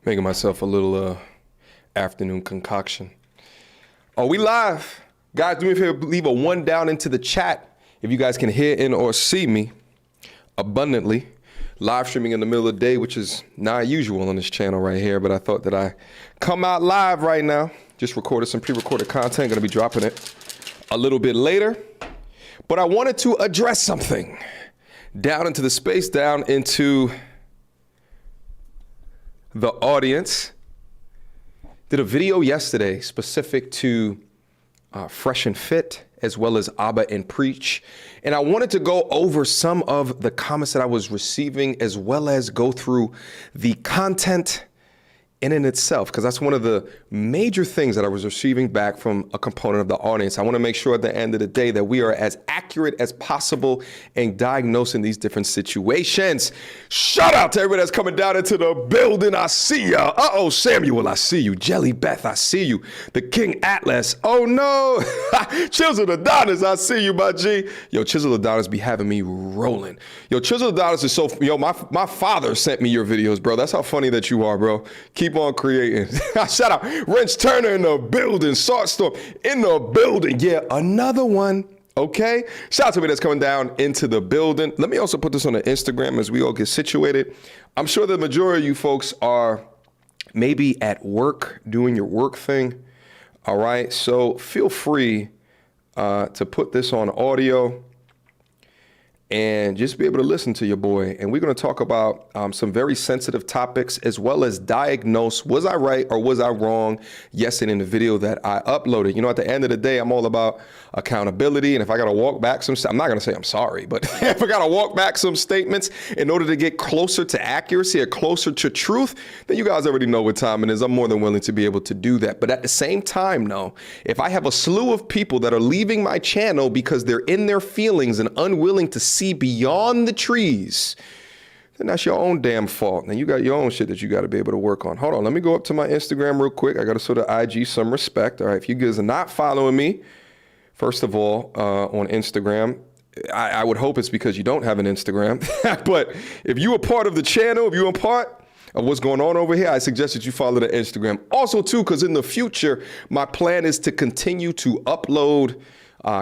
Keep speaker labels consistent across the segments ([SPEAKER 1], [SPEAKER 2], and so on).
[SPEAKER 1] Making myself a little afternoon concoction. Are we live? Guys, do me a favor, leave a 1 down into the chat if you guys can hear and or see me abundantly. Live streaming in the middle of the day, which is not usual on this channel right here, but I thought that I come out live right now. Just recorded some pre-recorded content, gonna be dropping it a little bit later. But I wanted to address something. Down into the space, down into the audience. Did a video yesterday specific to Fresh and Fit, as well as Abba and Preach. And I wanted to go over some of the comments that I was receiving, as well as go through the content in itself, because that's one of the major things that I was receiving back from a component of the audience. I want to make sure at the end of the day that we are as accurate as possible in diagnosing these different situations. Shout out to everybody that's coming down into the building. I see ya. Uh-oh, Samuel, I see you. Jelly Beth, I see you. The King Atlas. Oh no. Chisel Adonis, I see you, my G. Yo, Chisel Adonis be having me rolling. Yo, Chisel Adonis is so, yo, my father sent me your videos, bro. That's how funny that you are, bro. Keep on creating. Shout out Wrench Turner in the building. Salt Storm in the building. Yeah, another one. Okay. Shout out to me that's coming down into the building. Let me also put this on the Instagram as we all get situated. I'm sure the majority of you folks are maybe at work doing your work thing. All right. So feel free to put this on audio and just be able to listen to your boy. And we're going to talk about some very sensitive topics, as well as diagnose, was I right or was I wrong yesterday in the video that I uploaded. You know, at the end of the day, I'm all about accountability. And if I got to walk back some, I'm not going to say I'm sorry, but if I got to walk back some statements in order to get closer to accuracy or closer to truth, then you guys already know what time it is. I'm more than willing to be able to do that. But at the same time, no, if I have a slew of people that are leaving my channel because they're in their feelings and unwilling to see beyond the trees, then that's your own damn fault. Now you got your own shit that you got to be able to work on. Hold on, let me go up to my Instagram real quick. I got to sort of IG some respect. All right, if you guys are not following me, first of all, on Instagram, I would hope it's because you don't have an Instagram. But if you are part of the channel, if you're a part of what's going on over here, I suggest that you follow the Instagram. Also too, because in the future, my plan is to continue to upload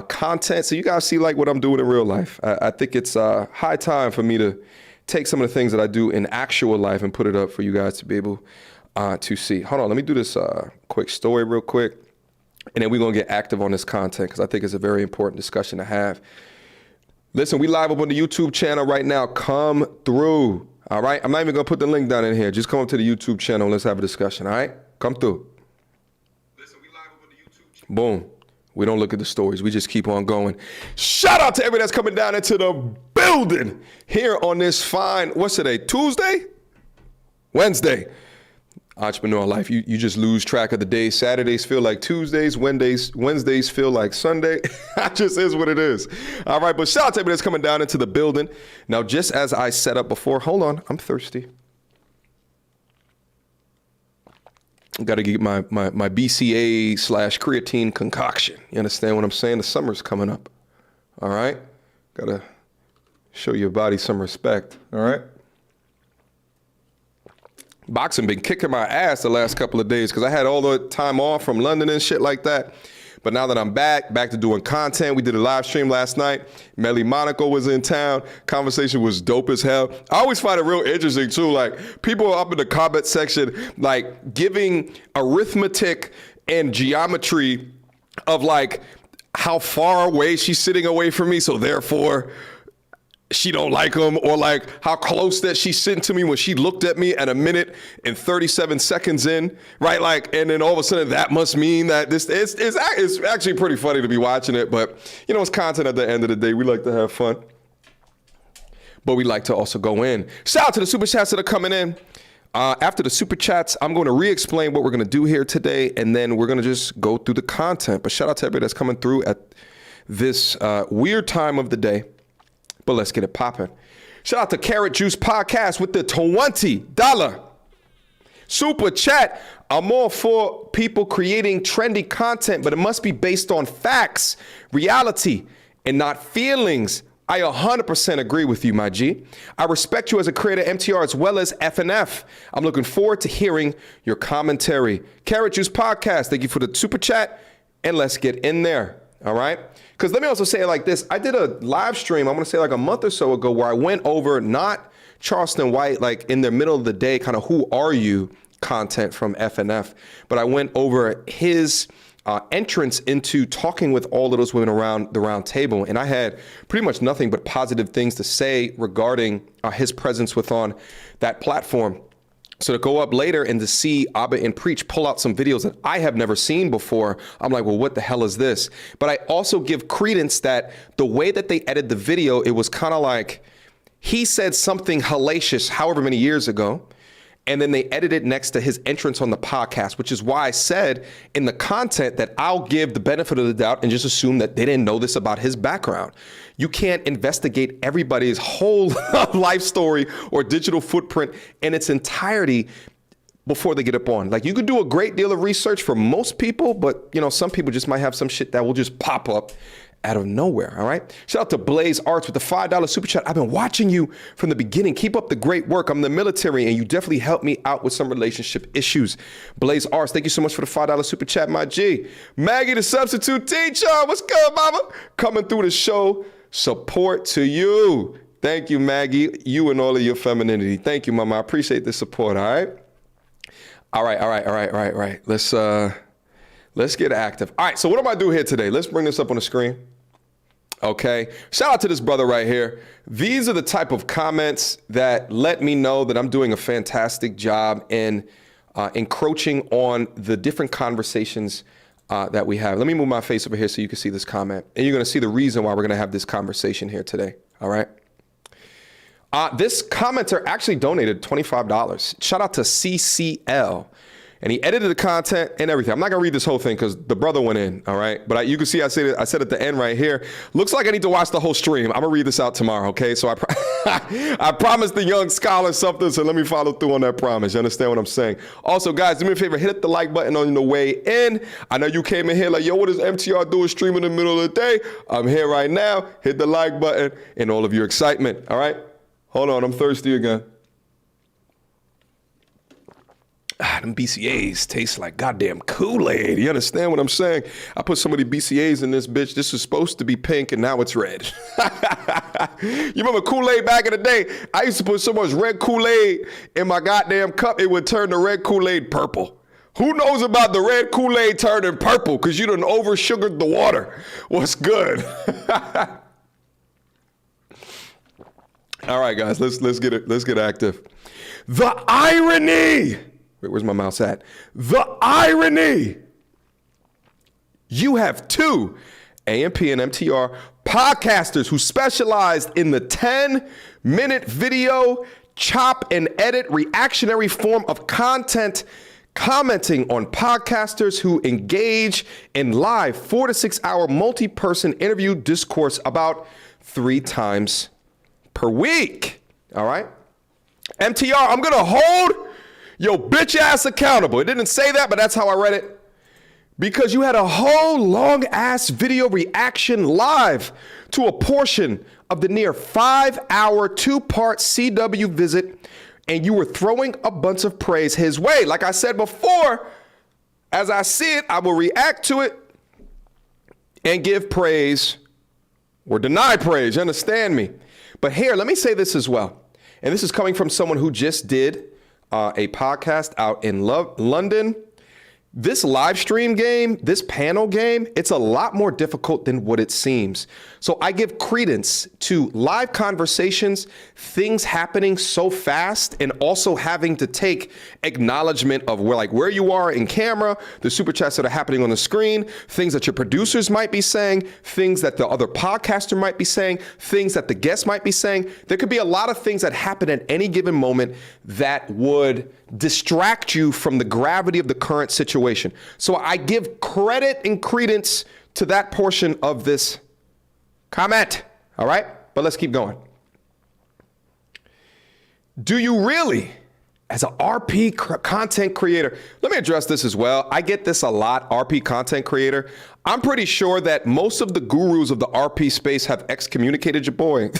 [SPEAKER 1] content, so you guys see like what I'm doing in real life. I think it's high time for me to take some of the things that I do in actual life and put it up for you guys to be able to see. Hold on, let me do this quick story real quick, and then we're gonna get active on this content because I think it's a very important discussion to have. Listen, we live up on the YouTube channel right now. Come through. All right, I'm not even gonna put the link down in here. Just come up to the YouTube channel and let's have a discussion. All right, come through. Listen, we live up on the YouTube channel. Boom. We don't look at the stories. We just keep on going. Shout out to everybody that's coming down into the building here on this fine, what's today, Tuesday? Wednesday. Entrepreneur life, you just lose track of the days. Saturdays feel like Tuesdays. Wednesdays feel like Sunday. That just is what it is. All right, but shout out to everybody that's coming down into the building. Now, just as I set up before, hold on, I'm thirsty. Got to get my BCA / creatine concoction. You understand what I'm saying? The summer's coming up. All right. Got to show your body some respect. All right. Boxing been kicking my ass the last couple of days because I had all the time off from London and shit like that. But now that I'm back to doing content, we did a live stream last night. Melly Monaco was in town. Conversation was dope as hell. I always find it real interesting too. Like people are up in the comment section, like giving arithmetic and geometry of like how far away she's sitting away from me. So therefore she don't like him, or like how close that she's sitting to me when she looked at me at 1 minute and 37 seconds in, right? Like, and then all of a sudden that must mean that this it's actually pretty funny to be watching it, but you know, it's content at the end of the day. We like to have fun, but we like to also go in. Shout out to the super chats that are coming in. After the super chats, I'm going to re-explain what we're going to do here today, and then we're going to just go through the content. But shout out to everybody that's coming through at this weird time of the day. But let's get it popping. Shout out to Carrot Juice Podcast with the $20 super chat. I'm all for people creating trendy content, but it must be based on facts, reality, and not feelings I 100% agree with you, my G. I respect you as a creator, MTR, as well as FNF. I'm looking forward to hearing your commentary. Carrot Juice Podcast, thank you for the super chat, and let's get in there, all right? Because let me also say it like this. I did a live stream, I want to say like a month or so ago, where I went over not Charleston White, like in the middle of the day, kind of who are you content from FNF, but I went over his entrance into talking with all of those women around the round table. And I had pretty much nothing but positive things to say regarding his presence on that platform. So to go up later and to see Abba and Preach pull out some videos that I have never seen before, I'm like, well, what the hell is this? But I also give credence that the way that they edited the video, it was kind of like he said something hellacious however many years ago, and then they edited next to his entrance on the podcast, which is why I said in the content that I'll give the benefit of the doubt and just assume that they didn't know this about his background. You can't investigate everybody's whole life story or digital footprint in its entirety before they get up on. Like, you could do a great deal of research for most people, but you know, some people just might have some shit that will just pop up out of nowhere, all right? Shout out to Blaze Arts with the $5 super chat. I've been watching you from the beginning. Keep up the great work. I'm in the military, and you definitely helped me out with some relationship issues. Blaze Arts, thank you so much for the $5 super chat, my G. Maggie, the substitute teacher, what's good, mama? Coming through the show, support to you. Thank you, Maggie, you and all of your femininity. Thank you, mama. I appreciate the support, all right? All right. Let's get active. All right, so what am I do here today? Let's bring this up on the screen. Okay, shout out to this brother right here. These are the type of comments that let me know that I'm doing a fantastic job in encroaching on the different conversations that we have. Let me move my face over here so you can see this comment. And you're gonna see the reason why we're gonna have this conversation here today, all right? This commenter actually donated $25. Shout out to CCL. And he edited the content and everything. I'm not gonna read this whole thing because the brother went in, all right? But you can see I said at the end right here, looks like I need to watch the whole stream. I'm gonna read this out tomorrow, okay? So I promised the young scholar something, so let me follow through on that promise. You understand what I'm saying? Also, guys, do me a favor, hit the like button on the way in. I know you came in here like, yo, what does MTR do stream in the middle of the day? I'm here right now. Hit the like button and all of your excitement, all right? Hold on, I'm thirsty again. Them BCAs taste like goddamn Kool-Aid. You understand what I'm saying? I put so many BCAs in this bitch. This was supposed to be pink and now it's red. You remember Kool-Aid back in the day? I used to put so much red Kool-Aid in my goddamn cup, it would turn the red Kool-Aid purple. Who knows about the red Kool-Aid turning purple? Because you done over-sugared the water. What's good? All right, guys, let's get active. The irony. Where's my mouse at? The irony. You have two AMP and MTR podcasters who specialized in the 10-minute video chop and edit reactionary form of content, commenting on podcasters who engage in live 4 to 6 hour multi-person interview discourse about 3 times per week. All right. MTR, I'm going to hold your bitch ass accountable. It didn't say that, but that's how I read it. Because you had a whole long ass video reaction live to a portion of the near 5-hour 2-part CW visit, and you were throwing a bunch of praise his way. Like I said before, as I see it, I will react to it and give praise or deny praise. You understand me? But here, let me say this as well. And this is coming from someone who just did a podcast out in London. This live stream game, this panel game, it's a lot more difficult than what it seems. So I give credence to live conversations, things happening so fast, and also having to take acknowledgement of where you are in camera, the super chats that are happening on the screen, things that your producers might be saying, things that the other podcaster might be saying, things that the guest might be saying. There could be a lot of things that happen at any given moment that would distract you from the gravity of the current situation. So I give credit and credence to that portion of this comment. All right, but let's keep going. Do you really as an RP content creator, let me address this as well. I get this a lot, RP content creator. I'm pretty sure that most of the gurus of the RP space have excommunicated your boy.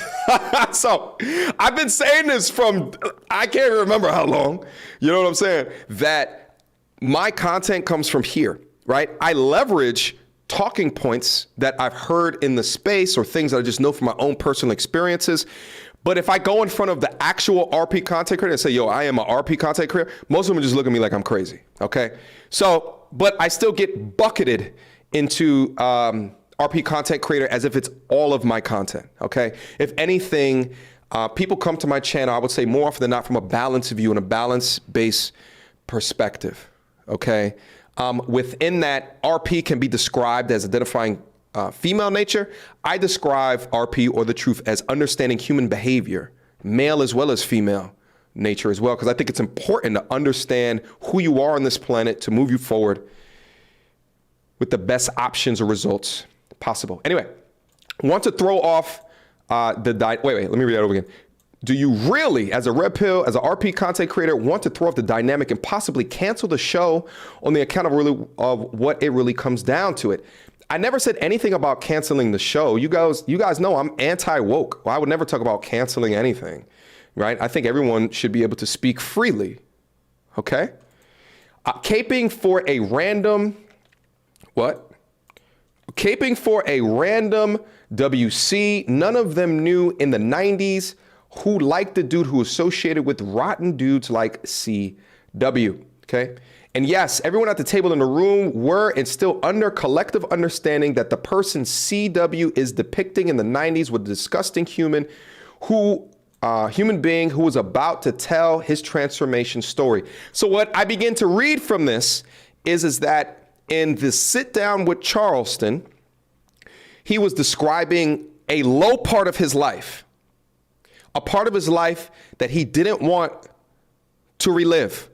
[SPEAKER 1] So I've been saying this from, I can't remember how long, you know what I'm saying? That my content comes from here, right? I leverage talking points that I've heard in the space or things that I just know from my own personal experiences. But if I go in front of the actual RP content creator and say, yo, I am an RP content creator, most of them just look at me like I'm crazy, okay? So, but I still get bucketed into RP content creator as if it's all of my content, okay? If anything, people come to my channel, I would say more often than not, from a balanced view and a balance-based perspective, okay? Within that, RP can be described as identifying female nature. I describe RP or the truth as understanding human behavior, male as well as female nature as well, because I think it's important to understand who you are on this planet to move you forward with the best options or results possible. Anyway, want to throw off wait, let me read that over again. Do you really, as a red pill, as an RP content creator, want to throw off the dynamic and possibly cancel the show on the account of what it really comes down to it? I never said anything about canceling the show. You guys know I'm anti-woke. Well, I would never talk about canceling anything, right? I think everyone should be able to speak freely, okay? Caping for a random, what? Caping for a random WC. None of them knew in the 90s who liked the dude who associated with rotten dudes like CW, okay? And yes, everyone at the table in the room were and still under collective understanding that the person CW is depicting in the 90s was a disgusting human being who was about to tell his transformation story. So what I begin to read from this is that in the sit down with Charleston, he was describing a low part of his life, a part of his life that he didn't want to relive,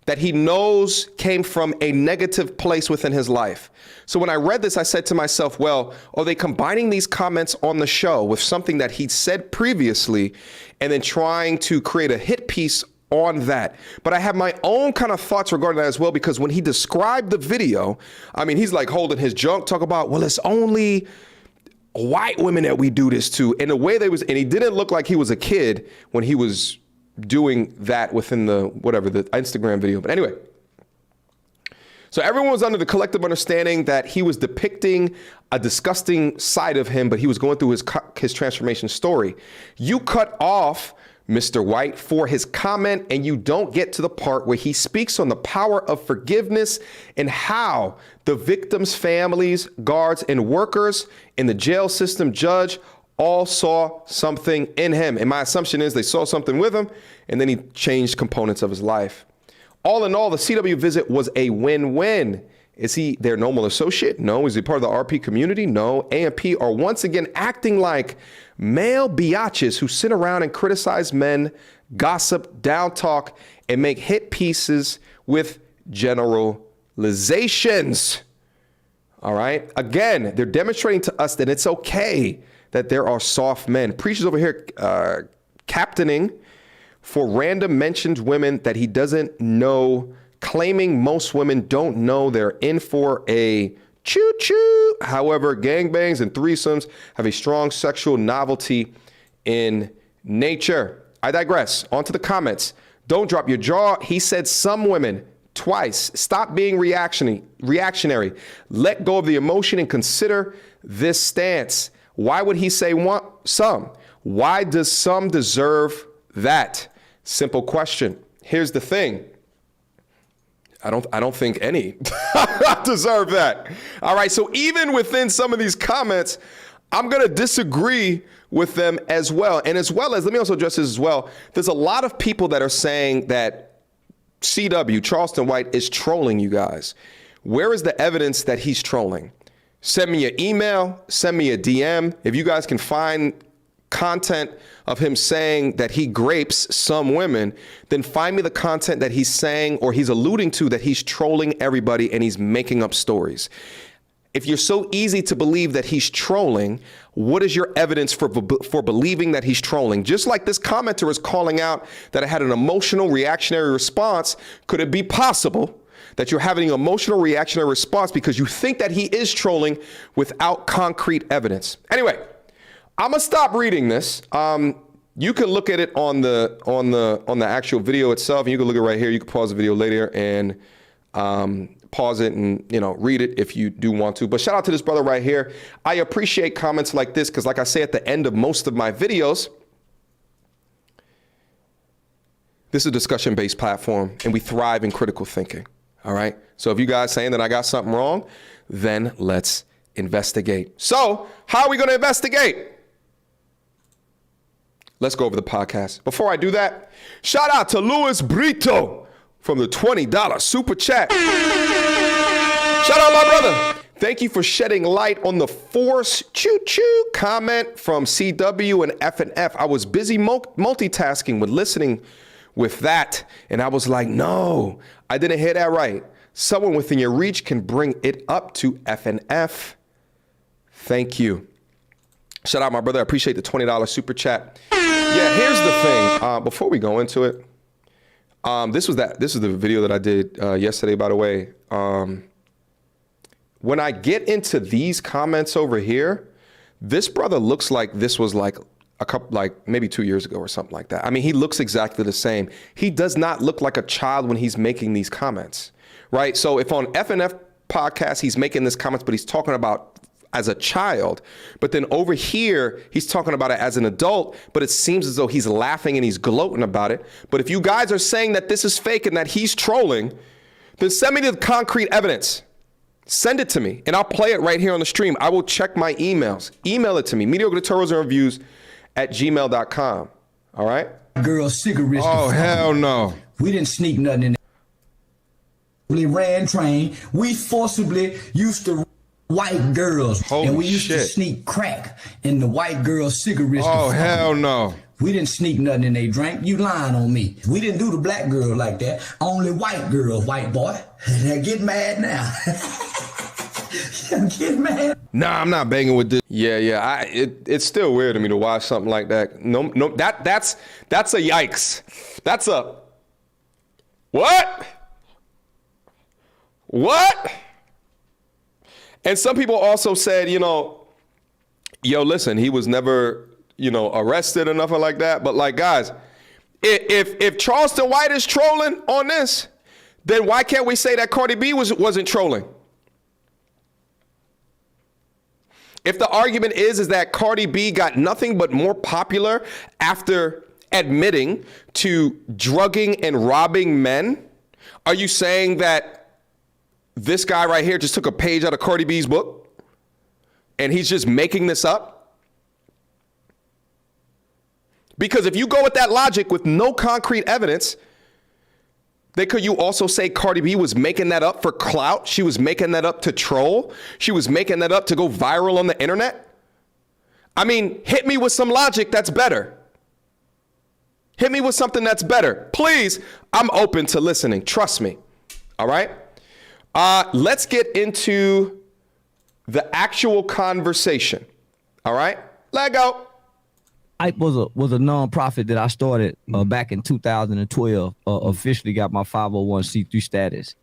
[SPEAKER 1] that he knows came from a negative place within his life. So when I read this, I said to myself, well, are they combining these comments on the show with something that he'd said previously and then trying to create a hit piece on that? But I have my own kind of thoughts regarding that as well, because when he described the video, I mean, he's like holding his junk, talk about, well, it's only white women that we do this to. And the way they was, and he didn't look like he was a kid when he was doing that within the Instagram video. But anyway, so everyone was under the collective understanding that he was depicting a disgusting side of him, but he was going through his transformation story. You cut off Mr. White for his comment, and you don't get to the part where he speaks on the power of forgiveness and how the victims' families, guards, and workers in the jail system, judge, all saw something in him. And my assumption is they saw something with him, and then he changed components of his life. All in all, the CW visit was a win-win. Is he their normal associate? No. Is he part of the RP community? No. A&P are once again acting like male biatches who sit around and criticize men, gossip, down talk, and make hit pieces with generalizations. All right? Again, they're demonstrating to us that it's okay that there are soft men. Preacher's over here captaining for random mentioned women that he doesn't know, claiming most women don't know they're in for a choo-choo. However, gangbangs and threesomes have a strong sexual novelty in nature. I digress. On to the comments. Don't drop your jaw. He said some women twice. Stop being reactionary. Let go of the emotion and consider this stance. Why would he say some? Why does some deserve that? Simple question. Here's the thing. I don't think any deserve that. All right. So even within some of these comments, I'm going to disagree with them as well. And as well as, let me also address this as well. There's a lot of people that are saying that CW, Charleston White, is trolling you guys. Where is the evidence that he's trolling? Send me an email, send me a DM. If you guys can find content of him saying that he grapes some women, then find me the content that he's saying or he's alluding to that he's trolling everybody and he's making up stories. If you're so easy to believe that he's trolling, What is your evidence for believing that he's trolling? Just like this commenter is calling out that I had an emotional reactionary response. Could it be possible that you're having an emotional reactionary response because you think that he is trolling without concrete evidence? Anyway, I'm gonna stop reading this. You can look at it on the actual video itself, and you can look at it right here. You can pause the video later and pause it and read it if you do want to. But shout out to this brother right here. I appreciate comments like this because, like I say at the end of most of my videos, this is a discussion-based platform, and we thrive in critical thinking. All right. So if you guys saying that I got something wrong, then let's investigate. So how are we going to investigate? Let's go over the podcast. Before I do that, shout out to Luis Brito from the $20 super chat. Shout out, my brother. Thank you for shedding light on the force choo-choo comment from CW and F&F. I was busy multitasking with listening with that, and I was like, no, I didn't hear that right. Someone within your reach can bring it up to F&F. Thank you. Shout out, my brother. I appreciate the $20 super chat. Yeah, here's the thing. Before we go into it, this is the video that I did yesterday, by the way. When I get into these comments over here, this brother looks like this was like maybe 2 years ago or something like that. I mean, he looks exactly the same. He does not look like a child when he's making these comments, right? So if on F&F podcast, he's making this comments, but he's talking about as a child, but then over here, he's talking about it as an adult, but it seems as though he's laughing and he's gloating about it. But if you guys are saying that this is fake and that he's trolling, then send me the concrete evidence. Send it to me and I'll play it right here on the stream. I will check my emails. Email it to me, mediocretutorialsandreviews@gmail.com. All right?
[SPEAKER 2] Girl cigarettes.
[SPEAKER 1] Oh, hell no.
[SPEAKER 2] We didn't sneak nothing in there. We ran train. We forcibly used to white girls.
[SPEAKER 1] Holy
[SPEAKER 2] and we used
[SPEAKER 1] shit.
[SPEAKER 2] to sneak crack in the white girl cigarettes.
[SPEAKER 1] Oh, hell no.
[SPEAKER 2] We didn't sneak nothing in they drink. You lying on me. We didn't do the black girl like that. Only white girl, white boy. Now get mad now. Get mad.
[SPEAKER 1] Nah, I'm not banging with this. Yeah. It's still weird to me to watch something like that. No, that's a yikes. That's a what? What? And some people also said, yo, listen, he was never, arrested or nothing like that. But like, guys, if Charleston White is trolling on this, then why can't we say that Cardi B wasn't trolling? If the argument is that Cardi B got nothing but more popular after admitting to drugging and robbing men, are you saying that this guy right here just took a page out of Cardi B's book and he's just making this up? Because if you go with that logic with no concrete evidence, then could you also say Cardi B was making that up for clout? She was making that up to troll? She was making that up to go viral on the internet? I mean, hit me with some logic that's better. Hit me with something that's better. Please, I'm open to listening. Trust me. All right? Let's get into the actual conversation. All right, let go.
[SPEAKER 3] I was a nonprofit that I started back in 2012. Officially got my 501c3 status.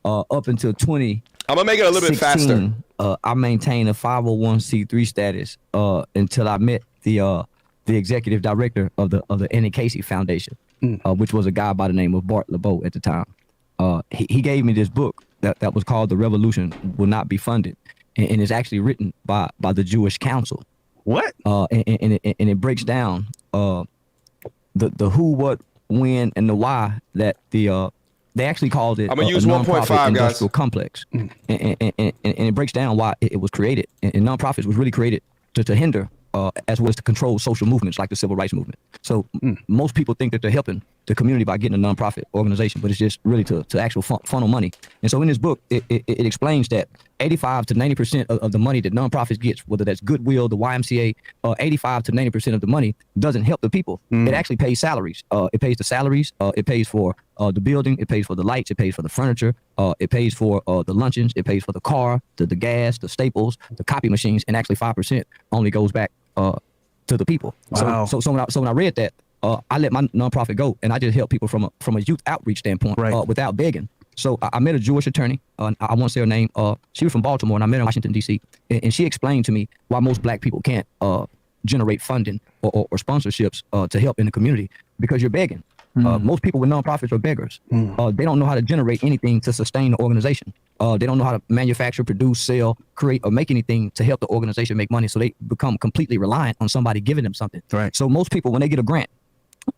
[SPEAKER 3] Up until 2016,
[SPEAKER 1] I'm gonna make it a little bit faster.
[SPEAKER 3] I maintained a 501c3 status until I met the executive director of the Annie Casey Foundation, which was a guy by the name of Bart LeBeau at the time. He gave me this book that was called The Revolution Will Not Be Funded, and it's actually written by the Jewish Council.
[SPEAKER 4] What?
[SPEAKER 3] And it breaks down the who, what, when, and the why that they actually called it.
[SPEAKER 1] I'm gonna use 1.5,
[SPEAKER 3] industrial
[SPEAKER 1] guys.
[SPEAKER 3] complex, and it breaks down why it was created. And nonprofits was really created to hinder as well as to control social movements like the civil rights movement. So most people think that they're helping the community by getting a nonprofit organization, but it's just really to actual funnel money. And so in this book, it explains that 85 to 90% of the money that nonprofits gets, whether that's Goodwill, the YMCA, 85 to 90% of the money doesn't help the people. It actually pays salaries. It pays the salaries. It pays for the building. It pays for the lights. It pays for the furniture. It pays for the luncheons. It pays for the car, the gas, the staples, the copy machines, and actually 5% only goes back to the people.
[SPEAKER 4] Wow.
[SPEAKER 3] So when I read that, I let my nonprofit go, and I just help people from a youth outreach standpoint, without begging. So I met a Jewish attorney. I won't say her name. She was from Baltimore, and I met her in Washington, D.C. And she explained to me why most black people can't generate funding or sponsorships to help in the community, because you're begging. Most people with nonprofits are beggars. They don't know how to generate anything to sustain the organization. They don't know how to manufacture, produce, sell, create, or make anything to help the organization make money. So they become completely reliant on somebody giving them something.
[SPEAKER 4] Right.
[SPEAKER 3] So most people, when they get a grant,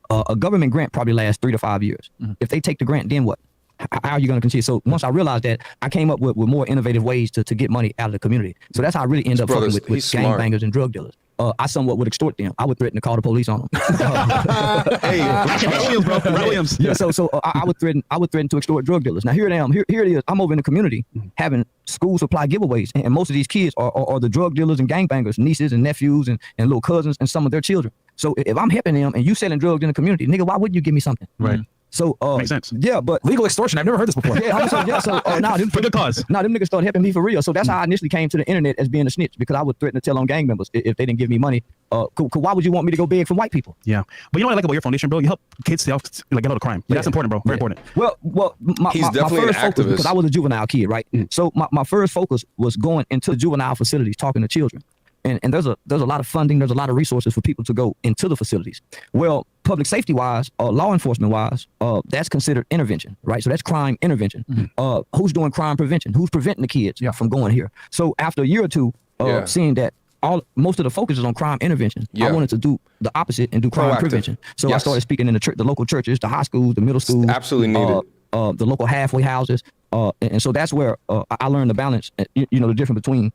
[SPEAKER 3] a government grant probably lasts 3 to 5 years. If they take the grant, then what? How are you going to continue? So once I realized that, I came up with more innovative ways to get money out of the community. So that's how I really end up fucking with gangbangers and drug dealers. I somewhat would extort them. I would threaten to call the police on them.
[SPEAKER 4] Hey, Williams, bro. Williams.
[SPEAKER 3] Yeah. So I would threaten to extort drug dealers. Now here I am. Here it is. I'm over in the community having school supply giveaways, and most of these kids are the drug dealers and gangbangers, nieces and nephews and little cousins and some of their children. So if I'm helping them and you selling drugs in the community, nigga, why wouldn't you give me something?
[SPEAKER 4] Right.
[SPEAKER 3] So
[SPEAKER 4] makes sense.
[SPEAKER 3] Yeah, but
[SPEAKER 4] Legal extortion. I've never heard this before.
[SPEAKER 3] For
[SPEAKER 4] good cause.
[SPEAKER 3] Now them niggas started helping me for real. So that's how I initially came to the internet as being a snitch, because I would threaten to tell on gang members if they didn't give me money. Why would you want me to go beg from white people?
[SPEAKER 4] Yeah, but you know what I like about your foundation, bro? You help kids get out of crime. Yeah. That's important, bro. Very important.
[SPEAKER 3] Well, my first focus, because I was a juvenile kid, right? So my first focus was going into juvenile facilities, talking to children. And there's a lot of funding, there's a lot of resources for people to go into the facilities. Well, public safety wise, law enforcement wise, that's considered intervention, right? So that's crime intervention. Who's doing crime prevention? Who's preventing the kids from going here? So after a year or two, seeing that most of the focus is on crime intervention, I wanted to do the opposite and do crime prevention. So I started speaking in the local churches, the high schools, the middle schools.
[SPEAKER 1] Absolutely needed.
[SPEAKER 3] The local halfway houses. And so that's where I learned the balance, the difference between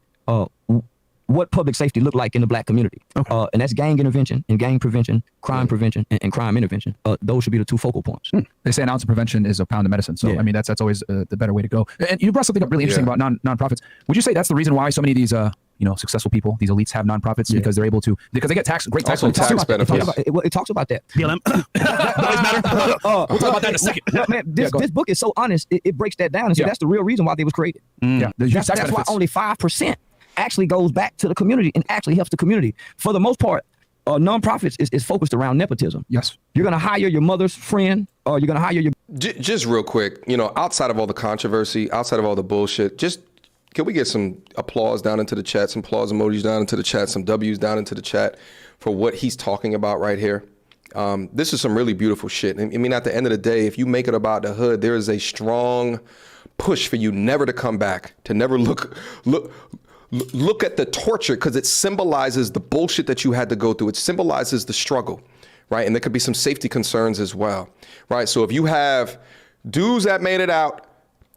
[SPEAKER 3] what public safety looked like in the black community. And that's gang intervention and gang prevention, crime prevention, and crime intervention. Those should be the 2 focal points.
[SPEAKER 5] They say an ounce of prevention is a pound of medicine. So, I mean, that's always the better way to go. And you brought something up really interesting about nonprofits. Would you say that's the reason why so many of these successful people, these elites, have nonprofits? Because they're able to, because they get great tax
[SPEAKER 1] benefits.
[SPEAKER 3] It talks about that.
[SPEAKER 4] BLM. We'll talk about that in a second.
[SPEAKER 3] Man, this book is so honest. It breaks that down and says that's the real reason why they was created. That's why only 5% actually goes back to the community and actually helps the community. For the most part, nonprofits is focused around nepotism.
[SPEAKER 5] Yes.
[SPEAKER 3] You're going to hire your mother's friend, or you're going to hire your...
[SPEAKER 1] Just real quick, outside of all the controversy, outside of all the bullshit, can we get some applause down into the chat, some applause emojis down into the chat, some W's down into the chat for what he's talking about right here? This is some really beautiful shit. I mean, at the end of the day, if you make it about the hood, there is a strong push for you never to come back, to never look at the torture, because it symbolizes the bullshit that you had to go through. It symbolizes the struggle, right? And there could be some safety concerns as well, right? So if you have dudes that made it out,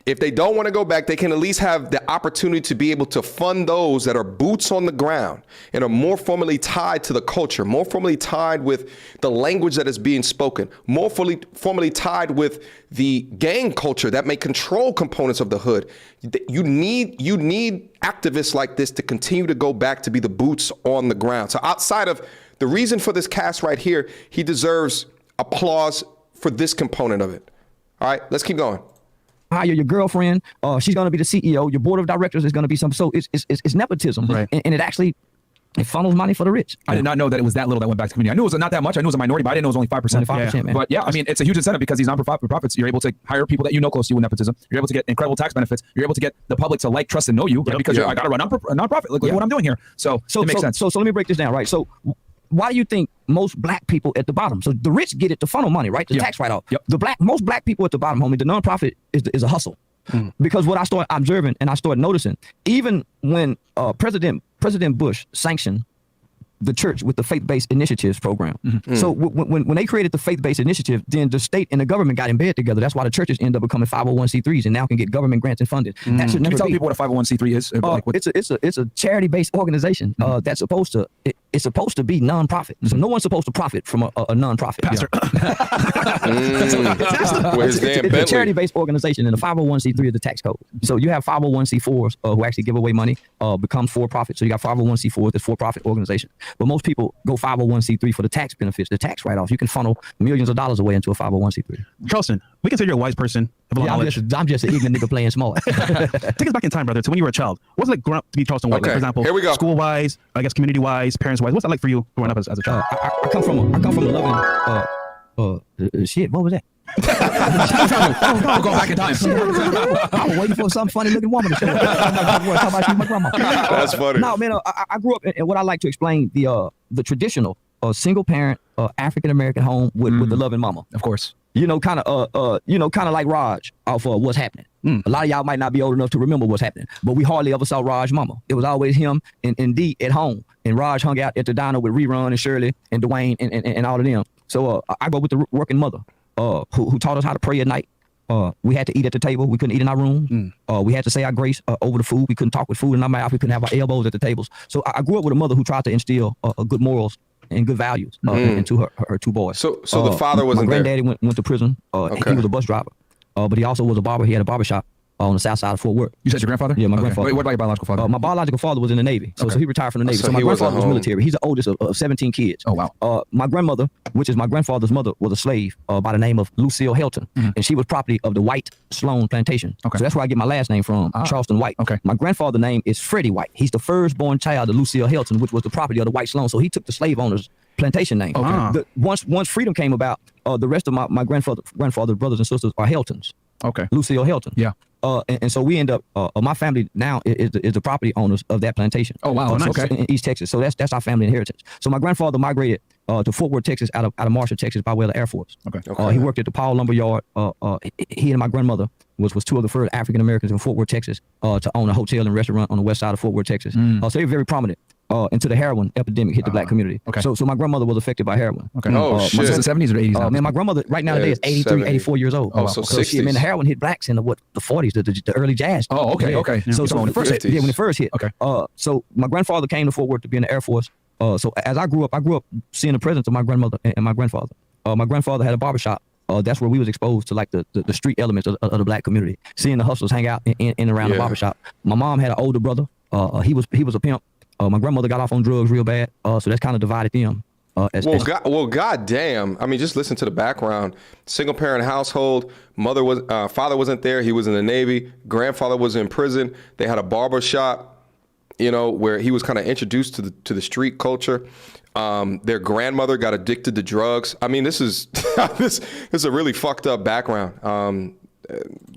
[SPEAKER 1] if they don't want to go back, they can at least have the opportunity to be able to fund those that are boots on the ground and are more formally tied to the culture, more formally tied with the language that is being spoken, more formally tied with the gang culture that may control components of the hood. You need activists like this to continue to go back to be the boots on the ground. So outside of the reason for this cast right here, he deserves applause for this component of it. All right, let's keep going.
[SPEAKER 3] Hire your girlfriend, she's going to be the CEO, your board of directors is going to be some. So it's nepotism,
[SPEAKER 4] right?
[SPEAKER 3] And it funnels money for the rich.
[SPEAKER 5] I did not know that it was that little that went back to the community. I knew it was not that much. I knew it was a minority, but I didn't know it was only 5%.
[SPEAKER 3] 5%, man.
[SPEAKER 5] But yeah, I mean, it's a huge incentive, because these non-profits, you're able to hire people that close to you with nepotism. You're able to get incredible tax benefits. You're able to get the public to like, trust, and know you, right? Because I got to run a nonprofit. Look what I'm doing here. So it makes sense.
[SPEAKER 3] So let me break this down, right? So why do you think most black people at the bottom? So the rich get it to funnel money, right? The tax write-off. Most black people at the bottom, homie, the nonprofit is a hustle. Because what I started observing and I started noticing, even when President Bush sanctioned the church with the faith-based initiatives program. So when they created the faith-based initiative, then the state and the government got in bed together. That's why the churches end up becoming 501c3s and now can get government grants and funding. That should
[SPEAKER 5] Can
[SPEAKER 3] never
[SPEAKER 5] you tell
[SPEAKER 3] be.
[SPEAKER 5] people what a 501c3 is? Like what-
[SPEAKER 3] It's a charity-based organization that's supposed to it's supposed to be non-profit. So no one's supposed to profit from a non-profit.
[SPEAKER 4] Pastor.
[SPEAKER 1] Where's Dan
[SPEAKER 3] It's a
[SPEAKER 1] Bentley?
[SPEAKER 3] charity-based organization, and the 501c3 is the tax code. So you have 501c4s who actually give away money, become for-profit. So you got 501c4s, that's for-profit organization. But most people go 501c3 for the tax benefits, the tax write-offs. You can funnel millions of dollars away into a 501c3.
[SPEAKER 4] Charleston, we consider you a wise person. Of a lot of knowledge.
[SPEAKER 3] I'm just an ignorant nigga playing smart.
[SPEAKER 4] Take us back in time, brother, to when you were a child. What's it like growing up to be Charleston white? Like,
[SPEAKER 1] Okay,
[SPEAKER 4] for example,
[SPEAKER 1] here we go.
[SPEAKER 4] school-wise, I guess community-wise, parents-wise. What's that like for you growing up as a child?
[SPEAKER 3] I come from a loving shit. What was that?
[SPEAKER 5] I'll go back in time.
[SPEAKER 3] I was waiting for some funny looking woman to show up. Talk about she my grandma.
[SPEAKER 1] That's funny.
[SPEAKER 3] No, man, I grew up in what I like to explain the traditional single parent African American home with the loving mama.
[SPEAKER 5] Of course.
[SPEAKER 3] Kind of like Raj off of What's Happening. A lot of y'all might not be old enough to remember What's Happening, but we hardly ever saw Raj mama. It was always him and Dee at home, and Raj hung out at the diner with Rerun and Shirley and Dwayne and all of them. So I go with the working mother who taught us how to pray at night. We had to eat at the table. We couldn't eat in our room. We had to say our grace over the food. We couldn't talk with food in our mouth. We couldn't have our elbows at the tables. So I grew up with a mother who tried to instill good morals and good values into her two boys.
[SPEAKER 1] So the father wasn't
[SPEAKER 3] my
[SPEAKER 1] there.
[SPEAKER 3] granddaddy went to prison. He was a bus driver, but he also was a barber. He had a barber shop on the south side of Fort Worth.
[SPEAKER 5] You said your grandfather?
[SPEAKER 3] Yeah, my
[SPEAKER 5] Okay.
[SPEAKER 3] grandfather.
[SPEAKER 5] Wait, what about your biological father?
[SPEAKER 3] My biological father was in the Navy, so he retired from the Navy.
[SPEAKER 1] So
[SPEAKER 3] So my
[SPEAKER 1] he was
[SPEAKER 3] grandfather
[SPEAKER 1] at
[SPEAKER 3] was
[SPEAKER 1] home.
[SPEAKER 3] military. He's the oldest of 17 kids.
[SPEAKER 5] Oh, wow.
[SPEAKER 3] My grandmother, which is my grandfather's mother, was a slave by the name of Lucille Helton, and she was property of the White Sloan Plantation.
[SPEAKER 5] Okay.
[SPEAKER 3] So that's where I get my last name from, Charleston White.
[SPEAKER 5] Okay.
[SPEAKER 3] My grandfather's name is Freddie White. He's the firstborn child of Lucille Helton, which was the property of the White Sloan. So he took the slave owner's plantation name.
[SPEAKER 5] Okay.
[SPEAKER 3] Once freedom came about, the rest of my grandfather's brothers and sisters are Heltons.
[SPEAKER 5] Okay.
[SPEAKER 3] Lucille Helton.
[SPEAKER 5] Yeah.
[SPEAKER 3] And so we end up, my family now is the property owners of that plantation.
[SPEAKER 5] Oh, wow.
[SPEAKER 3] So-
[SPEAKER 5] Okay.
[SPEAKER 3] In East Texas. So that's our family inheritance. So my grandfather migrated to Fort Worth, Texas, out of Marshall, Texas, by way of the Air Force.
[SPEAKER 5] Okay.
[SPEAKER 3] He worked at the Powell Lumber Yard. He and my grandmother was two of the first African Americans in Fort Worth, Texas, to own a hotel and restaurant on the west side of Fort Worth, Texas. So they were very prominent until the heroin epidemic hit the black community.
[SPEAKER 5] Okay.
[SPEAKER 3] So my grandmother was affected by heroin.
[SPEAKER 5] Okay.
[SPEAKER 1] Oh,
[SPEAKER 5] Was
[SPEAKER 1] shit.
[SPEAKER 5] this the 70s or 80s? now?
[SPEAKER 3] Man, my grandmother right now today is 83,
[SPEAKER 1] 70.
[SPEAKER 3] 84 years old.
[SPEAKER 1] Oh, so
[SPEAKER 3] shit,
[SPEAKER 1] 60s.
[SPEAKER 3] man, the heroin hit blacks in the 40s, the early jazz.
[SPEAKER 5] Oh, okay,
[SPEAKER 3] Yeah.
[SPEAKER 5] okay.
[SPEAKER 3] So
[SPEAKER 5] So
[SPEAKER 3] when it first hit,
[SPEAKER 1] 50s.
[SPEAKER 3] when it first hit.
[SPEAKER 5] Okay.
[SPEAKER 3] So my grandfather came to Fort Worth to be in the Air Force. So as I grew up seeing the presence of my grandmother and my grandfather. My grandfather had a barbershop. That's where we was exposed to like the street elements of the black community, seeing the hustlers hang out in and around the
[SPEAKER 1] Yeah.
[SPEAKER 3] barbershop. My mom had an older brother. He was a pimp. My grandmother got off on drugs real bad. So that's kind of divided them.
[SPEAKER 1] God damn. I mean, just listen to the background. Single parent household. Father wasn't there. He was in the Navy. Grandfather was in prison. They had a barber shop, where he was kind of introduced to the street culture. Their grandmother got addicted to drugs. I mean, this is this is a really fucked up background.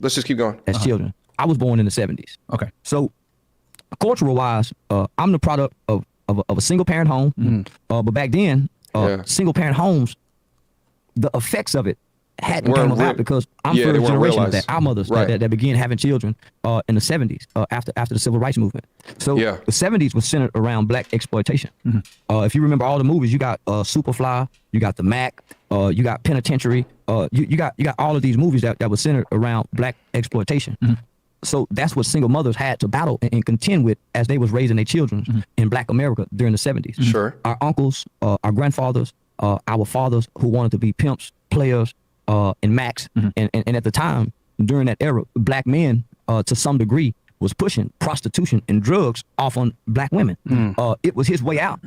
[SPEAKER 1] Let's just keep going.
[SPEAKER 3] As children. I was born in the 70s.
[SPEAKER 5] Okay.
[SPEAKER 3] So cultural wise, I'm the product of a single parent home. But back then,
[SPEAKER 1] Yeah.
[SPEAKER 3] single parent homes, the effects of it hadn't
[SPEAKER 1] Weren't
[SPEAKER 3] come
[SPEAKER 1] real-
[SPEAKER 3] about because I'm
[SPEAKER 1] Yeah, they
[SPEAKER 3] first
[SPEAKER 1] weren't
[SPEAKER 3] generation of
[SPEAKER 1] realized.
[SPEAKER 3] that. Our mothers
[SPEAKER 1] Right.
[SPEAKER 3] that began having children in the 70s after the civil rights movement. So
[SPEAKER 1] Yeah.
[SPEAKER 3] the 70s was centered around black exploitation. If you remember all the movies, you got Superfly, you got The Mac, you got Penitentiary, you got all of these movies that were centered around black exploitation. So that's what single mothers had to battle and contend with as they was raising their children in black America during the 70s.
[SPEAKER 1] Sure.
[SPEAKER 3] Our uncles, our grandfathers, our fathers who wanted to be pimps, players, and Macs. And at the time, during that era, black men, to some degree, was pushing prostitution and drugs off on black women. It was his way out,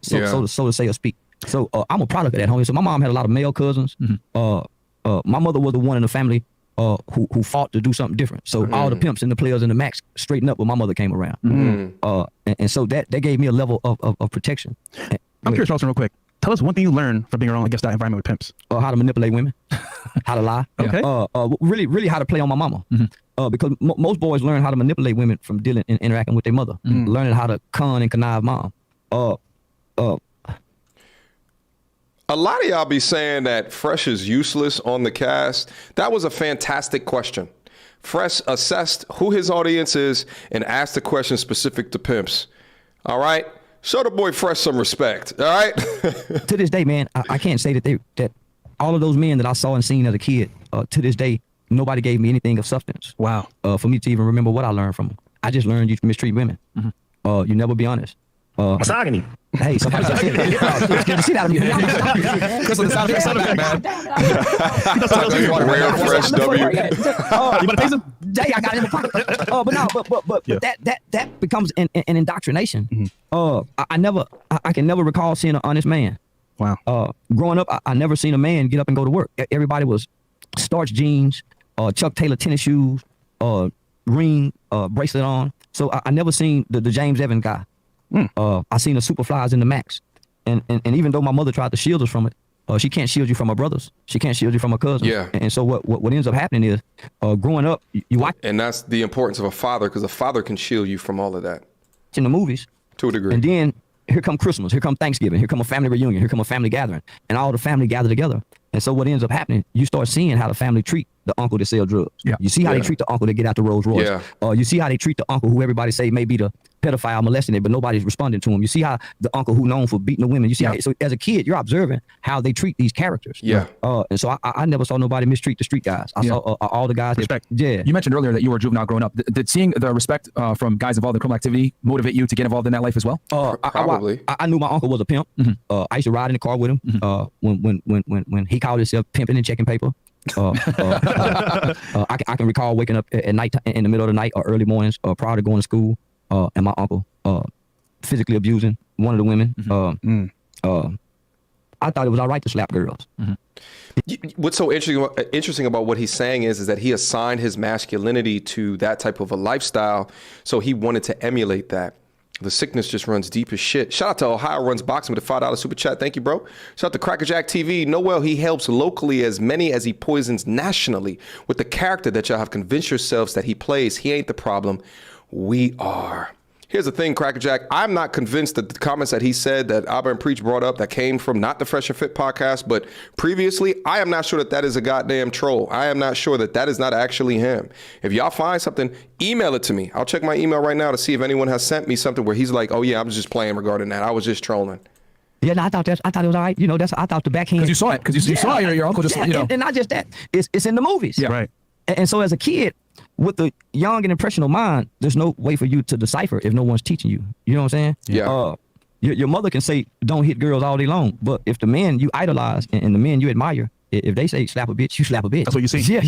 [SPEAKER 3] so to say or speak. So I'm a product of that, homie. So my mom had a lot of male cousins. My mother was the one in the family who fought to do something different. So all the pimps and the players and the Macs straightened up when my mother came around. And so that gave me a level of protection.
[SPEAKER 4] I'm curious, Charleston, real quick. Tell us one thing you learned from being around, I guess, that environment with pimps.
[SPEAKER 3] How to manipulate women, how to lie.
[SPEAKER 4] Okay.
[SPEAKER 3] Really how to play on my mama. Because most boys learn how to manipulate women from dealing and interacting with their mother, learning how to con and connive mom.
[SPEAKER 1] A lot of y'all be saying that Fresh is useless on the cast. That was a fantastic question. Fresh assessed who his audience is and asked the question specific to pimps. All right. Show the boy Fresh some respect, all right?
[SPEAKER 3] To this day, man, I can't say that all of those men that I saw and seen as a kid, to this day, nobody gave me anything of substance.
[SPEAKER 4] Wow.
[SPEAKER 3] For me to even remember what I learned from them. I just learned you mistreat women. You never be honest.
[SPEAKER 6] Misogyny.
[SPEAKER 3] Hey, somebody just said it. Scared the shit out of me.
[SPEAKER 5] Chris with the sound effect, man.
[SPEAKER 1] Rare Fresh W.
[SPEAKER 4] You want to taste him?
[SPEAKER 3] Jay, I got it in my pocket. But no, but that becomes an indoctrination. I can never recall seeing an honest man.
[SPEAKER 4] Wow.
[SPEAKER 3] Growing up, I never seen a man get up and go to work. Everybody was starched jeans, Chuck Taylor tennis shoes, ring bracelet on. So I never seen the James Evans guy. I seen the Superflies in the Max, and even though my mother tried to shield us from it, she can't shield you from her brothers. She can't shield you from her cousins.
[SPEAKER 1] Yeah.
[SPEAKER 3] And so what ends up happening is, growing up, you watch
[SPEAKER 1] And that's the importance of a father, because a father can shield you from all of that.
[SPEAKER 3] in the movies,
[SPEAKER 1] To a degree.
[SPEAKER 3] and then here come Christmas, here come Thanksgiving, here come a family reunion, here come a family gathering, and all the family gather together. And so what ends up happening, you start seeing how the family treat the uncle that sell drugs.
[SPEAKER 5] Yeah.
[SPEAKER 3] You see how they treat the uncle that get out the Rolls Royce.
[SPEAKER 1] Yeah.
[SPEAKER 3] You see how they treat the uncle who everybody say may be the pedophile molesting it, but nobody's responding to him. You see how the uncle who known for beating the women. You see how, so as a kid, you're observing how they treat these characters.
[SPEAKER 1] Yeah.
[SPEAKER 3] And so I never saw nobody mistreat the street guys. I saw all the guys.
[SPEAKER 5] Respect.
[SPEAKER 3] Yeah.
[SPEAKER 5] You mentioned earlier that you were a juvenile growing up. Did seeing the respect from guys involved in criminal activity motivate you to get involved in that life as well?
[SPEAKER 1] Probably.
[SPEAKER 3] I knew my uncle was a pimp. I used to ride in the car with him. When he called himself pimping and checking paper. I can recall waking up at night in the middle of the night or early mornings prior to going to school, and my uncle physically abusing one of the women. I thought it was all right to slap girls.
[SPEAKER 1] What's so interesting about what he's saying is that he assigned his masculinity to that type of a lifestyle, so he wanted to emulate that. The sickness just runs deep as shit. Shout out to Ohio Runs Boxing with a $5 super chat. Thank you, bro. Shout out to Crackerjack TV. Noel, he helps locally as many as he poisons nationally. With the character that y'all have convinced yourselves that he plays, he ain't the problem. We are. Here's the thing, Crackerjack. I'm not convinced that the comments that he said that Abba and Preach brought up that came from not the Fresh and Fit podcast, but previously, I am not sure that is a goddamn troll. I am not sure that is not actually him. If y'all find something, email it to me. I'll check my email right now to see if anyone has sent me something where he's like, oh yeah, I was just playing regarding that. I was just trolling.
[SPEAKER 3] Yeah, no, I thought it was all right. You know, I thought the backhand.
[SPEAKER 5] Because you saw it. Because you saw your uncle just, you know.
[SPEAKER 3] And not just that. It's in the movies.
[SPEAKER 5] Yeah.
[SPEAKER 4] Right.
[SPEAKER 3] And so as a kid, with the young and impressionable mind, there's no way for you to decipher if no one's teaching you. You know what I'm saying?
[SPEAKER 1] Yeah.
[SPEAKER 3] Your mother can say, don't hit girls all day long. But if the men you idolize and the men you admire, if they say slap a bitch, you slap a bitch.
[SPEAKER 4] That's what you see.
[SPEAKER 3] Yeah.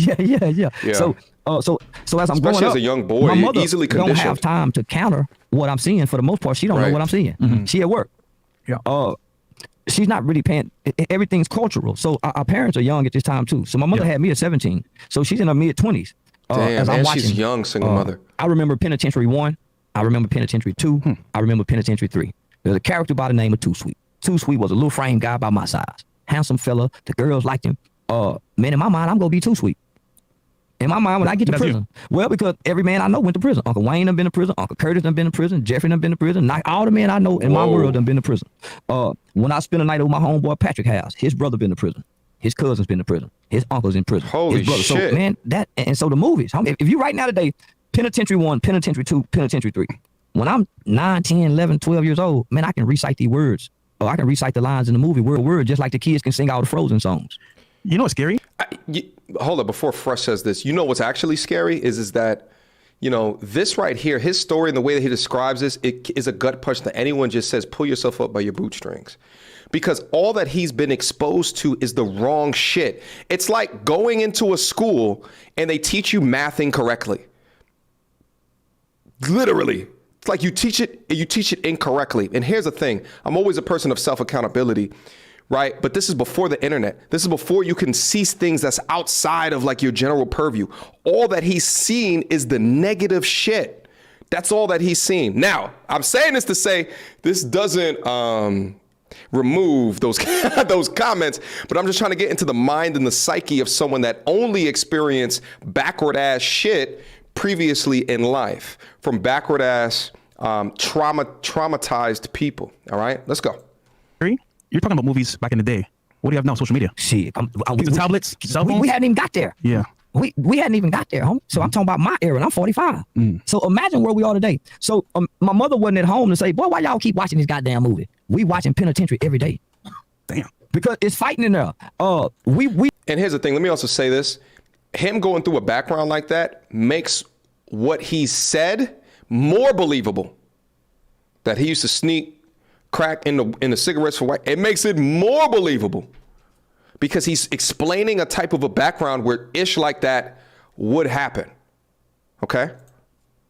[SPEAKER 3] So as I'm
[SPEAKER 1] Especially
[SPEAKER 3] growing
[SPEAKER 1] as
[SPEAKER 3] up,
[SPEAKER 1] a young boy,
[SPEAKER 3] my
[SPEAKER 1] you're
[SPEAKER 3] mother
[SPEAKER 1] easily
[SPEAKER 3] don't
[SPEAKER 1] conditioned.
[SPEAKER 3] have time to counter what I'm seeing. For the most part, she don't know
[SPEAKER 1] Right.
[SPEAKER 3] what I'm seeing. She at work.
[SPEAKER 5] Yeah.
[SPEAKER 3] She's not really paying. Everything's cultural. So our parents are young at this time too. So my mother had me at 17. So she's in her mid 20s.
[SPEAKER 1] Damn,
[SPEAKER 3] as I'm
[SPEAKER 1] man,
[SPEAKER 3] watching,
[SPEAKER 1] she's young, single mother.
[SPEAKER 3] I remember Penitentiary 1. I remember Penitentiary 2. I remember Penitentiary 3. There's a character by the name of Too Sweet. Too Sweet was a little frame guy about my size. Handsome fella. The girls liked him. Man, in my mind, I'm going to be Too Sweet. In my mind, when I get to prison. Well, because every man I know went to prison. Uncle Wayne done been to prison. Uncle Curtis done been to prison. Jeffrey done been to prison. Not all the men I know in my world done been to prison. When I spent a night over my homeboy Patrick house, his brother been to prison. His cousin's been to prison. His uncle's in prison.
[SPEAKER 1] Holy
[SPEAKER 3] his brother.
[SPEAKER 1] shit.
[SPEAKER 3] So, man, and so the movies. If you right now today, Penitentiary 1, Penitentiary 2, Penitentiary 3. When I'm 9, 10, 11, 12 years old, man, I can recite these words. I can recite the lines in the movie word for word, just like the kids can sing all the Frozen songs.
[SPEAKER 4] You know what's scary?
[SPEAKER 1] Hold up, before Fresh says this, you know what's actually scary is that, you know, this right here, his story and the way that he describes this, it is a gut punch that anyone just says, pull yourself up by your bootstrings. Because all that he's been exposed to is the wrong shit. It's like going into a school and they teach you math incorrectly. Literally. It's like you teach it incorrectly. And here's the thing. I'm always a person of self-accountability, right? But this is before the internet. This is before you can see things that's outside of like your general purview. All that he's seen is the negative shit. That's all that he's seen. Now, I'm saying this to say this doesn't remove those those comments, but I'm just trying to get into the mind and the psyche of someone that only experienced backward ass shit previously in life from backward ass traumatized people. All right, let's go.
[SPEAKER 4] You're talking about movies back in the day. What do you have now? Social media.
[SPEAKER 3] Shit.
[SPEAKER 4] The tablets, cell phones?
[SPEAKER 3] We hadn't even got there.
[SPEAKER 4] Yeah.
[SPEAKER 3] We hadn't even got there, homie. So I'm talking about my era, and I'm 45. So imagine where we are today. So my mother wasn't at home to say, boy, why y'all keep watching this goddamn movie? We watching Penitentiary every day.
[SPEAKER 4] Damn.
[SPEAKER 3] Because it's fighting in there.
[SPEAKER 1] And here's the thing. Let me also say this. Him going through a background like that makes what he said more believable. That he used to sneak crack in the cigarettes for white. It makes it more believable. Because he's explaining a type of a background where ish like that would happen. Okay?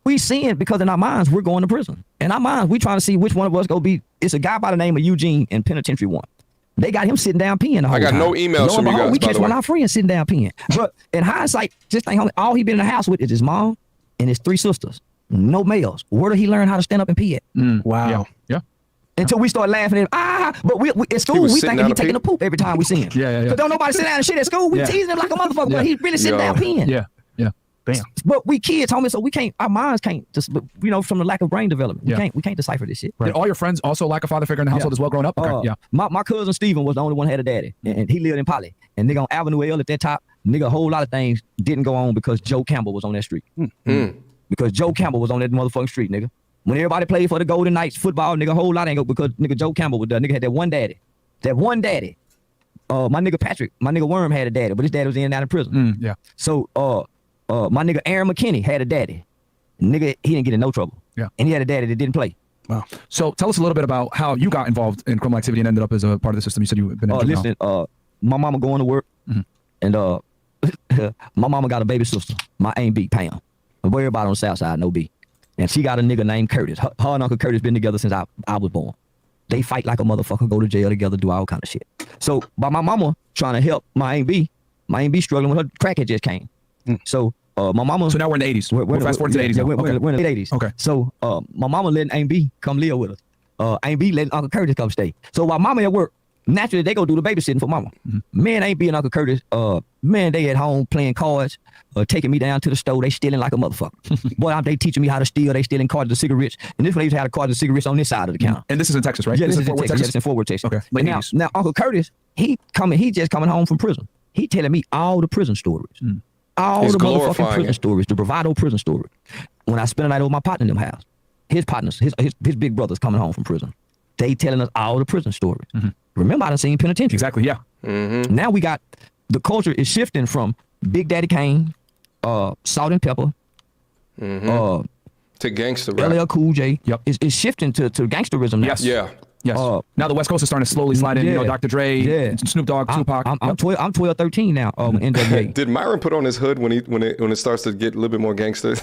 [SPEAKER 3] We seeing because in our minds, we're going to prison. In our minds, we trying to see which one of us go be. It's a guy by the name of Eugene in Penitentiary 1. They got him sitting down peeing the whole time.
[SPEAKER 1] I got no emails from you guys,
[SPEAKER 3] We
[SPEAKER 1] by
[SPEAKER 3] catch
[SPEAKER 1] the way.
[SPEAKER 3] one of our friends sitting down peeing. But in hindsight, just think, homie, all he been in the house with is his mom and his 3 sisters. No males. Where did he learn how to stand up and pee at?
[SPEAKER 4] Wow.
[SPEAKER 5] Yeah.
[SPEAKER 3] Until we start laughing at him. But we at school,
[SPEAKER 1] was
[SPEAKER 3] we
[SPEAKER 1] sitting
[SPEAKER 3] thinking
[SPEAKER 1] down
[SPEAKER 3] he
[SPEAKER 1] to
[SPEAKER 3] taking
[SPEAKER 1] pee?
[SPEAKER 3] a poop every time we see him.
[SPEAKER 5] Yeah.
[SPEAKER 3] Because don't nobody sit down and shit at school. We
[SPEAKER 5] Yeah.
[SPEAKER 3] teasing him like a motherfucker,
[SPEAKER 5] Yeah.
[SPEAKER 3] but he really sitting
[SPEAKER 1] Yo.
[SPEAKER 3] down peeing.
[SPEAKER 5] Yeah.
[SPEAKER 4] Damn.
[SPEAKER 3] But we kids, homie, so we can't, our minds can't just, from the lack of brain development.
[SPEAKER 5] Yeah.
[SPEAKER 3] We can't decipher this shit.
[SPEAKER 5] Did all your friends also lack a father figure in the household as well growing up? Okay. Yeah.
[SPEAKER 3] My cousin Steven was the only one who had a daddy, and he lived in Poly. And nigga on Avenue L at that top, nigga, a whole lot of things didn't go on because Joe Campbell was on that street. Because Joe Campbell was on that motherfucking street, nigga. When everybody played for the Golden Knights football, nigga, a whole lot ain't go because nigga Joe Campbell was there. Nigga had that one daddy. That one daddy. My nigga Patrick, my nigga Worm had a daddy, but his daddy was in and out of prison.
[SPEAKER 5] Yeah.
[SPEAKER 3] So my nigga Aaron McKinney had a daddy. Nigga, he didn't get in no trouble.
[SPEAKER 5] Yeah.
[SPEAKER 3] And he had a daddy that didn't play.
[SPEAKER 5] Wow. So tell us a little bit about how you got involved in criminal activity and ended up as a part of the system. You said you've been in juvenile.
[SPEAKER 3] Listen, my mama going to work, and my mama got a baby sister. My Aunt B, Pam. Everybody on the south side, no B. And she got a nigga named Curtis. Her and Uncle Curtis been together since I was born. They fight like a motherfucker, go to jail together, do all kind of shit. So by my mama trying to help my Aunt B struggling with her crackhead just came. So my mama.
[SPEAKER 5] So now we're in the 80s. We're fast forward to the 80s.
[SPEAKER 3] Yeah,
[SPEAKER 5] now.
[SPEAKER 3] we're in the 80s.
[SPEAKER 5] Okay.
[SPEAKER 3] So my mama letting Aunt B come live with us. Aunt B letting Uncle Curtis come stay. So while mama at work, naturally they go do the babysitting for mama. Man, Aunt B and Uncle Curtis, man, they at home playing cards, taking me down to the store. They stealing like a motherfucker. Boy, they teaching me how to steal. They stealing cards of cigarettes. And this lady had a card of cigarettes on this side of the counter.
[SPEAKER 5] And this is in Texas, right?
[SPEAKER 3] Yeah, this is in
[SPEAKER 5] Fort Worth,
[SPEAKER 3] Texas. Yes, in Fort Worth, Texas.
[SPEAKER 5] Okay. Late
[SPEAKER 3] Now,
[SPEAKER 5] 80s.
[SPEAKER 3] now Uncle Curtis, he just coming home from prison. He telling me all the prison stories. All
[SPEAKER 1] He's
[SPEAKER 3] the motherfucking
[SPEAKER 1] glorifying
[SPEAKER 3] prison
[SPEAKER 1] it.
[SPEAKER 3] stories, the bravado prison story. When I spent a night over my partner in them house, his partners, his big brothers coming home from prison. They telling us all the prison stories. Remember, I done seen Penitentiary.
[SPEAKER 5] Exactly. Yeah.
[SPEAKER 3] Now we got, the culture is shifting from Big Daddy Kane, Salt and Pepper,
[SPEAKER 1] To gangster rap.
[SPEAKER 3] LL Cool J.
[SPEAKER 5] Yep.
[SPEAKER 3] It's shifting to gangsterism now.
[SPEAKER 5] Yes.
[SPEAKER 1] Yeah.
[SPEAKER 5] Yes. Now the West Coast is starting to slowly slide in. You know, Dr. Dre,
[SPEAKER 3] Yeah.
[SPEAKER 5] Snoop Dogg, Tupac.
[SPEAKER 3] I'm 12, 13 now. NWA.
[SPEAKER 1] Did Myron put on his hood when it starts to get a little bit more gangster?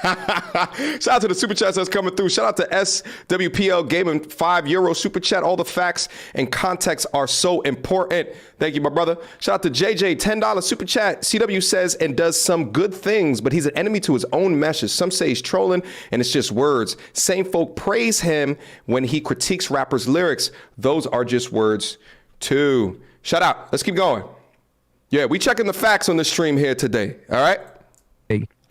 [SPEAKER 1] Shout out to the super chats that's coming through. Shout out to SWPL Gaming, €5 super chat. All the facts and context are so important. Thank you, my brother. Shout out to JJ, $10 super chat. CW says and does some good things, but he's an enemy to his own message. Some say he's trolling and it's just words. Same folk praise him when he critiques rappers' lyrics. Those are just words too. Shout out. Let's keep going. Yeah, we checking the facts on the stream here today. All right.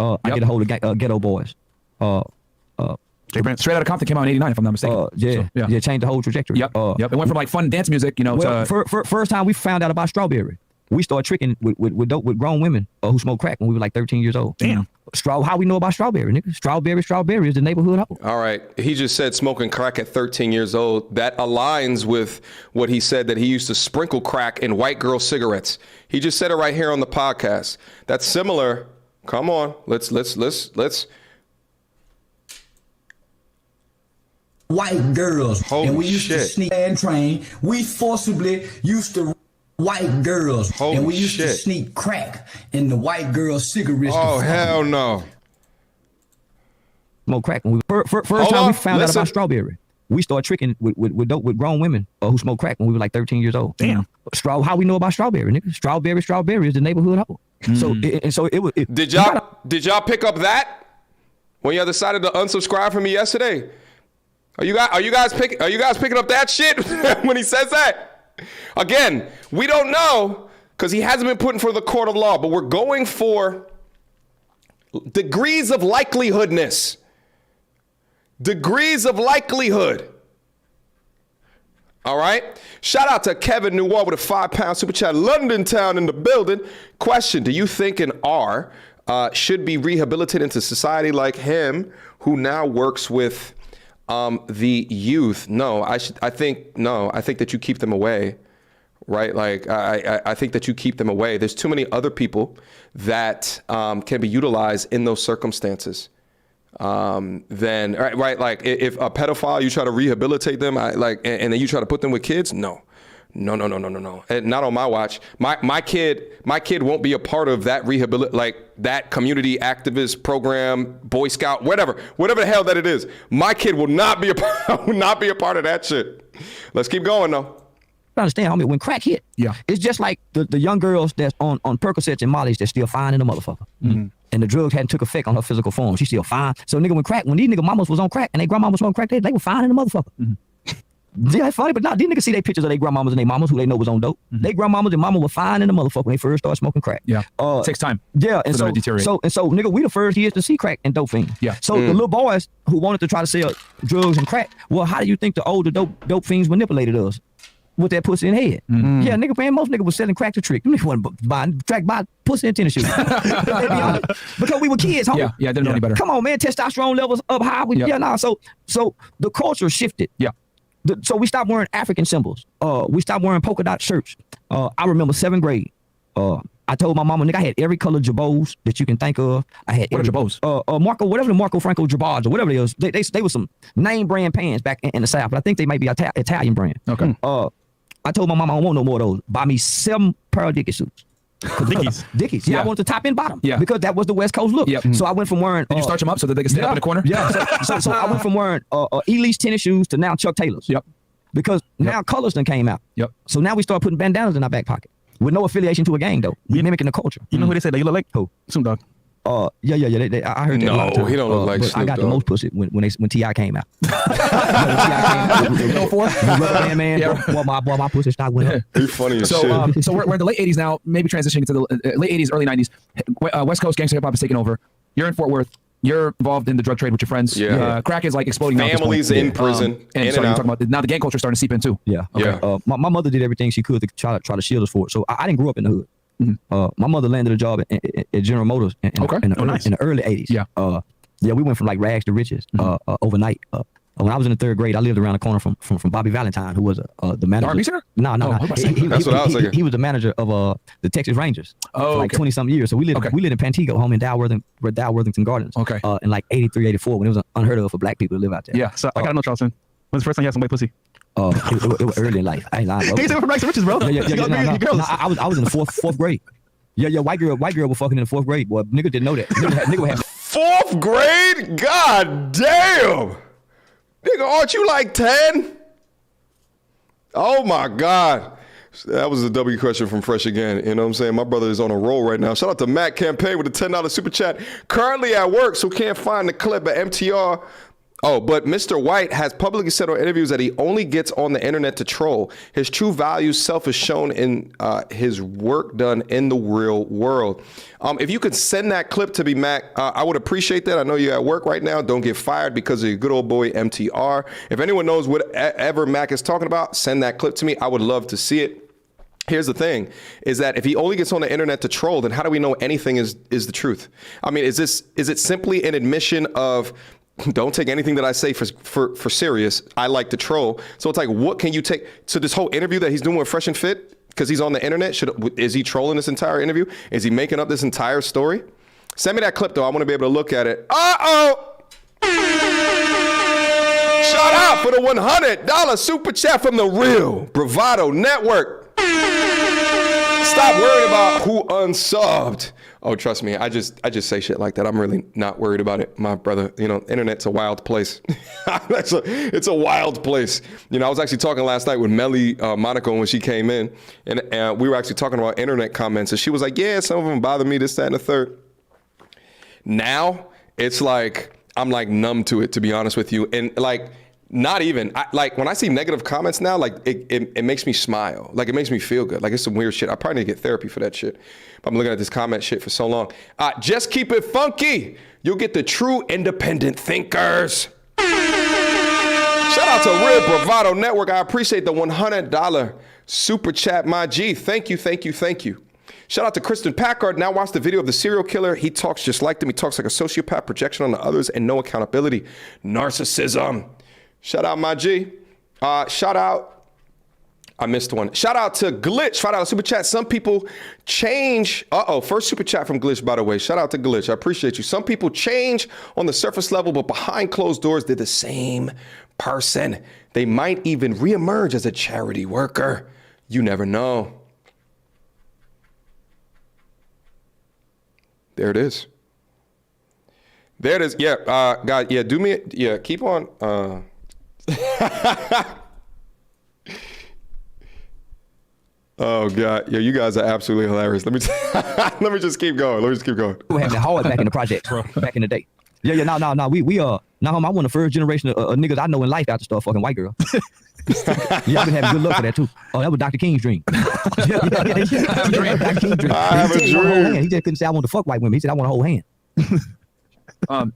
[SPEAKER 3] I get a hold of Ghetto Boys.
[SPEAKER 5] Jay Brand, straight out of Compton, came out in '89, if I'm not mistaken.
[SPEAKER 3] Yeah, changed the whole trajectory.
[SPEAKER 5] Yep. It went from like fun dance music, you know,
[SPEAKER 3] Well,
[SPEAKER 5] to
[SPEAKER 3] first time we found out about Strawberry, we started tricking with grown women who smoked crack when we were like 13 years old.
[SPEAKER 5] Damn.
[SPEAKER 3] How we know about Strawberry, nigga? Strawberry is the neighborhood hoe.
[SPEAKER 1] All right. He just said smoking crack at 13 years old. That aligns with what he said, that he used to sprinkle crack in white girl cigarettes. He just said it right here on the podcast. That's similar. Come on. Let's.
[SPEAKER 2] White girls.
[SPEAKER 1] Holy
[SPEAKER 2] and we used to
[SPEAKER 1] shit.
[SPEAKER 2] sneak and train. We forcibly used to white girls.
[SPEAKER 1] Holy
[SPEAKER 2] and we used to
[SPEAKER 1] shit.
[SPEAKER 2] sneak crack in the white girls' cigarettes.
[SPEAKER 1] Oh,
[SPEAKER 2] to
[SPEAKER 1] hell no.
[SPEAKER 3] Smoke crack when we first
[SPEAKER 1] Hold
[SPEAKER 3] time
[SPEAKER 1] on,
[SPEAKER 3] we found out
[SPEAKER 1] listen.
[SPEAKER 3] about Strawberry. We started tricking with grown women who smoked crack when we were like 13 years old.
[SPEAKER 5] Damn.
[SPEAKER 3] How we know about Strawberry, nigga? Strawberry is the neighborhood hoe. So it was.
[SPEAKER 1] Did y'all pick up that when y'all decided to unsubscribe from me yesterday? Are you guys picking up that shit when he says that? Again, we don't know because he hasn't been put in front of the court of law, but we're going for degrees of likelihoodness. Degrees of likelihood. All right. Shout out to Kevin Newell with a £5 super chat. London Town in the building. Question: do you think an R should be rehabilitated into society like him, who now works with the youth? No, I think that you keep them away. Right. Like I think that you keep them away. There's too many other people that can be utilized in those circumstances. Then right. Like if a pedophile, you try to rehabilitate them, and then you try to put them with kids. No. And not on my watch. My kid won't be a part of that that community activist program, Boy Scout, whatever the hell that it is. My kid will not be a part of that shit. Let's keep going though.
[SPEAKER 3] Understand, homie, when crack hit, it's just like the young girls that's on Percocets and Molly's that's still fine in the motherfucker. Mm-hmm. And the drugs hadn't took effect on her physical form. She's still fine. So when these nigga mamas was on crack and they grandmamas was on crack, they were fine in the motherfucker. Mm-hmm. Yeah, it's funny, but these niggas see their pictures of their grandmamas and their mamas who they know was on dope. Mm-hmm. Their grandmamas and mama were fine in the motherfucker when they first started smoking crack. Yeah,
[SPEAKER 5] it takes time.
[SPEAKER 3] Yeah, and so nigga, we the first years to see crack and dope fiends. Yeah. So the little boys who wanted to try to sell drugs and crack, well, how do you think the older dope fiends manipulated us? With that pussy in the head. Mm-hmm. Yeah, nigga, man, most niggas was selling crack to trick. Them niggas wasn't buying pussy and tennis shoes. Because we were kids, homie.
[SPEAKER 5] Yeah, didn't know any better.
[SPEAKER 3] Come on, man, testosterone levels up high. So the culture shifted. Yeah. So we stopped wearing African symbols. We stopped wearing polka dot shirts. I remember 7th grade. I told my mama, nigga, I had every color jabos that you can think of. I had
[SPEAKER 5] what are jabos?
[SPEAKER 3] Marco, whatever the Marco Franco jabos or whatever it is. They were some name brand pants back in the South, but I think they might be Italian brand. Okay. I told my mama I don't want no more of those. Buy me 7 pair of Dickies suits. Dickies. Yeah, I wanted the top and bottom. Yeah. Because that was the West Coast look. Yep. So I went from wearing.
[SPEAKER 5] Did you starch them up so that they could stand up in the corner?
[SPEAKER 3] Yeah. So I went from wearing Elise tennis shoes to now Chuck Taylors. Yep. Because now colors done came out. Yep. So now we start putting bandanas in our back pocket with no affiliation to a gang though. We mimicking the culture.
[SPEAKER 4] You know who they say that you look like?
[SPEAKER 3] Who?
[SPEAKER 4] Snoop Dogg.
[SPEAKER 3] Yeah. I heard that.
[SPEAKER 1] No, he don't look like Snoop Dogg.
[SPEAKER 3] I got the most pussy when T.I. came out. My pussy stock went up.
[SPEAKER 1] He's funny as shit.
[SPEAKER 5] So we're in the late 80s now, maybe transitioning to the late 80s, early 90s. West Coast gangster hip hop is taking over. You're in Fort Worth. You're involved in the drug trade with your friends. Yeah. Crack is like exploding.
[SPEAKER 1] Families in prison.
[SPEAKER 5] And so you're talking about now the gang culture is starting to seep in too.
[SPEAKER 3] Yeah. Okay. Yeah. My mother did everything she could to try to shield us for it. So I didn't grow up in the hood. Mm-hmm. My mother landed a job at General Motors in the early 80s. Yeah. We went from like rags to riches overnight. When I was in the 3rd grade, I lived around the corner from Bobby Valentine, who was the manager.
[SPEAKER 5] R&B singer?
[SPEAKER 3] No.
[SPEAKER 1] That's what I was thinking.
[SPEAKER 3] He was the manager of the Texas Rangers for like 20-something years. So we lived in Pantego, home in Dow-Worthington Gardens. Okay. In like 83, 84, when it was unheard of for black people to live out there.
[SPEAKER 4] Yeah. So I gotta know, Charleston. When's the first time you had some white pussy?
[SPEAKER 3] It was early in life. I ain't lying, bro.
[SPEAKER 4] He said we're from rags to riches, bro.
[SPEAKER 3] I was in the fourth grade. Yeah, white girl was fucking in the 4th grade, boy. Nigga didn't know that. Nigga had
[SPEAKER 1] 4th grade? God damn. Nigga, aren't you like 10? Oh my God. That was a W question from Fresh Again. You know what I'm saying? My brother is on a roll right now. Shout out to Matt Campaign with a $10 super chat. Currently at work, so can't find the clip at MTR. Oh, but Mr. White has publicly said on interviews that he only gets on the internet to troll. His true value self is shown in his work done in the real world. If you could send that clip to me, Mac, I would appreciate that. I know you're at work right now. Don't get fired because of your good old boy MTR. If anyone knows whatever Mac is talking about, send that clip to me. I would love to see it. Here's the thing, is that if he only gets on the internet to troll, then how do we know anything is the truth? I mean, is it simply an admission of don't take anything that I say for serious. I like to troll. So it's like, what can you take? So this whole interview that he's doing with Fresh and Fit, because he's on the internet, is he trolling this entire interview? Is he making up this entire story? Send me that clip, though. I want to be able to look at it. Uh-oh! Shout out for the $100 super chat from the Real Bravado Network. Stop worrying about who unsubbed. Oh, trust me, I just say shit like that. I'm really not worried about it, my brother. You know, internet's a wild place. It's a wild place. You know, I was actually talking last night with Melly Monaco when she came in, and we were actually talking about internet comments, and she was like, yeah, some of them bother me, this, that, and the third. Now, it's like, I'm like numb to it, to be honest with you. And like, not even, like when I see negative comments now, like it makes me smile. Like it makes me feel good. Like it's some weird shit. I probably need to get therapy for that shit. I'm looking at this comment shit for so long. Just keep it funky. You'll get the true independent thinkers. Shout out to Real Bravado Network. I appreciate the $100 super chat, my G. Thank you, thank you, thank you. Shout out to Kristen Packard. Now watch the video of the serial killer. He talks just like them. He talks like a sociopath, projection on the others, and no accountability. Narcissism. Shout out, my G. Shout out. I missed one. Shout out to Glitch. Shout out to Super Chat. Some people change. First Super Chat from Glitch, by the way. Shout out to Glitch. I appreciate you. Some people change on the surface level, but behind closed doors, they're the same person. They might even reemerge as a charity worker. You never know. There it is. There it is. Yeah, God, yeah, do me, yeah, keep on. Oh God, yeah, you guys are absolutely hilarious. Let me let me just keep going. Let me just keep going.
[SPEAKER 3] We were having it hard back in the project, back in the day. Yeah, no. We I'm one of the first generation of niggas I know in life after start fucking white girl. Yeah, I've been having good luck for that too. Oh, that was Dr. King's dream. Yeah. Dr. King's dream.
[SPEAKER 1] I have a dream.
[SPEAKER 3] He just couldn't say I want to fuck white women. He said I want to hold hand.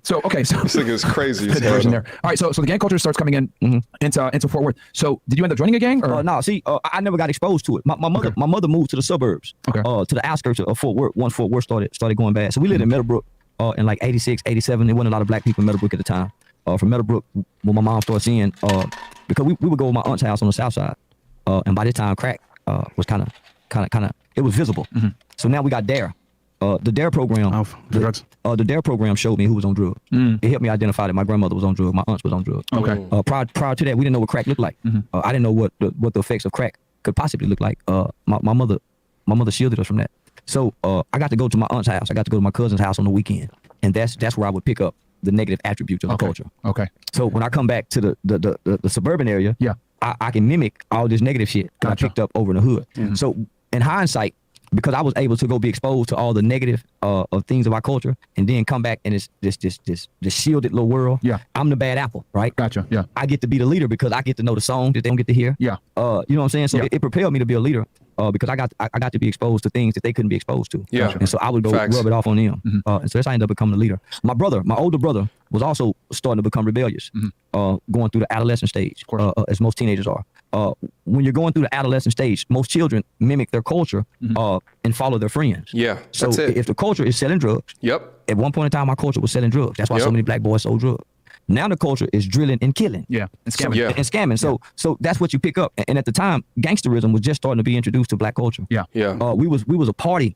[SPEAKER 5] So
[SPEAKER 1] this thing is crazy.
[SPEAKER 5] There. All right, so the gang culture starts coming in into Fort Worth. So did you end up joining a gang? Or?
[SPEAKER 3] No, see, I never got exposed to it. My mother moved to the suburbs, to the outskirts of Fort Worth once Fort Worth started going bad. So we lived in Meadowbrook in like 86, 87. There wasn't a lot of black people in Meadowbrook at the time. From Meadowbrook, when my mom started seeing, because we would go to my aunt's house on the south side, and by this time crack was kind of it was visible. So now we got DARE. The DARE program, the DARE program showed me who was on drugs. It helped me identify that my grandmother was on drugs, my aunts was on drugs.
[SPEAKER 5] Okay.
[SPEAKER 3] Prior to that, we didn't know what crack looked like. I didn't know what the effects of crack could possibly look like. My mother shielded us from that. So I got to go to my aunt's house. I got to go to my cousin's house on the weekend, and that's where I would pick up the negative attributes of the culture.
[SPEAKER 5] Okay.
[SPEAKER 3] So when I come back to the suburban area, I can mimic all this negative shit that I picked up over in the hood. So in hindsight, because I was able to go be exposed to all the negative of things of our culture, and then come back and it's this shielded little world.
[SPEAKER 5] Yeah.
[SPEAKER 3] I'm the bad apple, right?
[SPEAKER 5] Gotcha. Yeah.
[SPEAKER 3] I get to be the leader because I get to know the song that they don't get to hear.
[SPEAKER 5] Yeah.
[SPEAKER 3] You know what I'm saying? So it propelled me to be a leader. Because I got to be exposed to things that they couldn't be exposed to.
[SPEAKER 1] Yeah.
[SPEAKER 3] And so I would go rub it off on them. And so that's how I ended up becoming a leader. My older brother was also starting to become rebellious, going through the adolescent stage, as most teenagers are. When you're going through the adolescent stage, most children mimic their culture and follow their friends.
[SPEAKER 1] Yeah,
[SPEAKER 3] so
[SPEAKER 1] that's it.
[SPEAKER 3] If the culture is selling drugs, at one point in time, our culture was selling drugs. That's why so many black boys sold drugs. Now the culture is drilling and killing.
[SPEAKER 5] Yeah, and scamming.
[SPEAKER 3] And scamming. So that's what you pick up. And at the time, gangsterism was just starting to be introduced to black culture.
[SPEAKER 5] Yeah.
[SPEAKER 3] We was a party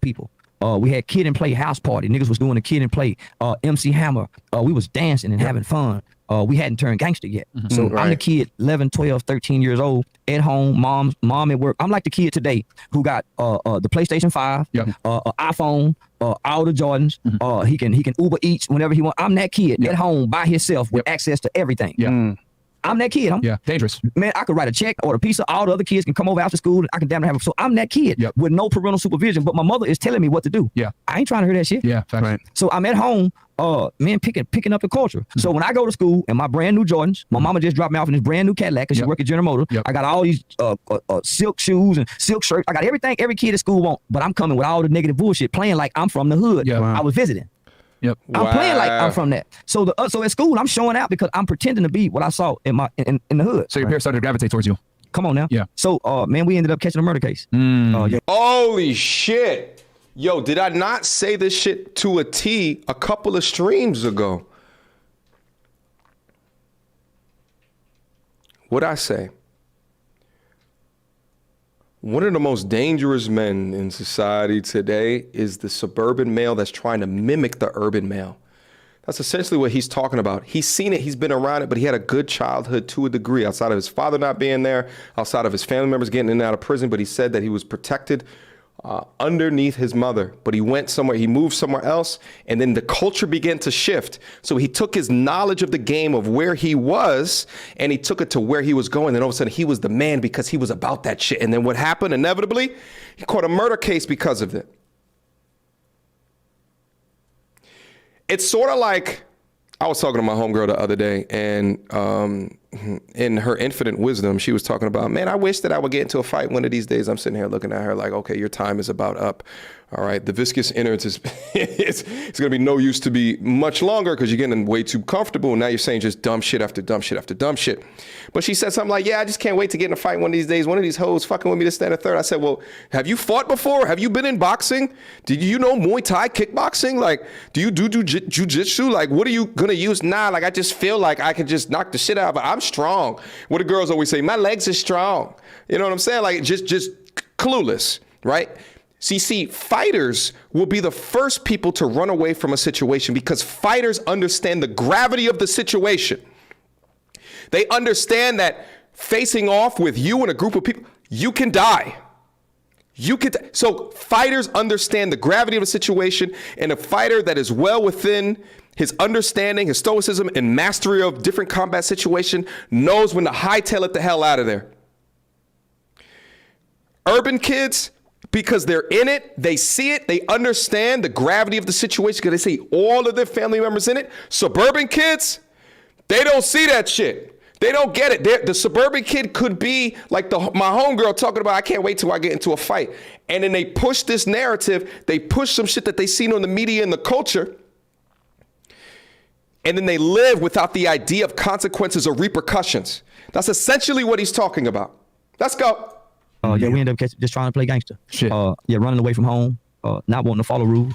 [SPEAKER 3] people. We had kid and play house party. Niggas was doing a kid and play. MC Hammer. We was dancing and having fun. We hadn't turned gangster yet. So I'm the kid, 11, 12, 13 years old, at home, mom at work. I'm like the kid today who got the PlayStation 5, iPhone, all the Jordans. He can Uber Eats whenever he wants. I'm that kid at home by himself with access to everything. I'm that kid.
[SPEAKER 5] Dangerous.
[SPEAKER 3] Man, I could write a check, order a pizza. All the other kids can come over after school. And I can damn near have them. So I'm that kid with no parental supervision. But my mother is telling me what to do. I ain't trying to hear that shit.
[SPEAKER 5] Right.
[SPEAKER 3] So I'm at home, picking up the culture. So when I go to school and my brand new Jordans, my mama just dropped me off in this brand new Cadillac because she work at General Motors. I got all these silk shoes and silk shirts. I got everything every kid at school want. But I'm coming with all the negative bullshit, playing like I'm from the hood. I was visiting. I'm playing like I'm from that. So so at school, I'm showing out because I'm pretending to be what I saw in the hood.
[SPEAKER 5] So your parents started to gravitate towards you.
[SPEAKER 3] Come on now. So man, we ended up catching a murder case.
[SPEAKER 1] Holy shit. Yo, did I not say this shit to a T a couple of streams ago? What'd I say? One of the most dangerous men in society today is the suburban male that's trying to mimic the urban male. That's essentially what he's talking about. He's seen it, he's been around it, but he had a good childhood to a degree, outside of his father not being there, outside of his family members getting in and out of prison, but he said that he was protected underneath his mother, but he went somewhere, he moved somewhere else, and then the culture began to shift. So he took his knowledge of the game of where he was, and he took it to where he was going. Then all of a sudden he was the man because he was about that shit. And then what happened? Inevitably, he caught a murder case because of it. It's sort of like, I was talking to my homegirl the other day, and in her infinite wisdom, she was talking about, man, I wish that I would get into a fight one of these days. I'm sitting here looking at her like, okay, your time is about up. All right, the viscous innards is it's going to be no use to be much longer because you're getting way too comfortable. And now you're saying just dumb shit after dumb shit after dumb shit. But she said something like, yeah, I just can't wait to get in a fight one of these days. One of these hoes fucking with me to stand a third. I said, well, have you fought before? Have you been in boxing? Did you know Muay Thai, kickboxing? Like, do you do jujitsu? Like, what are you going to use? Nah, like, I just feel like I can just knock the shit out, but I'm strong. What the girls always say, my legs are strong. You know what I'm saying? Like, just clueless, right? See, fighters will be the first people to run away from a situation because fighters understand the gravity of the situation. They understand that facing off with you and a group of people, you can die. So fighters understand the gravity of the situation, and a fighter that is well within his understanding, his stoicism, and mastery of different combat situation knows when to hightail it the hell out of there. Urban kids, because they're in it, they see it, they understand the gravity of the situation because they see all of their family members in it. Suburban kids, they don't see that shit. They don't get it. The suburban kid could be like my homegirl talking about, I can't wait till I get into a fight. And then they push this narrative, they push some shit that they seen on the media and the culture, and then they live without the idea of consequences or repercussions. That's essentially what he's talking about. Let's go.
[SPEAKER 3] Yeah, we ended up just trying to play gangster.
[SPEAKER 5] Shit.
[SPEAKER 3] Yeah, running away from home, not wanting to follow rules,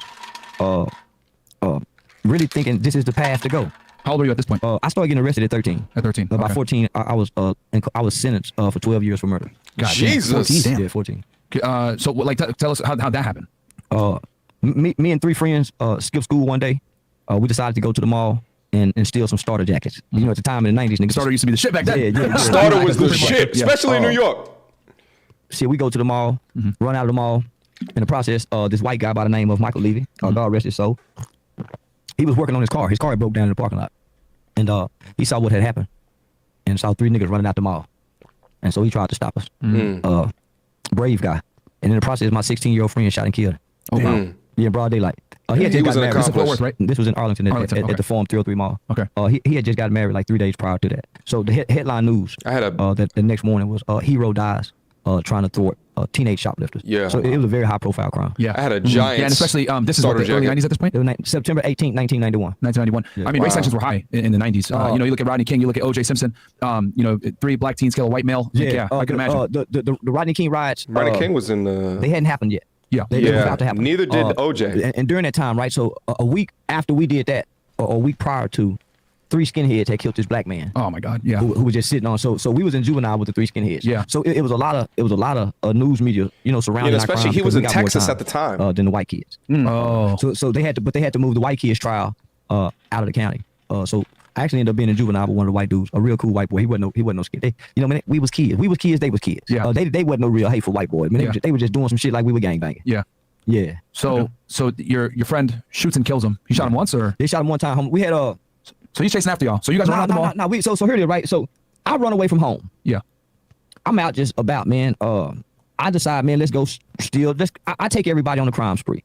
[SPEAKER 3] really thinking this is the path to go.
[SPEAKER 5] How old were you at this point?
[SPEAKER 3] I started getting arrested at 13.
[SPEAKER 5] At 13.
[SPEAKER 3] By
[SPEAKER 5] okay.
[SPEAKER 3] 14, I was sentenced for 12 years for murder.
[SPEAKER 5] God,
[SPEAKER 1] Jesus.
[SPEAKER 5] 14, damn.
[SPEAKER 3] Yeah, 14.
[SPEAKER 5] So, like, tell us how that happened.
[SPEAKER 3] Me and 3 friends skipped school one day. We decided to go to the mall and steal some starter jackets. You know, at the time in the 90s, niggas.
[SPEAKER 5] Starter used to be the shit back then.
[SPEAKER 3] Yeah.
[SPEAKER 1] Starter was the shit,
[SPEAKER 5] Yeah.
[SPEAKER 1] especially in New York.
[SPEAKER 3] Shit, we go to the mall, run out of the mall. In the process, this white guy by the name of Michael Levy, God rest his soul, he was working on his car. His car had broke down in the parking lot. And he saw what had happened and saw 3 niggas running out the mall. And so he tried to stop us. Brave guy. And in the process, my 16-year-old friend shot and killed him.
[SPEAKER 5] Oh, wow.
[SPEAKER 3] Yeah, in broad daylight. He had
[SPEAKER 1] He
[SPEAKER 3] just
[SPEAKER 1] was
[SPEAKER 3] got
[SPEAKER 1] an
[SPEAKER 3] married.
[SPEAKER 1] accomplice.
[SPEAKER 5] Fort Worth, right?
[SPEAKER 3] This was in Arlington,
[SPEAKER 5] Arlington,
[SPEAKER 3] at
[SPEAKER 5] okay.
[SPEAKER 3] the Forum 303 Mall.
[SPEAKER 5] Okay.
[SPEAKER 3] He had just got married like 3 days prior to that. So the headline news
[SPEAKER 1] I had
[SPEAKER 3] that the next morning was hero dies trying to thwart teenage shoplifters.
[SPEAKER 1] Yeah.
[SPEAKER 3] So it was a very high profile crime.
[SPEAKER 5] Yeah.
[SPEAKER 1] I had a giant
[SPEAKER 5] Yeah, and especially, this is what,
[SPEAKER 1] starter
[SPEAKER 5] the early
[SPEAKER 1] jacket.
[SPEAKER 5] 90s at this point?
[SPEAKER 3] It was September 18, 1991.
[SPEAKER 5] 1991. I mean, race tensions were high in the 90s. You know, you look at Rodney King, you look at O.J. Simpson, you know, 3 black teens kill a white male. Yeah, I can imagine.
[SPEAKER 3] The Rodney King riots.
[SPEAKER 1] Rodney King was in the...
[SPEAKER 3] They hadn't happened yet.
[SPEAKER 5] Yeah.
[SPEAKER 3] They were about to happen.
[SPEAKER 1] Neither did OJ.
[SPEAKER 3] And during that time, right? So a week after we did that, or a week prior to, 3 skinheads had killed this black man.
[SPEAKER 5] Oh my God. Yeah.
[SPEAKER 3] Who was just sitting on. So we was in juvenile with the 3 skinheads.
[SPEAKER 5] Yeah.
[SPEAKER 3] So it was a lot of news media, you know, surrounding.
[SPEAKER 1] Yeah, especially
[SPEAKER 3] our crimes
[SPEAKER 1] he was
[SPEAKER 3] because we
[SPEAKER 1] in
[SPEAKER 3] got more
[SPEAKER 1] Texas
[SPEAKER 3] time,
[SPEAKER 1] at the time.
[SPEAKER 3] than the white kids.
[SPEAKER 5] Oh.
[SPEAKER 3] So they had to move the white kids trial out of the county. So I actually ended up being in juvenile with one of the white dudes, a real cool white boy. He wasn't no skid. You know, man, we was kids. We was kids. They was kids.
[SPEAKER 5] Yeah.
[SPEAKER 3] They wasn't no real hateful white boys. I mean, they were just doing some shit like we were gangbanging.
[SPEAKER 5] Yeah.
[SPEAKER 3] Yeah.
[SPEAKER 5] So your friend shoots and kills him. He shot him once, or
[SPEAKER 3] They shot him one time. We had
[SPEAKER 5] so he's chasing after y'all. So you guys run out the mall.
[SPEAKER 3] No. So here it is, right? So I run away from home.
[SPEAKER 5] Yeah.
[SPEAKER 3] I'm out just about, man. I decide, man, let's go steal. I take everybody on the crime spree.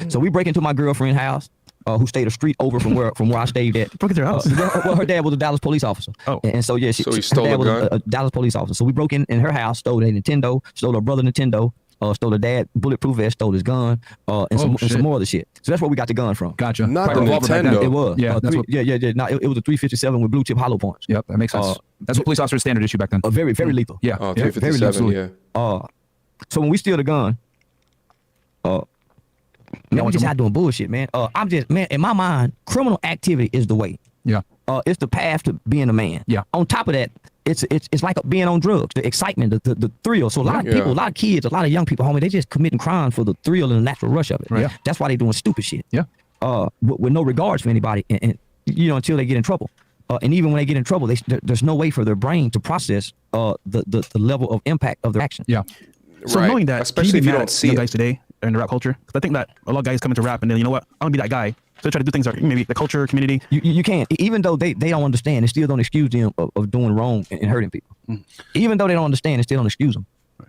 [SPEAKER 3] So we break into my girlfriend's house, who stayed a street over from where I stayed at.
[SPEAKER 5] Broke into her house.
[SPEAKER 3] Well, her dad was a Dallas police officer.
[SPEAKER 5] Oh.
[SPEAKER 3] And so yeah,
[SPEAKER 1] So he stole
[SPEAKER 3] her dad
[SPEAKER 1] a
[SPEAKER 3] was
[SPEAKER 1] gun?
[SPEAKER 3] a Dallas police officer. So we broke in her house, stole a Nintendo, stole her brother Nintendo. Stole her dad bulletproof vest, stole his gun, and some more of the shit. So that's where we got the gun from.
[SPEAKER 5] Gotcha.
[SPEAKER 1] Not
[SPEAKER 5] Probably
[SPEAKER 1] the
[SPEAKER 5] revolver back then.
[SPEAKER 1] Nintendo.
[SPEAKER 3] It was.
[SPEAKER 5] Yeah, that's what-
[SPEAKER 3] yeah. No, it was a 357 with blue tip hollow points.
[SPEAKER 5] Yep, that makes sense. That's what police officers standard issue back then.
[SPEAKER 3] Very, very lethal.
[SPEAKER 5] Yeah.
[SPEAKER 1] Oh,
[SPEAKER 5] yeah.
[SPEAKER 1] 357,
[SPEAKER 3] absolutely.
[SPEAKER 1] yeah.
[SPEAKER 3] So when we steal the gun, man, we
[SPEAKER 5] want
[SPEAKER 3] just
[SPEAKER 5] some
[SPEAKER 3] out doing bullshit, man. I'm just, man, in my mind, criminal activity is the way.
[SPEAKER 5] Yeah.
[SPEAKER 3] It's the path to being a man.
[SPEAKER 5] Yeah.
[SPEAKER 3] On top of that, it's like being on drugs, the excitement, the thrill. So a lot of people, a lot of kids, a lot of young people, homie, they just committing crimes for the thrill and the natural rush of it.
[SPEAKER 5] Right. Yeah.
[SPEAKER 3] That's why they doing stupid shit.
[SPEAKER 5] Yeah.
[SPEAKER 3] With no regards for anybody, and you know, until they get in trouble. And even when they get in trouble, there's no way for their brain to process the level of impact of their action.
[SPEAKER 5] Yeah.
[SPEAKER 4] So
[SPEAKER 1] Right.
[SPEAKER 4] knowing that,
[SPEAKER 1] Especially
[SPEAKER 4] can
[SPEAKER 1] if you
[SPEAKER 4] mad
[SPEAKER 1] don't
[SPEAKER 4] at
[SPEAKER 1] see
[SPEAKER 4] young
[SPEAKER 1] it.
[SPEAKER 4] guys today in the rap culture? 'Cause I think that a lot of guys come into rap and then, you know what, I want to be that guy. So they try to do things like maybe the culture, community.
[SPEAKER 3] You can't, even though they don't understand, it still don't excuse them of doing wrong and hurting people. Even though they don't understand, it still don't excuse them.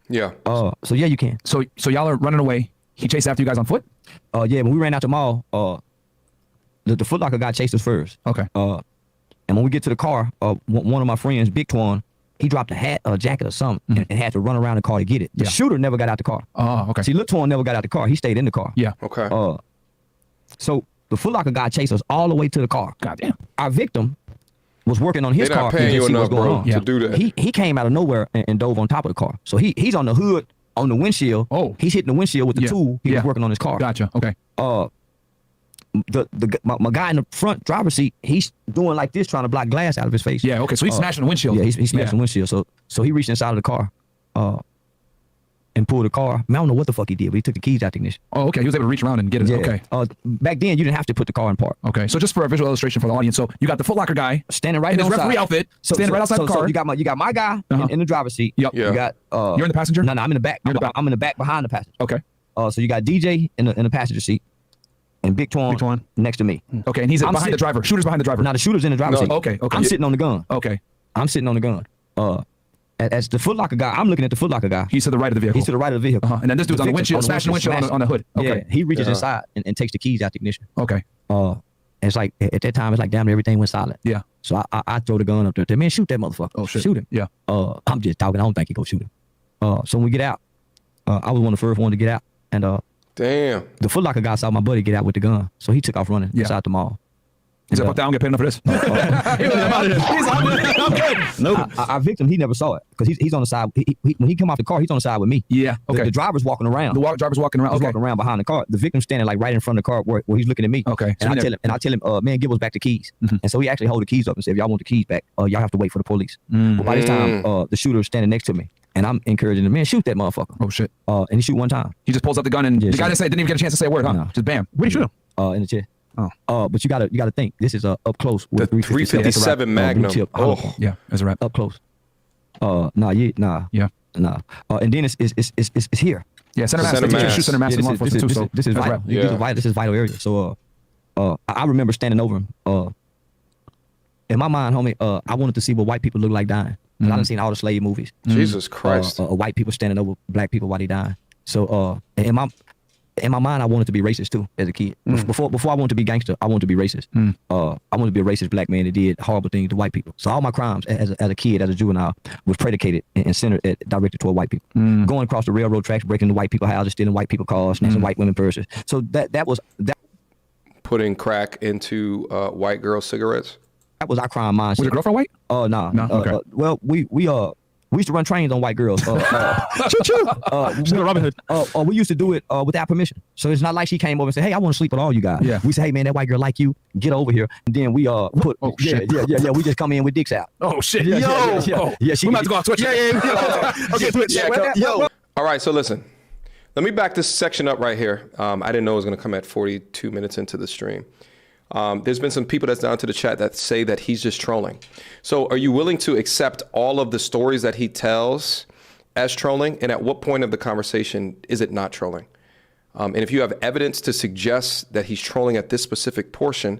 [SPEAKER 1] Yeah.
[SPEAKER 3] So yeah, you can.
[SPEAKER 5] So y'all are running away. He chased after you guys on foot?
[SPEAKER 3] Yeah, when we ran out the mall, the Foot Locker guy chased us first.
[SPEAKER 5] Okay.
[SPEAKER 3] And when we get to the car, one of my friends, Big Twan, he dropped a hat or a jacket or something and had to run around the car to get it. The shooter never got out the car.
[SPEAKER 5] Oh, okay.
[SPEAKER 3] See, Lil Torn never got out the car. He stayed in the car.
[SPEAKER 5] Yeah.
[SPEAKER 1] Okay.
[SPEAKER 3] So the Foot Locker guy chased us all the way to the car.
[SPEAKER 5] Goddamn.
[SPEAKER 3] Our victim was working on his
[SPEAKER 1] They're
[SPEAKER 3] car.
[SPEAKER 1] not paying
[SPEAKER 3] to
[SPEAKER 1] you
[SPEAKER 3] see
[SPEAKER 1] enough,
[SPEAKER 3] what's going
[SPEAKER 1] bro,
[SPEAKER 3] on.
[SPEAKER 1] to do that.
[SPEAKER 3] He came out of nowhere and dove on top of the car. So he's on the hood, on the windshield.
[SPEAKER 5] Oh.
[SPEAKER 3] He's hitting the windshield with the tool. He
[SPEAKER 5] Yeah.
[SPEAKER 3] was working on his car.
[SPEAKER 5] Gotcha. Okay.
[SPEAKER 3] My guy in the front driver's seat, he's doing like this, trying to block glass out of his face.
[SPEAKER 5] Yeah. Okay. So he's smashing the windshield.
[SPEAKER 3] Yeah, he smashed the windshield. So he reached inside of the car, and pulled the car. I don't know what the fuck he did, but he took the keys out the ignition.
[SPEAKER 5] Oh, okay. He was able to reach around and get it.
[SPEAKER 3] Yeah.
[SPEAKER 5] Okay.
[SPEAKER 3] Back then, you didn't have to put the car in park.
[SPEAKER 5] Okay. So just for a visual illustration for the audience, so you got the Foot Locker guy
[SPEAKER 3] Standing right
[SPEAKER 5] in his
[SPEAKER 3] outside.
[SPEAKER 5] referee outfit, standing right outside the car.
[SPEAKER 3] So you got my guy in the driver's seat.
[SPEAKER 5] Yep.
[SPEAKER 1] Yeah.
[SPEAKER 3] You got
[SPEAKER 5] You're in the passenger?
[SPEAKER 3] No, I'm in the back.
[SPEAKER 5] You're in the back.
[SPEAKER 3] I'm in the back behind the passenger.
[SPEAKER 5] Okay.
[SPEAKER 3] So you got DJ in the passenger seat, and Big Twan next to me.
[SPEAKER 5] Okay. And he's behind the driver. Shooter's behind the driver.
[SPEAKER 3] Now the shooter's in the driver's seat.
[SPEAKER 5] Okay. Okay.
[SPEAKER 3] I'm sitting on the gun.
[SPEAKER 5] Okay.
[SPEAKER 3] I'm sitting on the gun. As the Foot Locker guy, I'm looking at the Foot Locker guy.
[SPEAKER 5] He's to the right of the vehicle.
[SPEAKER 3] He's to the right of the vehicle.
[SPEAKER 5] And then this dude's on the
[SPEAKER 3] victim
[SPEAKER 5] windshield, smashing the windshield on the hood. Okay.
[SPEAKER 3] Yeah, he reaches inside and takes the keys out the ignition.
[SPEAKER 5] Okay.
[SPEAKER 3] It's like at that time, it's like damn, everything went silent.
[SPEAKER 5] Yeah.
[SPEAKER 3] So I throw the gun up there. Man, shoot that motherfucker.
[SPEAKER 5] Oh shit.
[SPEAKER 3] Shoot him.
[SPEAKER 5] Yeah.
[SPEAKER 3] I'm just talking. I don't think he go shoot him. So when we get out, I was one of the first ones to get out, and
[SPEAKER 1] Damn.
[SPEAKER 3] the Foot Locker guy saw my buddy get out with the gun, so he took off running inside the mall.
[SPEAKER 5] He's like, fuck that, I don't get paid enough for this. I'm good. Nope.
[SPEAKER 3] Our victim, he never saw it because he's on the side. When he come off the car, he's on the side with me.
[SPEAKER 5] Yeah. Okay.
[SPEAKER 3] The driver's walking around.
[SPEAKER 5] The driver's walking around.
[SPEAKER 3] He's
[SPEAKER 5] Okay.
[SPEAKER 3] walking around behind the car. The victim's standing like right in front of the car where he's looking at me.
[SPEAKER 5] Okay.
[SPEAKER 3] And I tell him, man, give us back the keys. And so he actually hold the keys up and said, if y'all want the keys back, y'all have to wait for the police. But by this time, the shooter is standing next to me. And I'm encouraging him, man, shoot that motherfucker.
[SPEAKER 5] Oh shit.
[SPEAKER 3] And he shoot one time.
[SPEAKER 5] He just pulls up the gun and the guy didn't even get a chance to say a word, huh?
[SPEAKER 3] No.
[SPEAKER 5] Just bam. Where do you shoot him?
[SPEAKER 3] In the chest.
[SPEAKER 5] Oh.
[SPEAKER 3] But you gotta think, this is up close with
[SPEAKER 1] The 357 Magnum. Oh.
[SPEAKER 5] Yeah, as a wrap.
[SPEAKER 3] Up close. Nah.
[SPEAKER 5] Yeah.
[SPEAKER 3] And then it's here.
[SPEAKER 5] Yeah, center mass.
[SPEAKER 1] Center
[SPEAKER 5] They teach you to
[SPEAKER 1] mass.
[SPEAKER 5] should center mass
[SPEAKER 3] Yeah,
[SPEAKER 5] in law enforcement too. So
[SPEAKER 3] this is
[SPEAKER 5] as a
[SPEAKER 3] vital.
[SPEAKER 5] wrap.
[SPEAKER 1] Yeah.
[SPEAKER 3] This is vital area. So I remember standing over him. In my mind, homie, I wanted to see what white people look like dying. And I done seen all the slave movies.
[SPEAKER 1] Jesus Christ.
[SPEAKER 3] White people standing over black people while they dying. So in my mind, I wanted to be racist too as a kid. Before I wanted to be gangster, I wanted to be racist. I wanted to be a racist black man that did horrible things to white people. So all my crimes as a kid, as a juvenile, was predicated and centered, directed toward white people. Going across the railroad tracks, breaking into white people houses, stealing white people cars, snatching white women purses. So that was
[SPEAKER 1] Putting crack into white girl cigarettes.
[SPEAKER 3] That was our crime mindset.
[SPEAKER 5] Was your girlfriend white?
[SPEAKER 3] Nah.
[SPEAKER 5] No? Okay.
[SPEAKER 3] Well, we used to run trains on white girls.
[SPEAKER 5] Choo choo. She's in Robin Hood.
[SPEAKER 3] We used to do it without permission. So it's not like she came over and said, "Hey, I want to sleep with all you guys."
[SPEAKER 5] Yeah.
[SPEAKER 3] We say, "Hey, man, that white girl like you. Get over here." And then we put.
[SPEAKER 5] Oh, shit.
[SPEAKER 3] Yeah. We just come in with dicks out.
[SPEAKER 5] Oh shit.
[SPEAKER 3] Yeah,
[SPEAKER 5] Yo.
[SPEAKER 3] Yeah. She
[SPEAKER 5] We might have to go on Twitch. Yeah. Okay, Twitch.
[SPEAKER 3] Yo.
[SPEAKER 1] All right, so listen. Let me back this section up right here. I didn't know it was going to come at 42 minutes into the stream. There's been some people that's down to the chat that say that he's just trolling. So are you willing to accept all of the stories that he tells as trolling? And at what point of the conversation is it not trolling? And if you have evidence to suggest that he's trolling at this specific portion,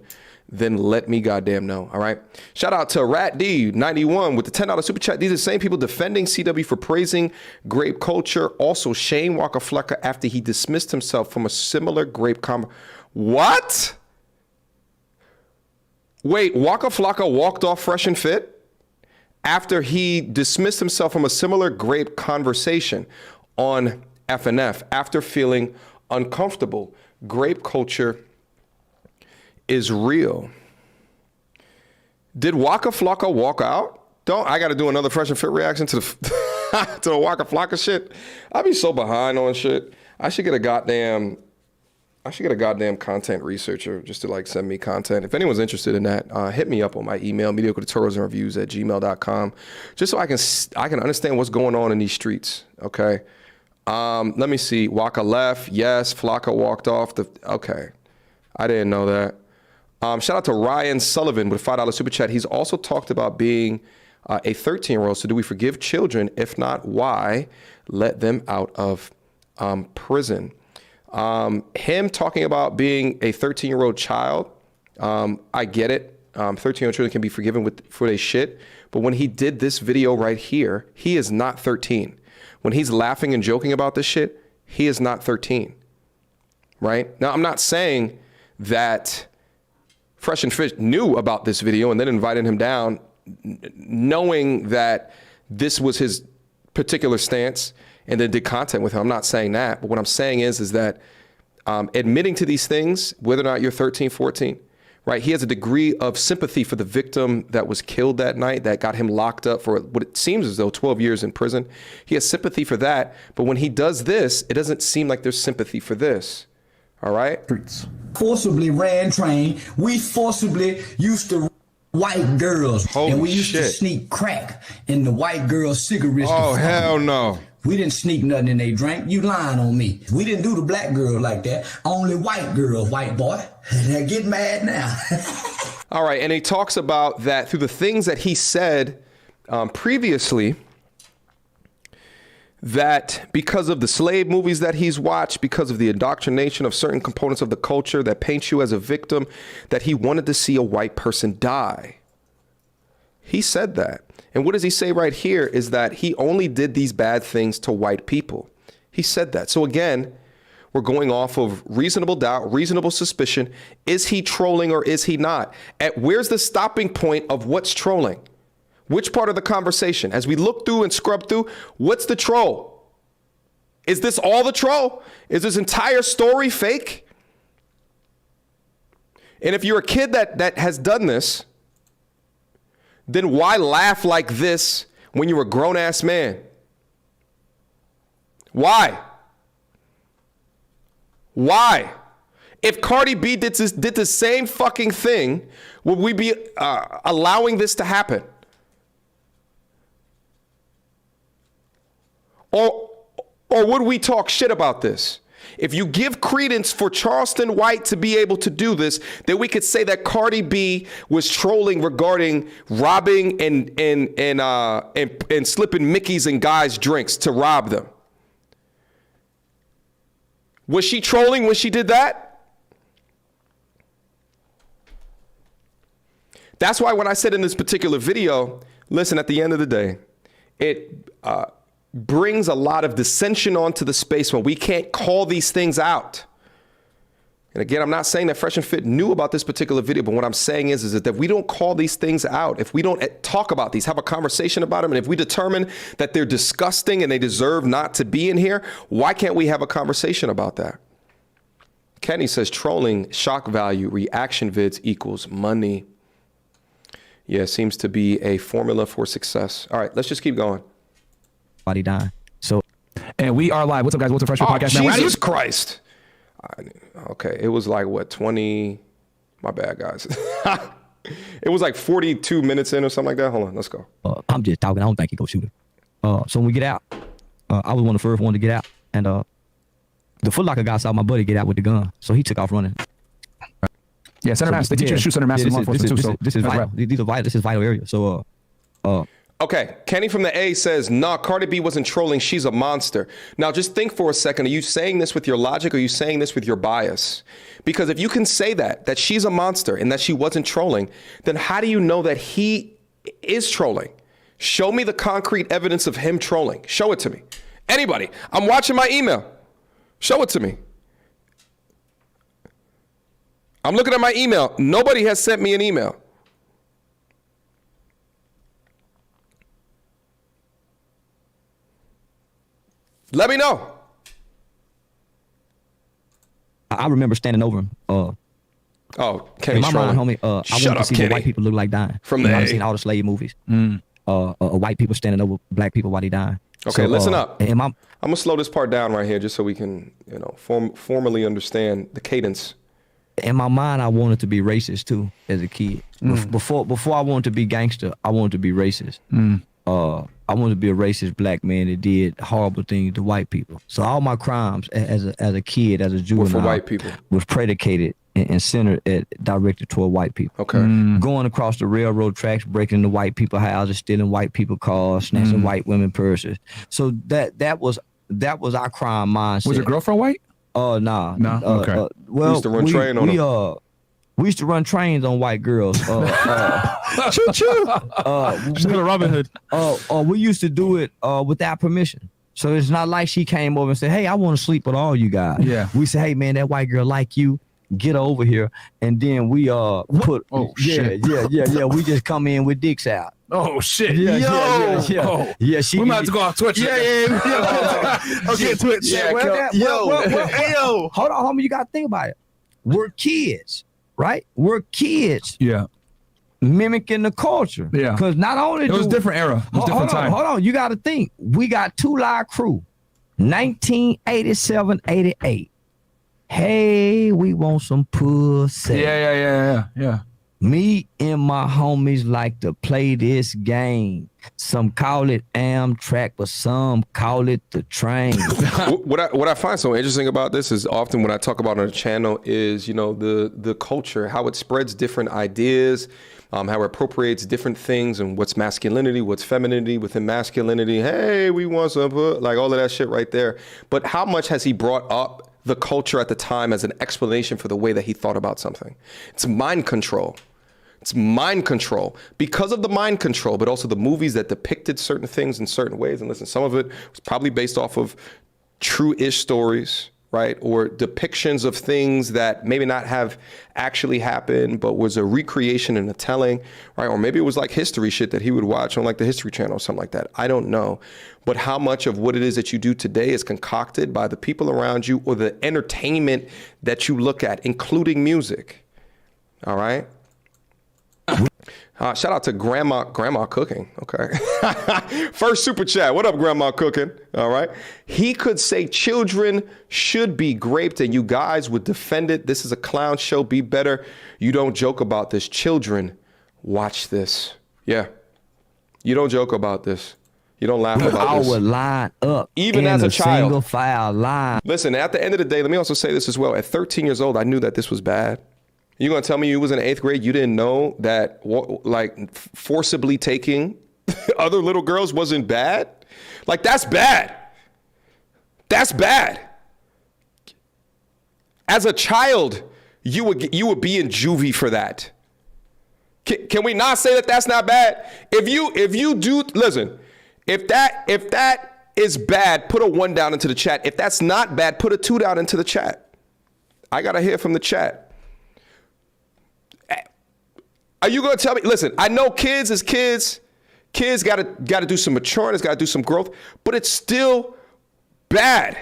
[SPEAKER 1] then let me goddamn know, all right? Shout out to Rat D91 with the $10 super chat. These are the same people defending CW for praising grape culture. Also, Shane Walker Flecker after he dismissed himself from a similar grape What? Wait, Waka Flocka walked off fresh and fit after he dismissed himself from a similar grape conversation on FNF after feeling uncomfortable. Grape culture is real. Did Waka Flocka walk out? I got to do another fresh and fit reaction to the to the Waka Flocka shit. I be so behind on shit. I should get a goddamn content researcher just to like send me content. If anyone's interested in that, hit me up on my email, mediocretutorialsandreviews@gmail.com, just so I can understand what's going on in these streets. Okay. Let me see. Waka left. Yes. Flocka walked off. Okay. I didn't know that. Shout out to Ryan Sullivan with a $5 super chat. He's also talked about being a 13-year-old. So do we forgive children? If not, why let them out of prison? Him talking about being a 13-year-old child, I get it. 13-year-old children can be forgiven for their shit. But when he did this video right here, he is not 13. When he's laughing and joking about this shit, he is not 13. Right? Now, I'm not saying that Fresh and Fish knew about this video and then invited him down, knowing that this was his particular stance and then did content with him. I'm not saying that, but what I'm saying is that admitting to these things, whether or not you're 13, 14, right? He has a degree of sympathy for the victim that was killed that night, that got him locked up for what it seems as though 12 years in prison. He has sympathy for that. But when he does this, it doesn't seem like there's sympathy for this. All right?
[SPEAKER 2] Forcibly ran train. We forcibly used to white girls.
[SPEAKER 1] Holy
[SPEAKER 2] and we used
[SPEAKER 1] shit.
[SPEAKER 2] to sneak crack in the white girls' cigarettes.
[SPEAKER 1] Oh, hell no.
[SPEAKER 2] We didn't sneak nothing in they drink. You lying on me. We didn't do the black girl like that. Only white girl, white boy. Now get mad now.
[SPEAKER 1] All right. And he talks about that through the things that he said previously, that because of the slave movies that he's watched, because of the indoctrination of certain components of the culture that paints you as a victim, that he wanted to see a white person die. He said that. And what does he say right here is that he only did these bad things to white people. He said that. So again, we're going off of reasonable doubt, reasonable suspicion. Is he trolling or is he not? Where's the stopping point of what's trolling? Which part of the conversation? As we look through and scrub through, what's the troll? Is this all the troll? Is this entire story fake? And if you're a kid that has done this, then why laugh like this when you're a grown-ass man? Why? Why? If Cardi B did the same fucking thing, would we be allowing this to happen? Or would we talk shit about this? If you give credence for Charleston White to be able to do this, then we could say that Cardi B was trolling regarding robbing and slipping Mickeys in guys' drinks to rob them. Was she trolling when she did that? That's why when I said in this particular video, listen, at the end of the day, it brings a lot of dissension onto the space when we can't call these things out. And again, I'm not saying that Fresh and Fit knew about this particular video, but what I'm saying is that if we don't call these things out, if we don't talk about these, have a conversation about them, and if we determine that they're disgusting and they deserve not to be in here, why can't we have a conversation about that? Kenny says trolling, shock value, reaction vids equals money. Yeah, seems to be a formula for success. All right, let's just keep going.
[SPEAKER 3] Body dying. So,
[SPEAKER 5] and we are live. What's up, guys? What's up, Fresh Fit Podcast?
[SPEAKER 1] Jesus Christ. Okay, it was like, what, 20? My bad, guys. It was like 42 minutes in or something like that. Hold on, let's go.
[SPEAKER 3] I'm just talking. I don't think he go shoot it. So when we get out, I was one of the first one to get out. And the Foot Locker guy saw my buddy get out with the gun. So he took off running.
[SPEAKER 5] Yeah, center mass. They teach you to shoot center mass in law enforcement too. So
[SPEAKER 3] this is vital. These are vital. This is vital area. So,
[SPEAKER 1] Okay, Kenny from the A says, nah, Cardi B wasn't trolling. She's a monster. Now, just think for a second. Are you saying this with your logic or are you saying this with your bias? Because if you can say that she's a monster and that she wasn't trolling, then how do you know that he is trolling? Show me the concrete evidence of him trolling. Show it to me. Anybody. I'm watching my email. Show it to me. I'm looking at my email. Nobody has sent me an email. Let me know.
[SPEAKER 3] I remember standing over him.
[SPEAKER 1] Kenny
[SPEAKER 3] in my mind, homie, I wanted to see what white people look like dying.
[SPEAKER 1] From the
[SPEAKER 3] I've seen all the slave movies. White people standing over black people while they dying.
[SPEAKER 1] Okay, so, listen up.
[SPEAKER 3] I'm
[SPEAKER 1] gonna slow this part down right here just so we can, formally understand the cadence.
[SPEAKER 3] In my mind, I wanted to be racist too as a kid. Before I wanted to be gangster, I wanted to be racist. I wanted to be a racist black man that did horrible things to white people. So all my crimes as a kid, as a juvenile,
[SPEAKER 1] for white people,
[SPEAKER 3] was predicated and centered directed toward white people.
[SPEAKER 1] Okay.
[SPEAKER 3] Going across the railroad tracks, breaking into white people houses, stealing white people cars, snatching white women purses. So that was our crime mindset.
[SPEAKER 5] Was your girlfriend white?
[SPEAKER 3] Nah.
[SPEAKER 5] No. Okay.
[SPEAKER 3] Well,
[SPEAKER 1] we used to run train on them.
[SPEAKER 3] We used to run trains on white girls.
[SPEAKER 5] Choo choo. Just go to Robin Hood.
[SPEAKER 3] We used to do it without permission. So it's not like she came over and said, "Hey, I want to sleep with all you guys."
[SPEAKER 5] Yeah.
[SPEAKER 3] We say, "Hey, man, that white girl like you. Get over here." And then we
[SPEAKER 5] shit.
[SPEAKER 3] Yeah. We just come in with dicks out.
[SPEAKER 5] Oh shit.
[SPEAKER 3] Yeah, she
[SPEAKER 5] We might have to go off Twitch. Okay, Twitch.
[SPEAKER 3] Hey, yo. Hold on, homie. You got to think about it. We're kids, right? We're kids
[SPEAKER 5] Yeah.
[SPEAKER 3] mimicking the culture.
[SPEAKER 5] Yeah.
[SPEAKER 3] Because not only
[SPEAKER 5] It was a different era. It was a different time.
[SPEAKER 3] Hold on. You got to think. We got Two Live Crew, 1987, 88. Hey, we want some pussy.
[SPEAKER 5] Yeah.
[SPEAKER 3] Me and my homies like to play this game. Some call it Amtrak, but some call it the train.
[SPEAKER 1] What I find so interesting about this is often when I talk about on the channel is, the culture, how it spreads different ideas, how it appropriates different things and what's masculinity, what's femininity within masculinity. Hey, we want some, like all of that shit right there. But how much has he brought up the culture at the time as an explanation for the way that he thought about something? It's mind control. It's mind control. Because of the mind control, but also the movies that depicted certain things in certain ways. And listen, some of it was probably based off of true-ish stories, right? Or depictions of things that maybe not have actually happened, but was a recreation and a telling, right? Or maybe it was like history shit that he would watch on like the History Channel or something like that. I don't know. But how much of what it is that you do today is concocted by the people around you or the entertainment that you look at, including music. All right? Shout out to Grandma Cooking. Okay. First super chat. What up, Grandma Cooking? All right. He could say children should be raped and you guys would defend it. This is a clown show. Be better. You don't joke about this. Children, watch this. Yeah. You don't joke about this. You don't laugh about this.
[SPEAKER 3] I would line up
[SPEAKER 1] even as a child.
[SPEAKER 3] Single file line.
[SPEAKER 1] Listen, at the end of the day, let me also say this as well. At 13 years old, I knew that this was bad. You gonna tell me you was in 8th grade, you didn't know that like forcibly taking other little girls wasn't bad? Like that's bad. That's bad. As a child, you would be in juvie for that. Can we not say that that's not bad? If you do, listen, if that is bad, put a 1 down into the chat. If that's not bad, put a 2 down into the chat. I gotta hear from the chat. Are you gonna tell me? Listen, I know kids is kids. Kids gotta do some maturing. It's gotta do some growth. But it's still bad.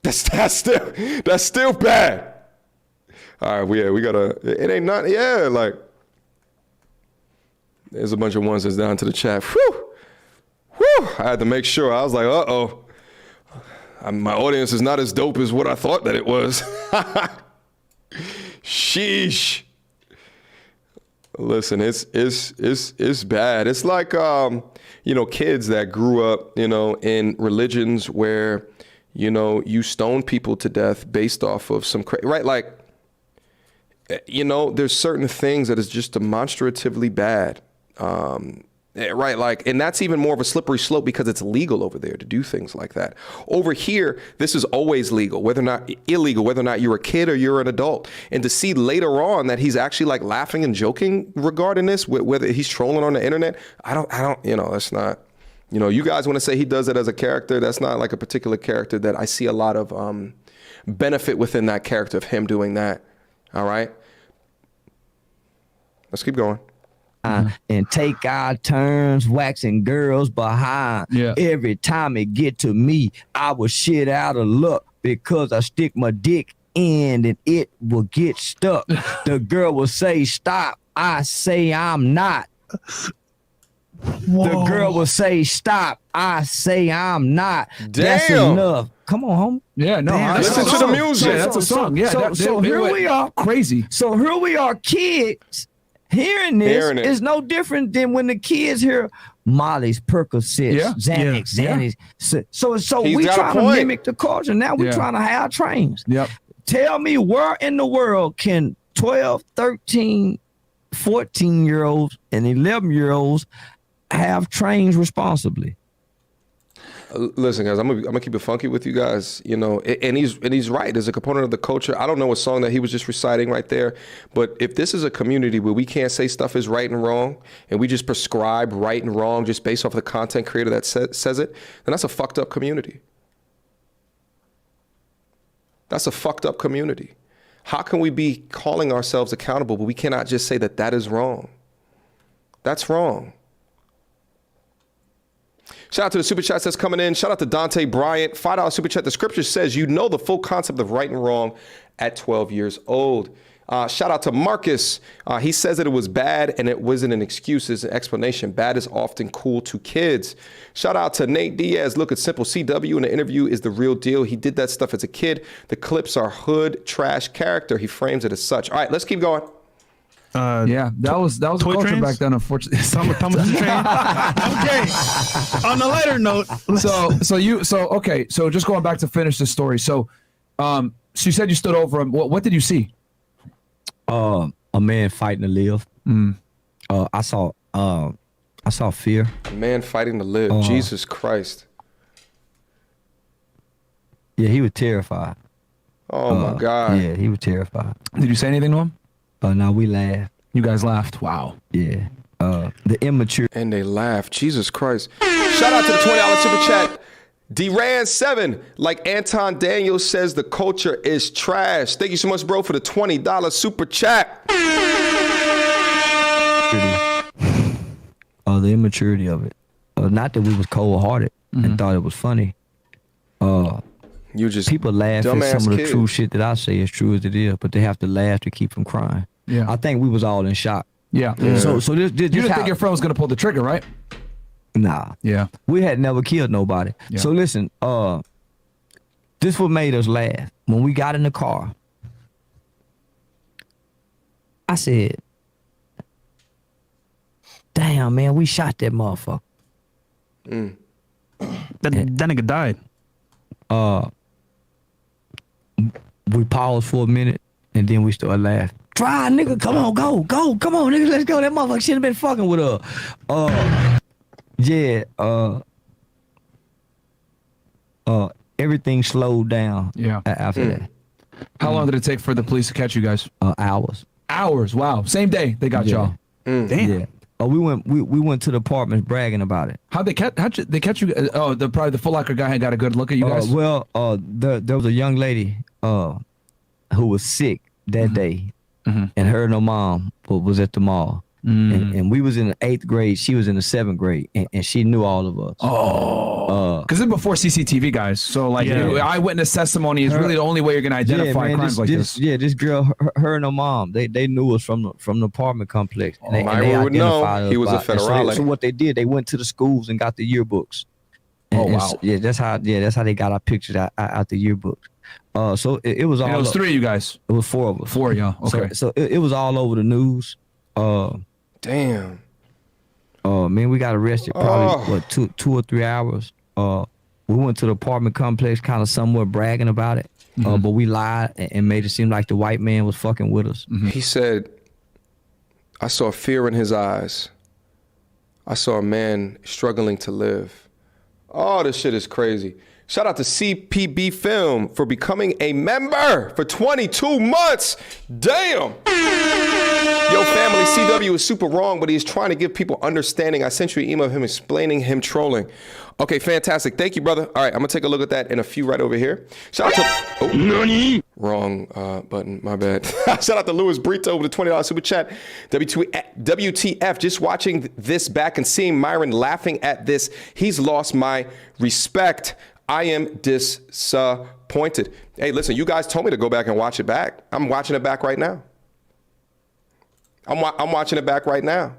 [SPEAKER 1] That's still bad. All right, we gotta. It ain't not. Yeah, like there's a bunch of ones that's down to the chat. Whew. I had to make sure. I was like, uh-oh. My audience is not as dope as what I thought that it was. Sheesh. Listen, it's bad. It's like, kids that grew up, in religions where, you stone people to death based off of some, right? Like, there's certain things that is just demonstratively bad. Right. Like, and that's even more of a slippery slope because it's legal over there to do things like that. Over here, this is always legal, whether or not illegal, whether or not you're a kid or you're an adult. And to see later on that he's actually like laughing and joking regarding this, whether he's trolling on the internet, I don't, that's not, you guys want to say he does it as a character. That's not like a particular character that I see a lot of benefit within that character of him doing that. All right. Let's keep going.
[SPEAKER 3] And take our turns waxing girls behind.
[SPEAKER 5] Yeah.
[SPEAKER 3] Every time it get to me, I will shit out of luck because I stick my dick in and it will get stuck. The girl will say, stop. I say I'm not.
[SPEAKER 5] Whoa.
[SPEAKER 3] The girl will say, stop. I say I'm not.
[SPEAKER 1] Damn.
[SPEAKER 3] That's enough. Come on, homie.
[SPEAKER 5] Yeah, no.
[SPEAKER 3] Damn,
[SPEAKER 1] listen to the music.
[SPEAKER 5] Yeah, that's a song. Yeah.
[SPEAKER 3] So here we are.
[SPEAKER 5] Crazy.
[SPEAKER 3] So here we are, kids. Hearing this is no different than when the kids hear Molly's, Percocets, Xanax. So we trying to mimic the culture. Now we trying to have trains.
[SPEAKER 5] Yep.
[SPEAKER 3] Tell me where in the world can 12, 13, 14-year-olds and 11-year-olds have trains responsibly?
[SPEAKER 1] Listen, guys, I'm gonna keep it funky with you guys, and he's right. There's a component of the culture. I don't know what song that he was just reciting right there, but if this is a community where we can't say stuff is right and wrong, and we just prescribe right and wrong just based off the content creator that says it, then that's a fucked up community. That's a fucked up community. How can we be calling ourselves accountable, but we cannot just say that that is wrong? That's wrong. Shout out to the super chats that's coming in. Shout out to Dante Bryant, $5 super chat. The scripture says you know the full concept of right and wrong at 12 years old. Shout out to Marcus. He says that it was bad and it wasn't an excuse, it's an explanation. Bad is often cool to kids. Shout out to Nate Diaz. Look at Simple CW in the interview is the real deal. He did that stuff as a kid. The clips are hood trash character. He frames it as such. All right, let's keep going.
[SPEAKER 5] Yeah, that was the culture
[SPEAKER 4] trains?
[SPEAKER 5] Back then, unfortunately.
[SPEAKER 4] Thomas the Train. Okay. On a lighter note.
[SPEAKER 5] So just going back to finish the story. So you said you stood over him. What did you see?
[SPEAKER 3] A man fighting to live. I saw fear.
[SPEAKER 1] A man fighting to live. Jesus Christ.
[SPEAKER 3] Yeah, he was terrified.
[SPEAKER 1] Oh my God.
[SPEAKER 3] Yeah, he was terrified.
[SPEAKER 5] Did you say anything to him?
[SPEAKER 3] No, we laughed.
[SPEAKER 5] You guys laughed. Wow.
[SPEAKER 3] Yeah. The immature.
[SPEAKER 1] And they laugh. Jesus Christ. Shout out to the $20 super chat. D-Ran7, like Anton Daniels says, the culture is trash. Thank you so much, bro, for the $20 super chat.
[SPEAKER 3] The immaturity of it. Not that we was cold-hearted and thought it was funny.
[SPEAKER 1] You just
[SPEAKER 3] people laugh at
[SPEAKER 1] dumbass
[SPEAKER 3] some of the
[SPEAKER 1] kid.
[SPEAKER 3] true shit that I say as true as it is, but they have to laugh to keep from crying.
[SPEAKER 5] Yeah.
[SPEAKER 3] I think we was all in shock.
[SPEAKER 5] Yeah.
[SPEAKER 3] So this
[SPEAKER 5] You didn't think your friend was going to pull the trigger, right?
[SPEAKER 3] Nah.
[SPEAKER 5] Yeah.
[SPEAKER 3] We had never killed nobody.
[SPEAKER 5] Yeah.
[SPEAKER 3] So listen, this what made us laugh. When we got in the car, I said, damn, man, we shot that motherfucker.
[SPEAKER 4] That nigga died.
[SPEAKER 3] We paused for a minute, and then we started laughing. Try, nigga, come on, go, come on, nigga, let's go. That motherfucker should have been fucking with us. Yeah, everything slowed down.
[SPEAKER 5] Yeah.
[SPEAKER 3] After that.
[SPEAKER 5] How long did it take for the police to catch you guys?
[SPEAKER 3] Hours.
[SPEAKER 5] Hours. Wow. Same day they got y'all.
[SPEAKER 4] Damn.
[SPEAKER 3] Yeah. We went to the apartments bragging about it.
[SPEAKER 5] How'd they catch you? Probably the Foot Locker guy had got a good look at you guys.
[SPEAKER 3] There was a young lady who was sick that day, and her and her mom was at the mall. And we was in the 8th grade. She was in the 7th grade, and she knew all of us.
[SPEAKER 5] Because it's before CCTV, guys. So eyewitness testimony is really the only way you're gonna identify crimes like this.
[SPEAKER 3] Yeah, this girl, her and her mom, they knew us from the apartment complex. And they
[SPEAKER 1] would know
[SPEAKER 3] identified
[SPEAKER 1] he
[SPEAKER 3] us
[SPEAKER 1] was a federale.
[SPEAKER 3] So what they did, they went to the schools and got the yearbooks.
[SPEAKER 5] Wow.
[SPEAKER 3] That's how they got our pictures out the yearbooks. So it was all.
[SPEAKER 5] And it was 3 of you guys.
[SPEAKER 3] It was 4 of us.
[SPEAKER 5] 4, yeah. Okay.
[SPEAKER 3] So it was all over the news.
[SPEAKER 1] Damn.
[SPEAKER 3] Man, we got arrested probably 2 or 3 hours. We went to the apartment complex, kind of somewhat bragging about it, but we lied and made it seem like the white man was fucking with us.
[SPEAKER 1] He said, I saw fear in his eyes. I saw a man struggling to live. Oh, this shit is crazy. Shout out to CPB Film for becoming a member for 22 months. Damn. Yo, family, CW is super wrong, but he's trying to give people understanding. I sent you an email of him explaining him trolling. Okay, fantastic. Thank you, brother. All right, I'm going to take a look at that in a few right over here. Shout out to... Wrong button. My bad. Shout out to Louis Brito with a $20 super chat. WTF, just watching this back and seeing Myron laughing at this, he's lost my respect. I am disappointed. Hey, listen, you guys told me to go back and watch it back. I'm watching it back right now. I'm watching it back right now.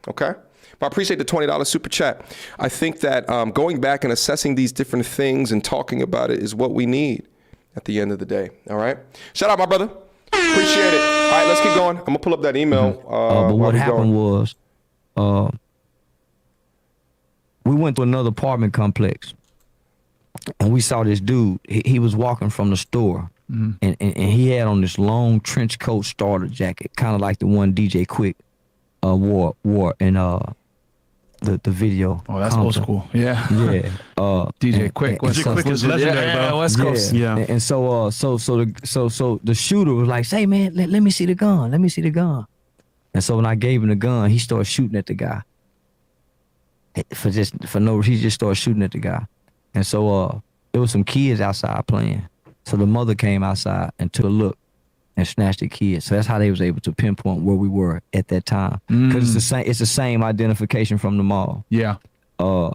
[SPEAKER 1] Okay? But I appreciate the $20 super chat. I think that going back and assessing these different things and talking about it is what we need at the end of the day. All right? Shout out, my brother. Appreciate it. All right, let's keep going. I'm going to pull up that email.
[SPEAKER 3] But what happened was we went to another apartment complex, and we saw this dude. He was walking from the store, and he had on this long trench coat starter jacket, kind of like the one DJ Quick wore in the video.
[SPEAKER 5] Oh, that's old school. Yeah.
[SPEAKER 3] Yeah.
[SPEAKER 5] DJ Quick.
[SPEAKER 4] DJ Quick is legendary, bro.
[SPEAKER 5] West Coast.
[SPEAKER 4] Yeah.
[SPEAKER 3] And so the shooter was like, "Say, man, let me see the gun. Let me see the gun." And so when I gave him the gun, he started shooting at the guy. He just started shooting at the guy. And so there was some kids outside playing. So the mother came outside and took a look, and snatch the kids. So that's how they was able to pinpoint where we were at that time. Because it's the same identification from the mall.
[SPEAKER 5] Yeah.
[SPEAKER 3] So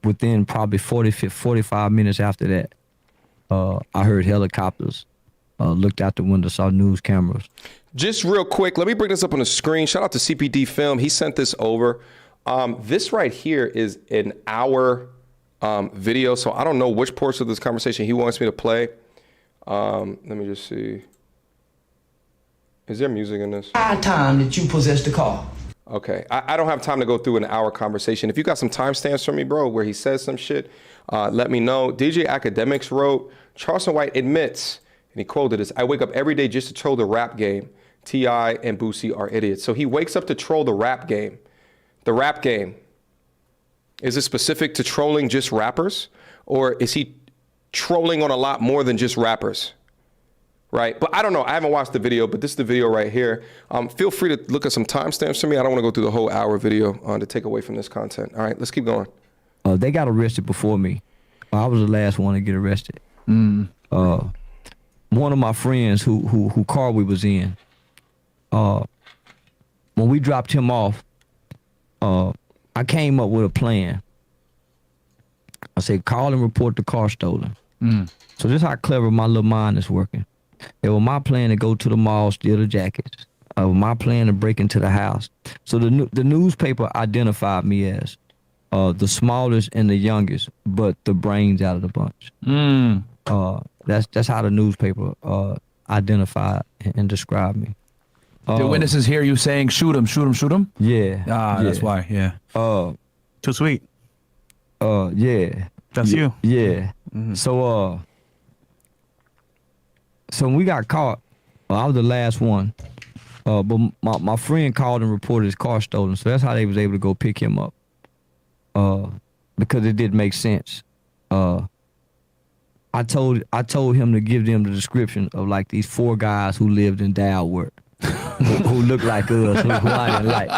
[SPEAKER 3] within probably 45 minutes after that, I heard helicopters, looked out the window, saw news cameras.
[SPEAKER 1] Just real quick, let me bring this up on the screen. Shout out to CPD Film. He sent this over. This right here is an hour video, so I don't know which portion of this conversation he wants me to play. Let me just see. Is there music in this?
[SPEAKER 2] Time that you possessed the car.
[SPEAKER 1] Okay, I don't have time to go through an hour conversation. If you got some timestamps for me, bro, where he says some shit, let me know. DJ Academics wrote, Charleston White admits, and he quoted this, I wake up every day just to troll the rap game. T.I. and Boosie are idiots. So he wakes up to troll the rap game. The rap game. Is it specific to trolling just rappers? Or is he trolling on a lot more than just rappers? Right? But I don't know. I haven't watched the video, but this is the video right here. Feel free to look at some timestamps for me. I don't want to go through the whole hour video to take away from this content. All right, let's keep going.
[SPEAKER 3] They got arrested before me. I was the last one to get arrested. One of my friends who car we was in, when we dropped him off, I came up with a plan. I said, call and report the car stolen. So this is how clever my little mind is working. It was my plan to go to the mall, steal the jackets. It was my plan to break into the house. So the newspaper identified me as the smallest and the youngest, but the brains out of the bunch. That's how the newspaper identified and described me.
[SPEAKER 5] The witnesses hear you saying, shoot him, shoot him, shoot him?
[SPEAKER 3] Yeah.
[SPEAKER 5] That's why, yeah.
[SPEAKER 4] Too sweet.
[SPEAKER 3] Yeah.
[SPEAKER 4] That's you.
[SPEAKER 3] Yeah. So when we got caught, I was the last one. But my friend called and reported his car stolen, so that's how they was able to go pick him up. Because it did make sense. I told him to give them the description of like these 4 guys who lived in Dalworth. who looked like us, who I didn't like.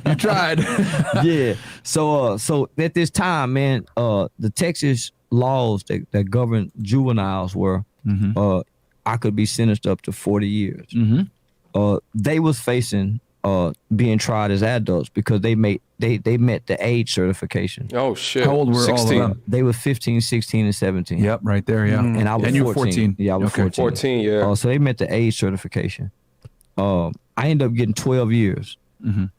[SPEAKER 5] You tried.
[SPEAKER 3] Yeah. So at this time, man, the Texas laws that govern juveniles were, I could be sentenced up to 40 years. They was facing being tried as adults because they met the age certification.
[SPEAKER 1] Oh shit.
[SPEAKER 5] How old were
[SPEAKER 1] 16.
[SPEAKER 5] all of them?
[SPEAKER 3] They were 15, 16, and 17.
[SPEAKER 5] Yep, right there, yeah.
[SPEAKER 3] And I was 14.
[SPEAKER 5] you were 14.
[SPEAKER 3] Yeah, I was
[SPEAKER 5] Okay.
[SPEAKER 3] 14.
[SPEAKER 1] 14, yeah.
[SPEAKER 3] So they met the age certification. I ended up getting 12 years. And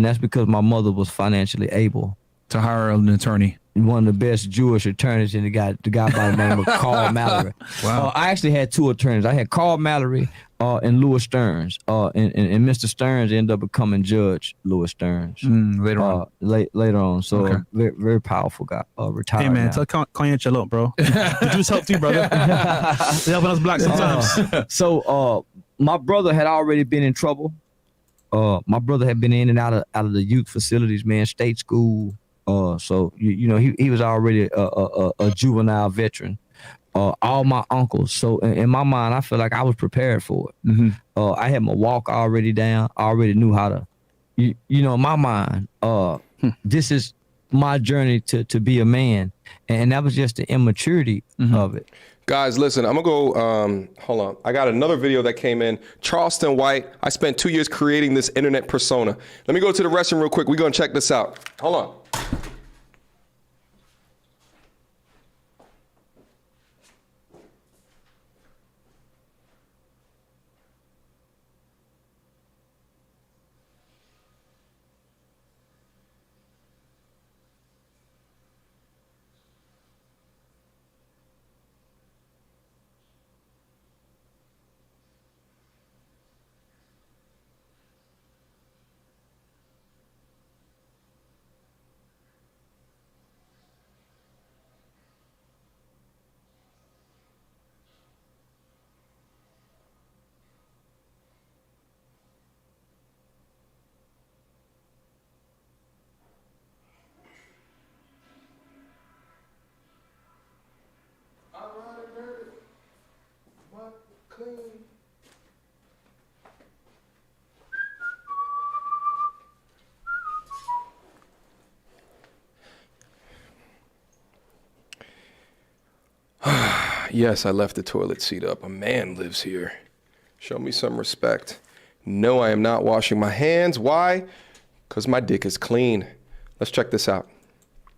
[SPEAKER 3] that's because my mother was financially able
[SPEAKER 5] To hire an attorney.
[SPEAKER 3] one of the best Jewish attorneys, and the guy by the name of Carl Mallory.
[SPEAKER 5] Wow.
[SPEAKER 3] I actually had 2 attorneys. I had Carl Mallory and Louis Stearns. And Mr. Stearns ended up becoming Judge Louis Stearns
[SPEAKER 5] Later on.
[SPEAKER 3] later on. So
[SPEAKER 5] Okay.
[SPEAKER 3] very, very powerful guy. Retired.
[SPEAKER 4] Hey man,
[SPEAKER 3] now.
[SPEAKER 4] tell Kanye chill out, bro. The Jews help too, brother. They helping us black sometimes.
[SPEAKER 3] So my brother had already been in trouble. My brother had been in and out of the youth facilities, man, state school. So you know he was already a juvenile veteran. All my uncles. So in my mind, I feel like I was prepared for it. I had my walk already down. I already knew how to, you know, in my mind, this is my journey to be a man, and that was just the immaturity of it.
[SPEAKER 1] Guys, listen, I'm gonna go, hold on. I got another video that came in. Charleston White, I spent 2 years creating this internet persona. Let me go to the restroom real quick. We're gonna check this out. Hold on. Yes, I left the toilet seat up. A man lives here. Show me some respect. No, I am not washing my hands. Why? Because my dick is clean. Let's check this out.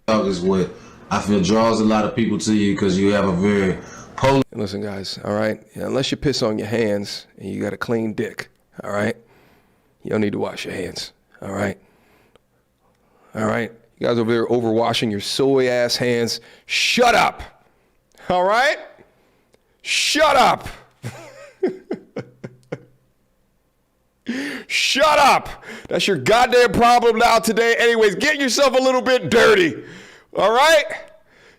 [SPEAKER 6] Is what I feel draws a lot of people to you because you have a very polar.
[SPEAKER 1] Listen, guys, all right? Yeah, unless you piss on your hands and you got a clean dick, all right? You don't need to wash your hands, all right? All right? You guys over there overwashing your soy-ass hands. Shut up, all right? Shut up. Shut up. That's your goddamn problem now today. Anyways, get yourself a little bit dirty. All right?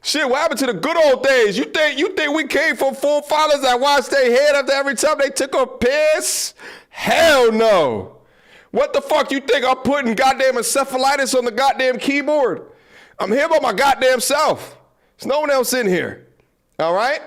[SPEAKER 1] Shit, what happened to the good old days? You think we came from forefathers that washed their head after every time they took a piss? Hell no. What the fuck you think I'm putting goddamn encephalitis on the goddamn keyboard? I'm here by my goddamn self. There's no one else in here. All right?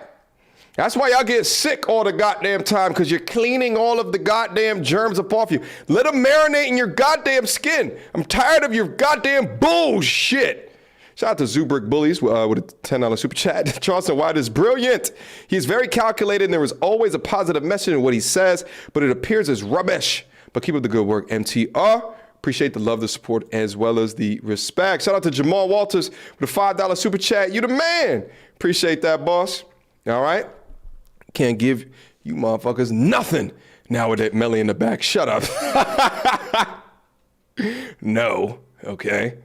[SPEAKER 1] That's why y'all get sick all the goddamn time, because you're cleaning all of the goddamn germs up off you. Let them marinate in your goddamn skin. I'm tired of your goddamn bullshit. Shout out to Zubrick Bullies with a $10 super chat. Charleston White is brilliant. He's very calculated, and there is always a positive message in what he says, but it appears as rubbish. But keep up the good work, MTR. Appreciate the love, the support, as well as the respect. Shout out to Jamal Walters with a $5 super chat. You the man. Appreciate that, boss. All right? Can't give you motherfuckers nothing now with that Melly in the back. Shut up. No, okay?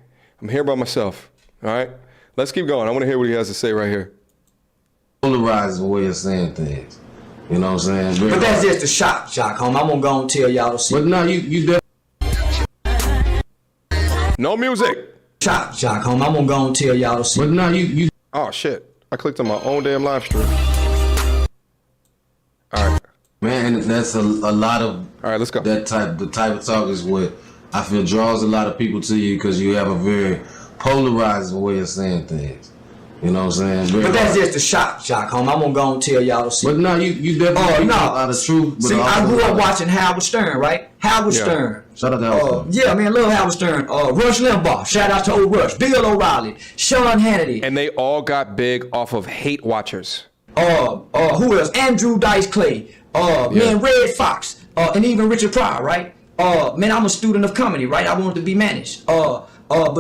[SPEAKER 1] I'm here by myself, all right? Let's keep going. I want to hear what he has to say right here.
[SPEAKER 6] Polarizing way of saying things. You know what I'm saying? Very
[SPEAKER 2] But that's
[SPEAKER 6] hard.
[SPEAKER 2] just the shock, homie. I'm gonna go and tell y'all to see.
[SPEAKER 6] But no, you
[SPEAKER 1] No music.
[SPEAKER 2] Shock, homie. I'm gonna go and tell y'all to see.
[SPEAKER 6] But no, you.
[SPEAKER 1] Oh, shit. I clicked on my own damn live stream. All right.
[SPEAKER 6] Man, that's a lot of.
[SPEAKER 1] All right, let's go.
[SPEAKER 6] The type of talk is what I feel draws a lot of people to you because you have a very polarizing way of saying things. You know what I'm saying? Very
[SPEAKER 2] But that's
[SPEAKER 6] hard.
[SPEAKER 2] just the shock, homie. I'm gonna go and tell y'all to see.
[SPEAKER 6] But no, you definitely
[SPEAKER 2] no.
[SPEAKER 6] a lot of truth. But
[SPEAKER 2] See, I
[SPEAKER 6] also
[SPEAKER 2] grew
[SPEAKER 6] a
[SPEAKER 2] up
[SPEAKER 6] lot of-
[SPEAKER 2] watching Howard Stern, right? Howard
[SPEAKER 1] Yeah.
[SPEAKER 2] Stern.
[SPEAKER 6] Shout out to Howard Stern.
[SPEAKER 2] Yeah, man, love Howard Stern. Rush Limbaugh. Shout out to old Rush. Bill O'Reilly. Sean Hannity.
[SPEAKER 1] And they all got big off of hate watchers.
[SPEAKER 2] Who else? Andrew Dice Clay. Man, Red Fox. And even Richard Pryor, right? Man, I'm a student of comedy, right? I wanted to be managed. But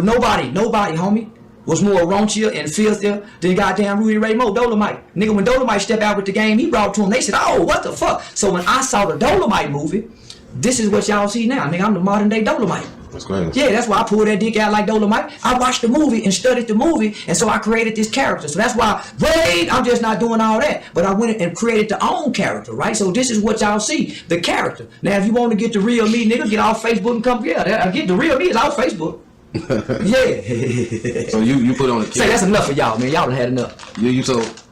[SPEAKER 2] nobody, homie, was more raunchier and filthier than goddamn Rudy Ray Moore, Dolomite. Nigga, when Dolomite stepped out with the game he brought to him, they said, oh, what the fuck? So when I saw the Dolomite movie, this is what y'all see now. Nigga, I'm the modern day Dolomite.
[SPEAKER 6] That's crazy.
[SPEAKER 2] Yeah, that's why I pulled that dick out like Dolomite. I watched the movie and studied the movie, and so I created this character. So that's why, wait, I'm just not doing all that. But I went and created the own character, right? So this is what y'all see, the character. Now, if you want to get the real me, nigga, get off Facebook and come here. Get the real me is off Facebook. Yeah.
[SPEAKER 6] So you put on a
[SPEAKER 2] Say that's
[SPEAKER 6] character.
[SPEAKER 2] enough for y'all, man. Y'all done had enough.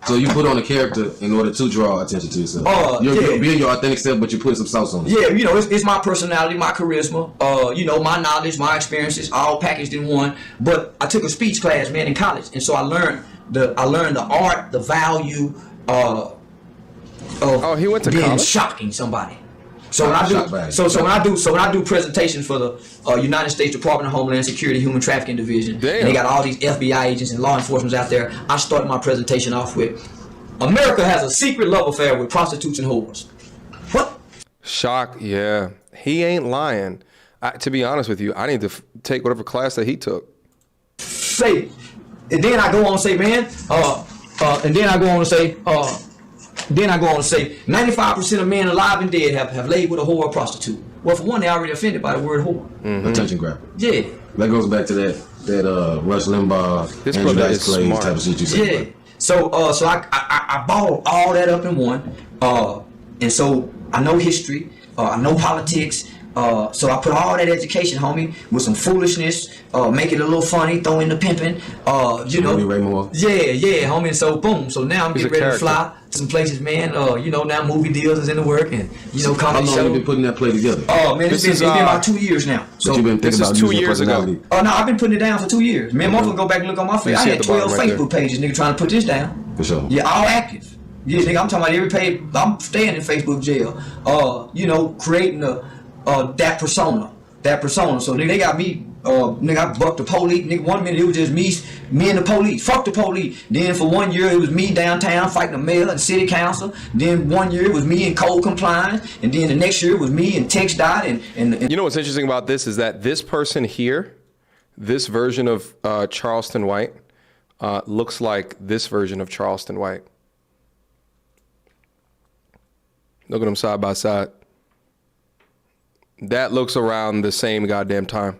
[SPEAKER 6] So you put on a character in order to draw attention to yourself. You're being your authentic self, but you put some sauce on it.
[SPEAKER 2] Yeah, you know, it's my personality, my charisma, you know, my knowledge, my experiences, all packaged in one. But I took a speech class, man, in college, and so I learned the art, the value of
[SPEAKER 1] he went to
[SPEAKER 2] being
[SPEAKER 1] college?
[SPEAKER 2] shocking somebody. So when I do presentations for the United States Department of Homeland Security Human Trafficking Division,
[SPEAKER 1] Damn.
[SPEAKER 2] and they got all these FBI agents and law enforcement out there, I started my presentation off with, America has a secret love affair with prostitutes and whores. What?
[SPEAKER 1] Shock, yeah. He ain't lying. To be honest with you, I need to take whatever class that he took.
[SPEAKER 2] Say, and then I go on and say, man, and then I go on and say, 95% of men alive and dead have laid with a whore or prostitute. Well, for one, they already offended by the word whore.
[SPEAKER 1] Mm-hmm.
[SPEAKER 6] Attention grabber.
[SPEAKER 2] Yeah.
[SPEAKER 6] That goes back to that Rush Limbaugh,
[SPEAKER 1] This
[SPEAKER 6] Andrew
[SPEAKER 1] brother
[SPEAKER 6] Dice
[SPEAKER 1] is
[SPEAKER 6] Clay
[SPEAKER 1] smart.
[SPEAKER 6] type of shit you said.
[SPEAKER 2] Yeah. So I balled all that up in one. And so I know history. I know politics. So I put all that education, homie, with some foolishness, make it a little funny, throw in the pimping, you know.
[SPEAKER 6] Rudy Ray Moore.
[SPEAKER 2] Yeah, homie. And so boom. So now I'm
[SPEAKER 1] He's
[SPEAKER 2] getting
[SPEAKER 1] a
[SPEAKER 2] ready to
[SPEAKER 1] character.
[SPEAKER 2] fly to some places, man. You know, now movie deals is in the work, and you know,
[SPEAKER 6] How
[SPEAKER 2] comedy
[SPEAKER 6] long you been
[SPEAKER 2] shows.
[SPEAKER 6] putting that play together?
[SPEAKER 2] Oh man,
[SPEAKER 1] This
[SPEAKER 2] it's
[SPEAKER 1] is,
[SPEAKER 2] been about 2 years now.
[SPEAKER 6] But
[SPEAKER 2] So
[SPEAKER 6] you've been
[SPEAKER 1] this
[SPEAKER 6] thinking
[SPEAKER 1] is
[SPEAKER 6] about
[SPEAKER 1] 2
[SPEAKER 6] using your
[SPEAKER 1] years ago.
[SPEAKER 6] personality.
[SPEAKER 2] no, I've been putting it down for 2 years. Man, motherfucker, go back and look on my
[SPEAKER 1] You
[SPEAKER 2] face. I
[SPEAKER 1] see at
[SPEAKER 2] had
[SPEAKER 1] the bottom
[SPEAKER 2] 12
[SPEAKER 1] right
[SPEAKER 2] Facebook pages, nigga, trying to put this down.
[SPEAKER 6] For sure.
[SPEAKER 2] Yeah, all active. Yeah, nigga, I'm talking about every page. I'm staying in Facebook jail. You know, creating that persona. So nigga, they got me Nigga, I bucked the police. Nigga, 1 minute it was just me and the police. Fuck the police. Then for 1 year it was me downtown fighting the mayor and city council. Then 1 year it was me in code compliance. And then the next year it was me in text dot and
[SPEAKER 1] You know what's interesting about this is that this person here, this version of Charleston White, looks like this version of Charleston White. Look at them side by side. That looks around the same goddamn time.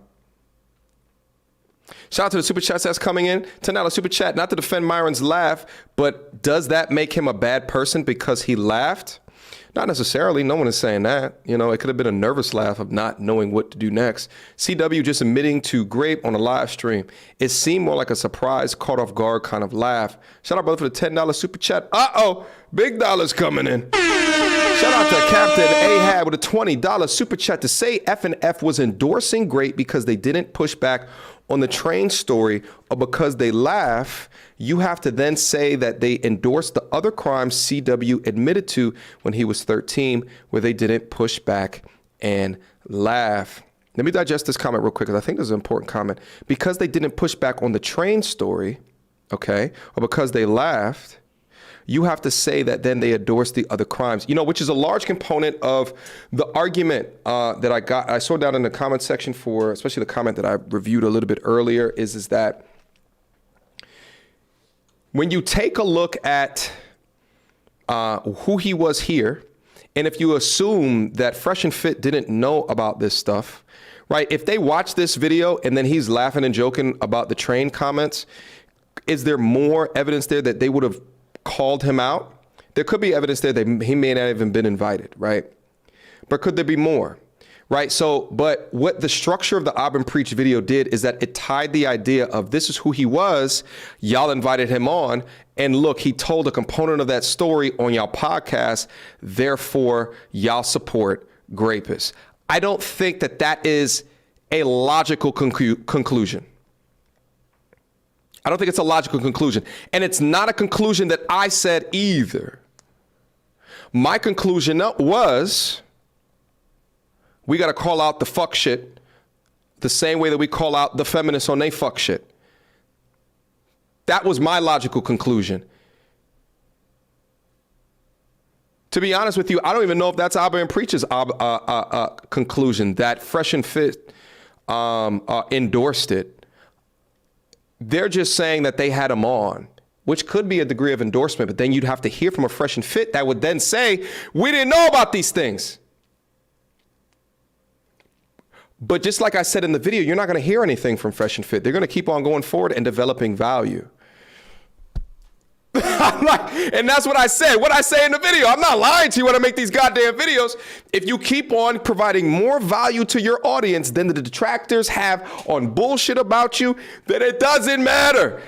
[SPEAKER 1] Shout out to the super chats that's coming in. $10 super chat, not to defend Myron's laugh, but does that make him a bad person because he laughed? Not necessarily. No one is saying that. You know, it could have been a nervous laugh of not knowing what to do next. CW just admitting to grape on a live stream. It seemed more like a surprise, caught off guard kind of laugh. Shout out, brother, for the $10 super chat. Uh-oh, big dollars coming in. Shout out to Captain Ahab with a $20 super chat to say F&F was endorsing grape because they didn't push back on the train story or because they laugh. You have to then say that they endorsed the other crimes CW admitted to when he was 13, where they didn't push back and laugh. Let me digest this comment real quick, because I think this is an important comment. Because they didn't push back on the train story, okay, or because they laughed, you have to say that then they endorsed the other crimes, you know, which is a large component of the argument that I saw down in the comment section for, especially the comment that I reviewed a little bit earlier, is that when you take a look at who he was here, and if you assume that Fresh and Fit didn't know about this stuff, right? If they watch this video and then he's laughing and joking about the train comments, is there more evidence there that they would have called him out? There could be evidence there that he may not have even been invited, right? But could there be more, right? So, but what the structure of the Auburn Preach video did is that it tied the idea of this is who he was, y'all invited him on, and look, he told a component of that story on y'all podcast, therefore y'all support grapists. I don't think that that is a logical conclusion. I don't think it's a logical conclusion. And it's not a conclusion that I said either. My conclusion was we got to call out the fuck shit the same way that we call out the feminists on they fuck shit. That was my logical conclusion. To be honest with you, I don't even know if that's Auburn Preach's conclusion that Fresh and Fit endorsed it. They're just saying that they had him on, which could be a degree of endorsement, but then you'd have to hear from a Fresh and Fit that would then say, we didn't know about these things. But just like I said in the video, you're not going to hear anything from Fresh and Fit. They're going to keep on going forward and developing value. And that's what I said. What I say in the video, I'm not lying to you when I make these goddamn videos. If you keep on providing more value to your audience than the detractors have on bullshit about you, then it doesn't matter.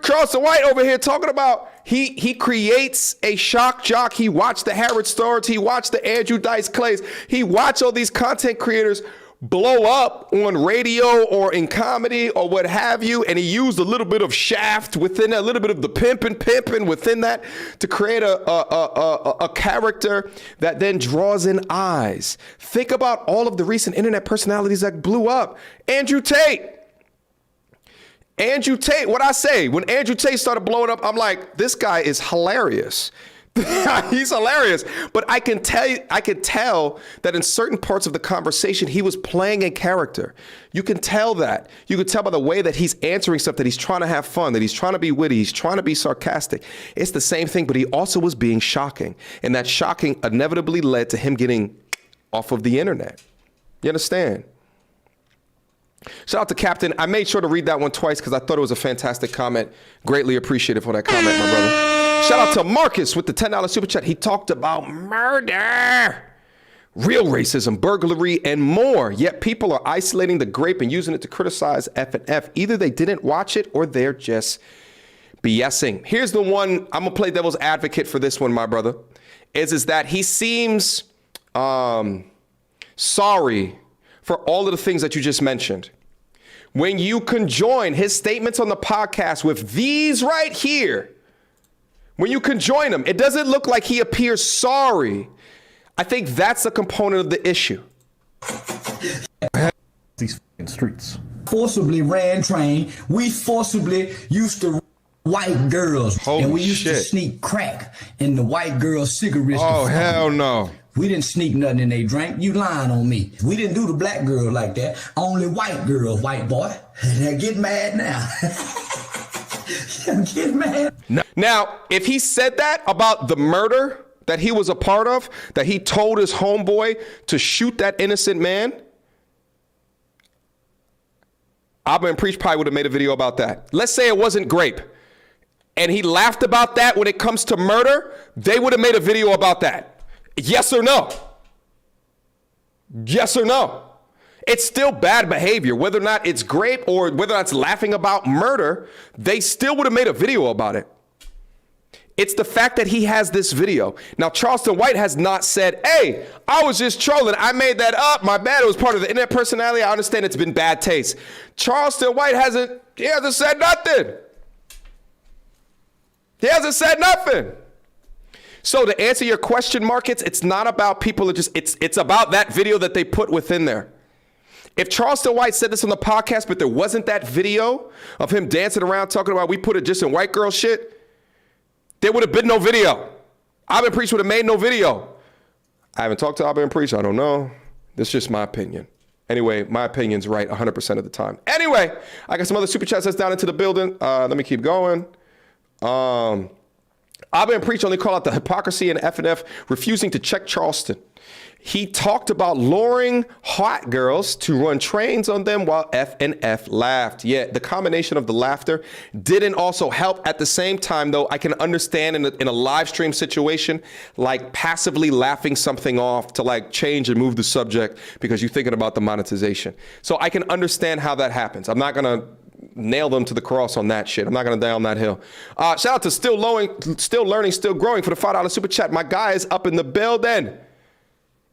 [SPEAKER 1] Charleston White over here talking about he creates a shock jock. He watched the Harrod Starrs. He watched the Andrew Dice Clays. He watched all these content creators blow up on radio or in comedy or what have you, and he used a little bit of Shaft within that, a little bit of the pimping within that to create a character that then draws in eyes. Think about all of the recent internet personalities that blew up. Andrew Tate, what I say, when Andrew Tate started blowing up, I'm like, this guy is hilarious. He's hilarious, but I could tell that in certain parts of the conversation, he was playing a character. You can tell that. You can tell by the way that he's answering stuff, that he's trying to have fun, that he's trying to be witty, he's trying to be sarcastic. It's the same thing, but he also was being shocking. And that shocking inevitably led to him getting off of the internet. You understand? Shout out to Captain. I made sure to read that one twice because I thought it was a fantastic comment. Greatly appreciated for that comment, my brother. Shout out to Marcus with the $10 super chat. He talked about murder, real racism, burglary, and more. Yet people are isolating the grape and using it to criticize F&F. Either they didn't watch it or they're just BSing. Here's the one. I'm going to play devil's advocate for this one, my brother. Is that he seems sorry for all of the things that you just mentioned. When you conjoin his statements on the podcast with these right here, when you conjoin them, it doesn't look like he appears sorry. I think that's a component of the issue.
[SPEAKER 7] These fucking streets. forcibly ran train. We forcibly used to white girls.
[SPEAKER 1] Holy
[SPEAKER 7] and we used to
[SPEAKER 1] shit.
[SPEAKER 7] sneak crack in the white girls' cigarettes.
[SPEAKER 1] Oh, hell no.
[SPEAKER 7] We didn't sneak nothing in they drink. You lying on me. We didn't do the black girl like that. Only white girls, white boy. Now get mad now. Get mad.
[SPEAKER 1] Now, if he said that about the murder that he was a part of, that he told his homeboy to shoot that innocent man, Abba and Preach probably would have made a video about that. Let's say it wasn't grape, and he laughed about that when it comes to murder, they would have made a video about that. Yes or no? Yes or no? It's still bad behavior, whether or not it's grape or whether or not it's laughing about murder, they still would have made a video about it. It's the fact that he has this video. Now, Charleston White has not said, hey, I was just trolling. I made that up. My bad. It was part of the internet personality. I understand it's been bad taste. Charleston White hasn't said nothing. He hasn't said nothing. So to answer your question, Markets, it's not about people. It's about that video that they put within there. If Charleston White said this on the podcast, but there wasn't that video of him dancing around talking about we put it just in white girl shit, there would have been no video. Abba and Preach would have made no video. I haven't talked to Abba and Preach. I don't know. That's just my opinion. Anyway, my opinion's right 100% of the time. Anyway, I got some other super chats that's down into the building. Let me keep going. Abba and Preach only call out the hypocrisy in FNF refusing to check Charleston. He talked about luring hot girls to run trains on them while FNF laughed. Yeah, the combination of the laughter didn't also help. At the same time, though, I can understand in a live stream situation, like passively laughing something off to like change and move the subject because you're thinking about the monetization. So I can understand how that happens. I'm not going to nail them to the cross on that shit. I'm not going to die on that hill. Shout out to Still Learning, Still Growing for the $5 super chat. My guy is up in the building.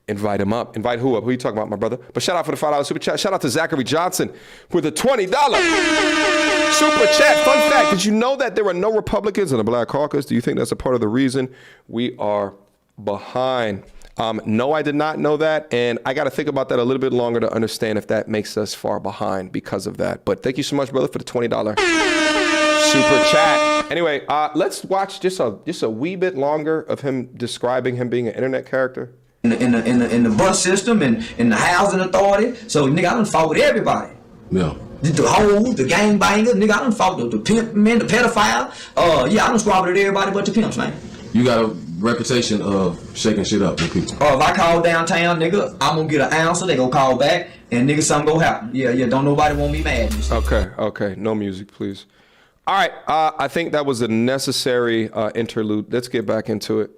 [SPEAKER 1] Invite him up. Invite who up? Who you talking about, my brother? But shout out for the $5 super chat. Shout out to Zachary Johnson with a $20 super chat. Fun fact, did you know that there are no Republicans in the Black Caucus? Do you think that's a part of the reason we are behind? No, I did not know that. And I got to think about that a little bit longer to understand if that makes us far behind because of that. But thank you so much, brother, for the $20 super chat. Anyway, let's watch just a wee bit longer of him describing him being an internet character.
[SPEAKER 2] In the bus system and in the housing authority. So nigga, I done fought with everybody.
[SPEAKER 6] Yeah.
[SPEAKER 2] The hoes, the gangbangers, nigga, I done fought the pimp men, the pedophile. Yeah, I done squabbled with everybody but the pimps, man.
[SPEAKER 6] You got a reputation of shaking shit up with people.
[SPEAKER 2] If I call downtown, nigga, I'm gonna get an answer, they gonna call back, and nigga, something gonna happen. Yeah, don't nobody want me mad.
[SPEAKER 1] Okay, no music, please. All right, I think that was a necessary interlude. Let's get back into it.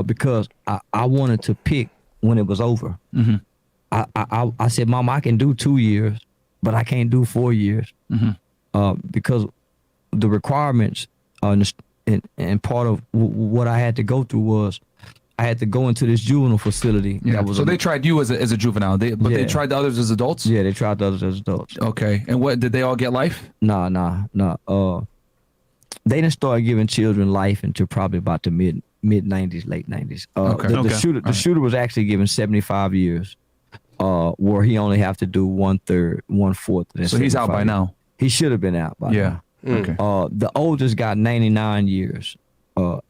[SPEAKER 3] Because I wanted to pick when it was over.
[SPEAKER 5] Mm-hmm.
[SPEAKER 3] I said, Mom, I can do 2 years, but I can't do 4 years.
[SPEAKER 5] Mm-hmm.
[SPEAKER 3] Because the requirements and part of what I had to go through was I had to go into this juvenile facility.
[SPEAKER 5] Yeah. So they tried you as a juvenile, but they tried the others as adults?
[SPEAKER 3] Yeah, they tried the others as adults.
[SPEAKER 5] Okay. And what, did they all get life?
[SPEAKER 3] Nah. They didn't start giving children life until probably about the mid 90s, late 90s. The shooter was actually given 75 years, where he only have to do 1/3, 1/4.
[SPEAKER 5] So he's out by now.
[SPEAKER 3] He should have been out by now.
[SPEAKER 5] Okay.
[SPEAKER 3] The oldest got 99 years.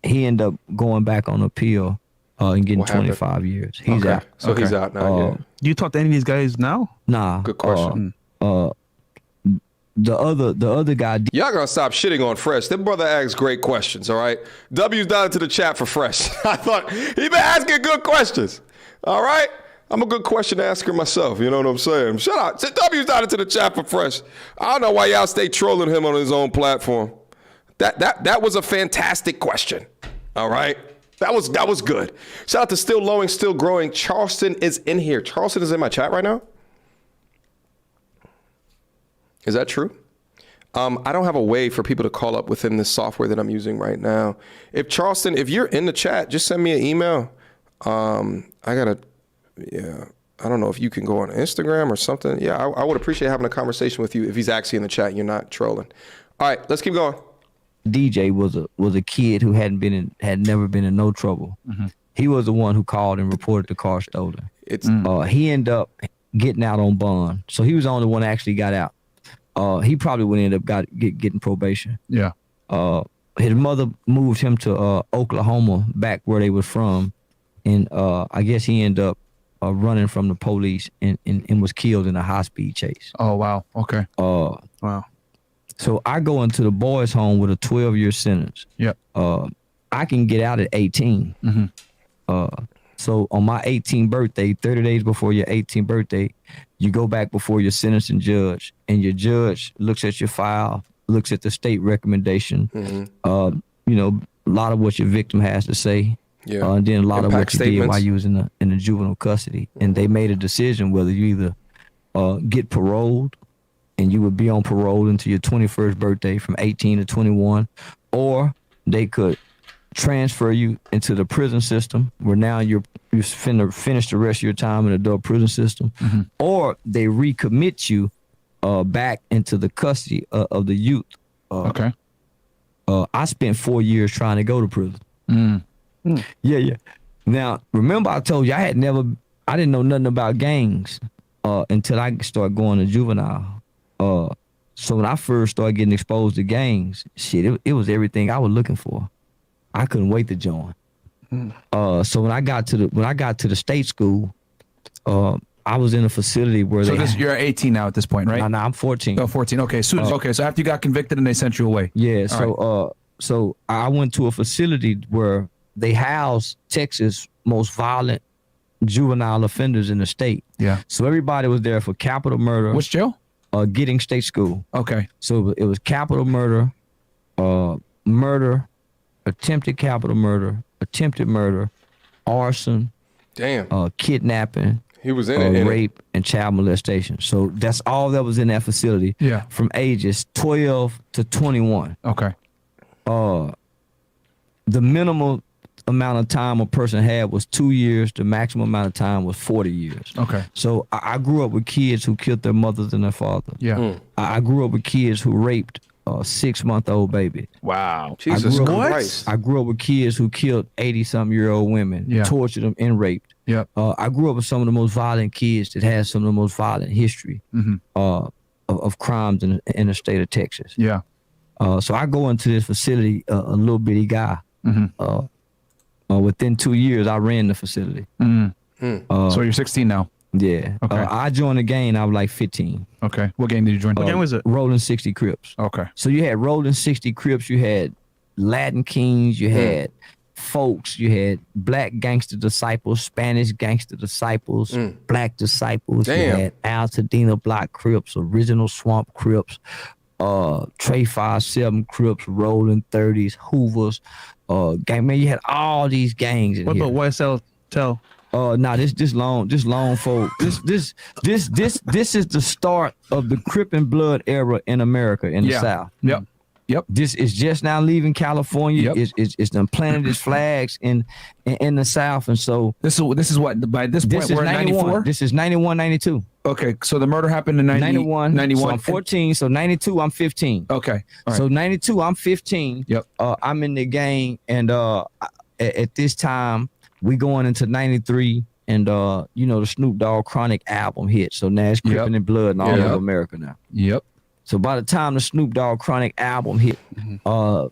[SPEAKER 3] He ended up going back on appeal and getting 25 years. He's out.
[SPEAKER 1] So he's out now.
[SPEAKER 4] Do you talk to any of these guys now?
[SPEAKER 3] Nah.
[SPEAKER 1] Good question.
[SPEAKER 3] The other guy.
[SPEAKER 1] Y'all gonna stop shitting on Fresh. That brother asks great questions, all right? W's down into the chat for Fresh. I thought he been asking good questions, all right? I'm a good question asker myself, you know what I'm saying? Shut up. W's down into the chat for Fresh. I don't know why y'all stay trolling him on his own platform. That was a fantastic question, all right? That was good. Shout out to Still Lowing, Still Growing. Charleston is in here. Charleston is in my chat right now? Is that true? I don't have a way for people to call up within this software that I'm using right now. If you're in the chat, just send me an email. I don't know if you can go on Instagram or something. Yeah, I would appreciate having a conversation with you if he's actually in the chat and you're not trolling. All right, let's keep going.
[SPEAKER 3] DJ was a kid who had never been in no trouble. Mm-hmm. He was the one who called and reported the car stolen. He ended up getting out on bond. So he was the only one that actually got out. He probably would end up getting probation.
[SPEAKER 5] Yeah.
[SPEAKER 3] His mother moved him to Oklahoma, back where they was from, and I guess he ended up running from the police and was killed in a high-speed chase.
[SPEAKER 5] Oh, wow. Okay.
[SPEAKER 4] Wow.
[SPEAKER 3] So I go into the boys' home with a 12-year sentence.
[SPEAKER 5] Yep.
[SPEAKER 3] I can get out at 18. So on my 18th birthday, 30 days before your 18th birthday, you go back before your sentencing judge, and your judge looks at your file, looks at the state recommendation, you know, a lot of what your victim has to say, and then a lot of what you did while you was in the juvenile custody. And they made a decision whether you either get paroled, and you would be on parole until your 21st birthday from 18 to 21, or they could transfer you into the prison system where now you're finna finish the rest of your time in the adult prison system, or they recommit you back into the custody of the youth.
[SPEAKER 5] Okay.
[SPEAKER 3] I spent 4 years trying to go to prison. Yeah. Now, remember I told you I didn't know nothing about gangs until I started going to juvenile. So when I first started getting exposed to gangs, shit, it was everything I was looking for. I couldn't wait to join. So when I got to the state school, I was in a facility where
[SPEAKER 5] you're 18 now at this point, right?
[SPEAKER 3] No, I'm 14.
[SPEAKER 5] Oh, 14. Okay. So after you got convicted and they sent you away.
[SPEAKER 3] Yeah.
[SPEAKER 5] All
[SPEAKER 3] So I went to a facility where they house Texas' most violent juvenile offenders in the state.
[SPEAKER 5] Yeah.
[SPEAKER 3] So everybody was there for capital murder.
[SPEAKER 5] Which jail?
[SPEAKER 3] Getting State School.
[SPEAKER 5] Okay.
[SPEAKER 3] So it was capital murder, murder, attempted capital murder, attempted murder, arson, kidnapping.
[SPEAKER 1] He was in it.
[SPEAKER 3] Rape and child molestation. So that's all that was in that facility.
[SPEAKER 5] Yeah.
[SPEAKER 3] From ages 12 to 21.
[SPEAKER 5] Okay.
[SPEAKER 3] The minimal amount of time a person had was 2 years. The maximum amount of time was 40 years.
[SPEAKER 5] Okay.
[SPEAKER 3] So I grew up with kids who killed their mothers and their fathers.
[SPEAKER 5] Yeah.
[SPEAKER 3] I grew up with kids who raped a 6-month-old baby.
[SPEAKER 5] Wow.
[SPEAKER 1] Jesus Christ.
[SPEAKER 3] I grew up with kids who killed 80-something-year-old women, tortured them and raped.
[SPEAKER 5] Yeah.
[SPEAKER 3] I grew up with some of the most violent kids that had some of the most violent history of crimes in the state of Texas.
[SPEAKER 5] Yeah.
[SPEAKER 3] So I go into this facility, a little bitty guy. Within 2 years, I ran the facility.
[SPEAKER 5] So you're 16 now.
[SPEAKER 3] Yeah.
[SPEAKER 5] Okay.
[SPEAKER 3] I joined the gang. I was like 15.
[SPEAKER 5] Okay. What gang did you join?
[SPEAKER 4] What gang was it?
[SPEAKER 3] Rolling 60 Crips.
[SPEAKER 5] Okay.
[SPEAKER 3] So you had Rolling 60 Crips. You had Latin Kings. You had folks. You had Black Gangster Disciples, Spanish Gangster Disciples, Black Disciples.
[SPEAKER 1] Damn.
[SPEAKER 3] You had Altadena Block Crips, Original Swamp Crips, Trey 5-7 Crips, Rolling 30s, Hoovers. Gang, man, you had all these gangs in
[SPEAKER 4] What
[SPEAKER 3] here.
[SPEAKER 4] about YSL Tell?
[SPEAKER 3] This long folk. This is the start of the Crip and Blood era in America in the South.
[SPEAKER 5] Yep.
[SPEAKER 3] This is just now leaving California.
[SPEAKER 5] Yep.
[SPEAKER 3] It's done planted its flags in the South, and so
[SPEAKER 5] this is what by this point
[SPEAKER 3] this is
[SPEAKER 5] we're at 94.
[SPEAKER 3] This is 91, 92.
[SPEAKER 5] Okay, so the murder happened in
[SPEAKER 3] 91.
[SPEAKER 5] 91.
[SPEAKER 3] So I'm 14. So 92, I'm 15.
[SPEAKER 5] Okay. All right.
[SPEAKER 3] So 92, I'm 15.
[SPEAKER 5] Yep.
[SPEAKER 3] I'm in the gang, and at this time we going into 93, and the Snoop Dogg Chronic album hit. So now it's Crippin' and Blood and all over America now.
[SPEAKER 5] Yep.
[SPEAKER 3] So by the time the Snoop Dogg Chronic album hit, the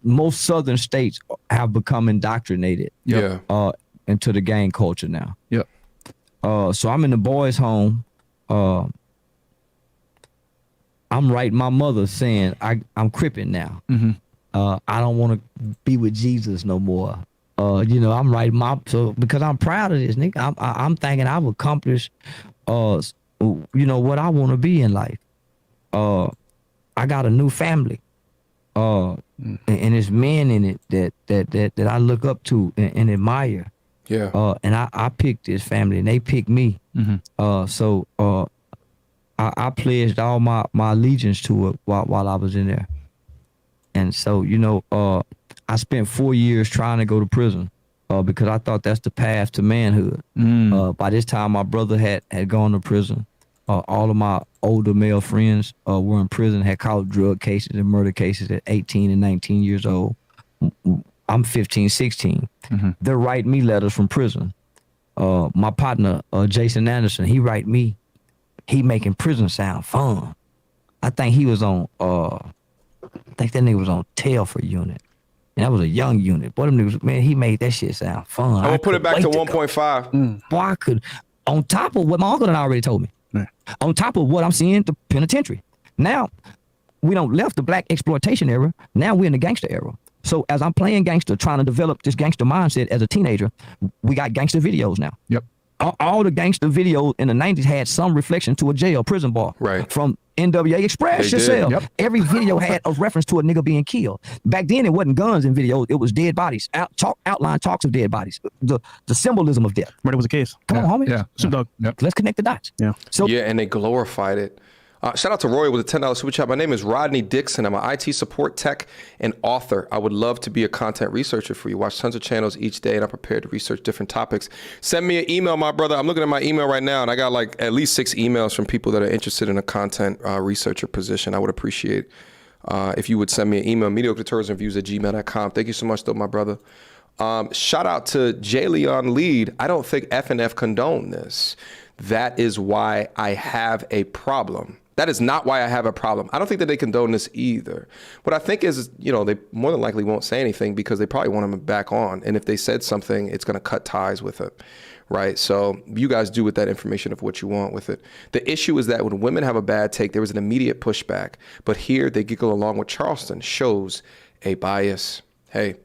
[SPEAKER 3] most southern states have become indoctrinated into the gang culture now.
[SPEAKER 5] Yep.
[SPEAKER 3] So I'm in the boys' home. I'm writing my mother saying I'm Crippin' now. I don't want to be with Jesus no more. I'm writing because I'm proud of this, nigga. I'm thinking I've accomplished, what I want to be in life. I got a new family, and there's men in it that I look up to and admire.
[SPEAKER 1] Yeah.
[SPEAKER 3] And I picked this family, and they picked me. So I pledged all my allegiance to it while I was in there. And so, I spent 4 years trying to go to prison because I thought that's the path to manhood. By this time, my brother had gone to prison. All of my older male friends were in prison, had caught drug cases and murder cases at 18 and 19 years old. I'm 15, 16. They're writing me letters from prison my partner, Jason Anderson, he making prison sound fun. I think he was on, I think that nigga was on Telford unit. And that was a young unit. Boy, them niggas, man, he made that shit sound fun.
[SPEAKER 1] I will put it back to 1.5.
[SPEAKER 3] Boy, I could, on top of what my uncle had already told me, on top of what I'm seeing at the penitentiary. Now, we don't left the black exploitation era. Now we're in the gangster era. So as I'm playing gangster, trying to develop this gangster mindset as a teenager, we got gangster videos now.
[SPEAKER 5] Yep.
[SPEAKER 3] All the gangster videos in the 90s had some reflection to a jail, prison bar.
[SPEAKER 1] Right.
[SPEAKER 3] From NWA Express
[SPEAKER 1] They did.
[SPEAKER 3] yourself.
[SPEAKER 5] Yep.
[SPEAKER 3] Every video had a reference to a nigga being killed. Back then, it wasn't guns in videos. It was dead bodies. Outline talks of dead bodies. The symbolism of death.
[SPEAKER 4] Murder was a case.
[SPEAKER 3] Come on, homie.
[SPEAKER 5] Yeah.
[SPEAKER 4] Snoop Dogg.
[SPEAKER 5] Yep.
[SPEAKER 3] Let's connect the dots.
[SPEAKER 4] Yeah.
[SPEAKER 3] So
[SPEAKER 1] Yeah, and they glorified it. Shout out to Roy with a $10 super chat. My name is Rodney Dixon. I'm an IT support tech and author. I would love to be a content researcher for you. Watch tons of channels each day, and I'm prepared to research different topics. Send me an email, my brother. I'm looking at my email right now, and I got like at least 6 emails from people that are interested in a content researcher position. I would appreciate if you would send me an email, mediocretourismreviews@gmail.com. Thank you so much, though, my brother. Shout out to J. Leon Lead. I don't think F&F condone this. That is why I have a problem. That is not why I have a problem. I don't think that they condone this either. What I think is, you know, they more than likely won't say anything because they probably want him back on. And if they said something, it's going to cut ties with it, right? So you guys do with that information of what you want with it. The issue is that when women have a bad take, there was an immediate pushback. But here they giggle along with Charleston, shows a bias. Hey,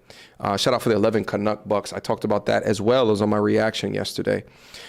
[SPEAKER 1] shout out for the 11 Canuck bucks. I talked about that as well as on my reaction yesterday.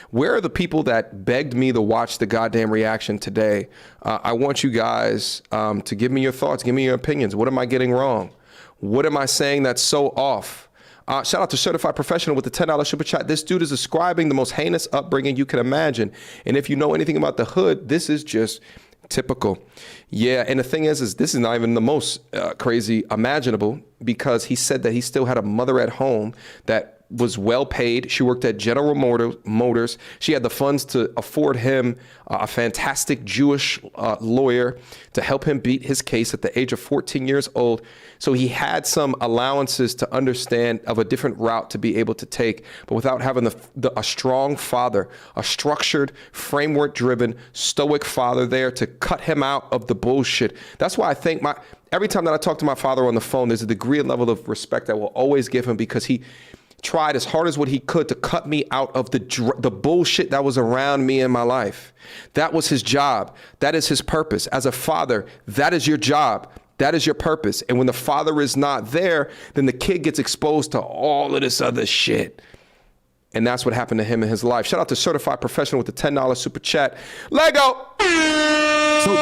[SPEAKER 1] Where are the people that begged me to watch the goddamn reaction today? I want you guys to give me your thoughts, give me your opinions. What am I getting wrong? What am I saying that's so off? Shout out to Certified Professional with the $10 super chat. This dude is describing the most heinous upbringing you can imagine. And if you know anything about the hood, this is just typical. Yeah, and the thing is this is not even the most crazy imaginable, because he said that he still had a mother at home that was well paid. She worked at General Motors. She had the funds to afford him a fantastic Jewish lawyer to help him beat his case at the age of 14 years old. So he had some allowances to understand of a different route to be able to take, but without having a strong father, a structured, framework-driven, stoic father there to cut him out of the bullshit. That's why I think every time that I talk to my father on the phone, there's a degree and level of respect I will always give him, because he tried as hard as what he could to cut me out of the bullshit that was around me in my life. That was his job. That is his purpose. As a father, that is your job. That is your purpose. And when the father is not there, then the kid gets exposed to all of this other shit. And that's what happened to him in his life. Shout out to Certified Professional with the $10 super chat. Lego!
[SPEAKER 3] So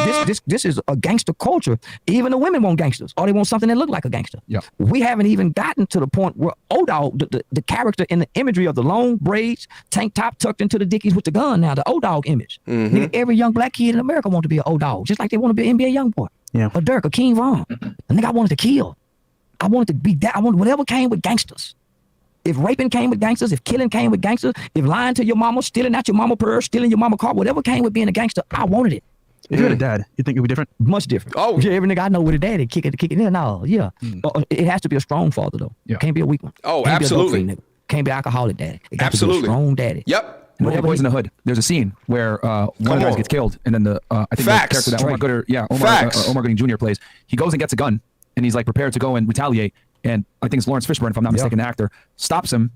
[SPEAKER 3] this is a gangster culture. Even the women want gangsters, or they want something that look like a gangster.
[SPEAKER 5] Yeah.
[SPEAKER 3] We haven't even gotten to the point where O-Dog, the character in the imagery of the long braids, tank top tucked into the dickies with the gun now, the O-Dog image.
[SPEAKER 1] Mm-hmm.
[SPEAKER 3] Nigga, every young black kid in America want to be an O-Dog, just like they want to be an NBA young boy.
[SPEAKER 4] Yeah.
[SPEAKER 3] A Dirk, a King Von. A nigga, I wanted to kill. I wanted to be that. I wanted whatever came with gangsters. If raping came with gangsters, if killing came with gangsters, if lying to your mama, stealing out your mama purse, stealing your mama car, whatever came with being a gangster, I wanted it.
[SPEAKER 4] If you had a dad, you think it would be different?
[SPEAKER 3] Much different.
[SPEAKER 1] Oh.
[SPEAKER 3] Yeah, every nigga I know with a daddy kicking in. No, yeah. It has to be a strong father though.
[SPEAKER 5] Yeah.
[SPEAKER 3] Can't be a weak one.
[SPEAKER 1] Oh,
[SPEAKER 3] Can't
[SPEAKER 1] absolutely.
[SPEAKER 3] Be a dope fiend nigga. Can't be an alcoholic daddy. It got
[SPEAKER 1] Absolutely.
[SPEAKER 3] to be a strong daddy.
[SPEAKER 1] Yep.
[SPEAKER 5] No
[SPEAKER 3] Whatever
[SPEAKER 5] Boys
[SPEAKER 3] he-
[SPEAKER 5] in the Hood. There's a scene where one of the
[SPEAKER 1] on.
[SPEAKER 5] guys gets killed, and then I think
[SPEAKER 1] Facts.
[SPEAKER 5] the character that Omar Gooding,
[SPEAKER 1] Facts.
[SPEAKER 5] Omar Gooding Jr. plays, he goes and gets a gun, and he's like prepared to go and retaliate. And I think it's Lawrence Fishburne, if I'm not mistaken, the actor, stops him,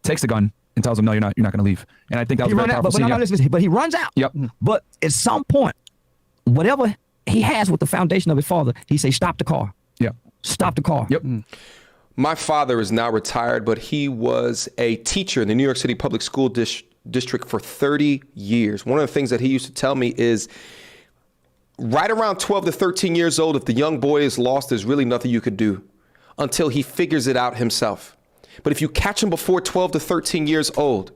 [SPEAKER 5] takes the gun, and tells him, "No, you're not going to leave." And I think that was
[SPEAKER 3] He
[SPEAKER 5] a very
[SPEAKER 3] run out,
[SPEAKER 5] powerful scene. Yeah.
[SPEAKER 3] but he runs out.
[SPEAKER 5] Yep.
[SPEAKER 3] But at some point, whatever he has with the foundation of his father, he say, "Stop the car.
[SPEAKER 5] Yeah.
[SPEAKER 3] Stop the car."
[SPEAKER 5] Yep.
[SPEAKER 1] My father is now retired, but he was a teacher in the New York City Public School District for 30 years. One of the things that he used to tell me is right around 12 to 13 years old, if the young boy is lost, there's really nothing you could do until he figures it out himself. But if you catch him before 12 to 13 years old,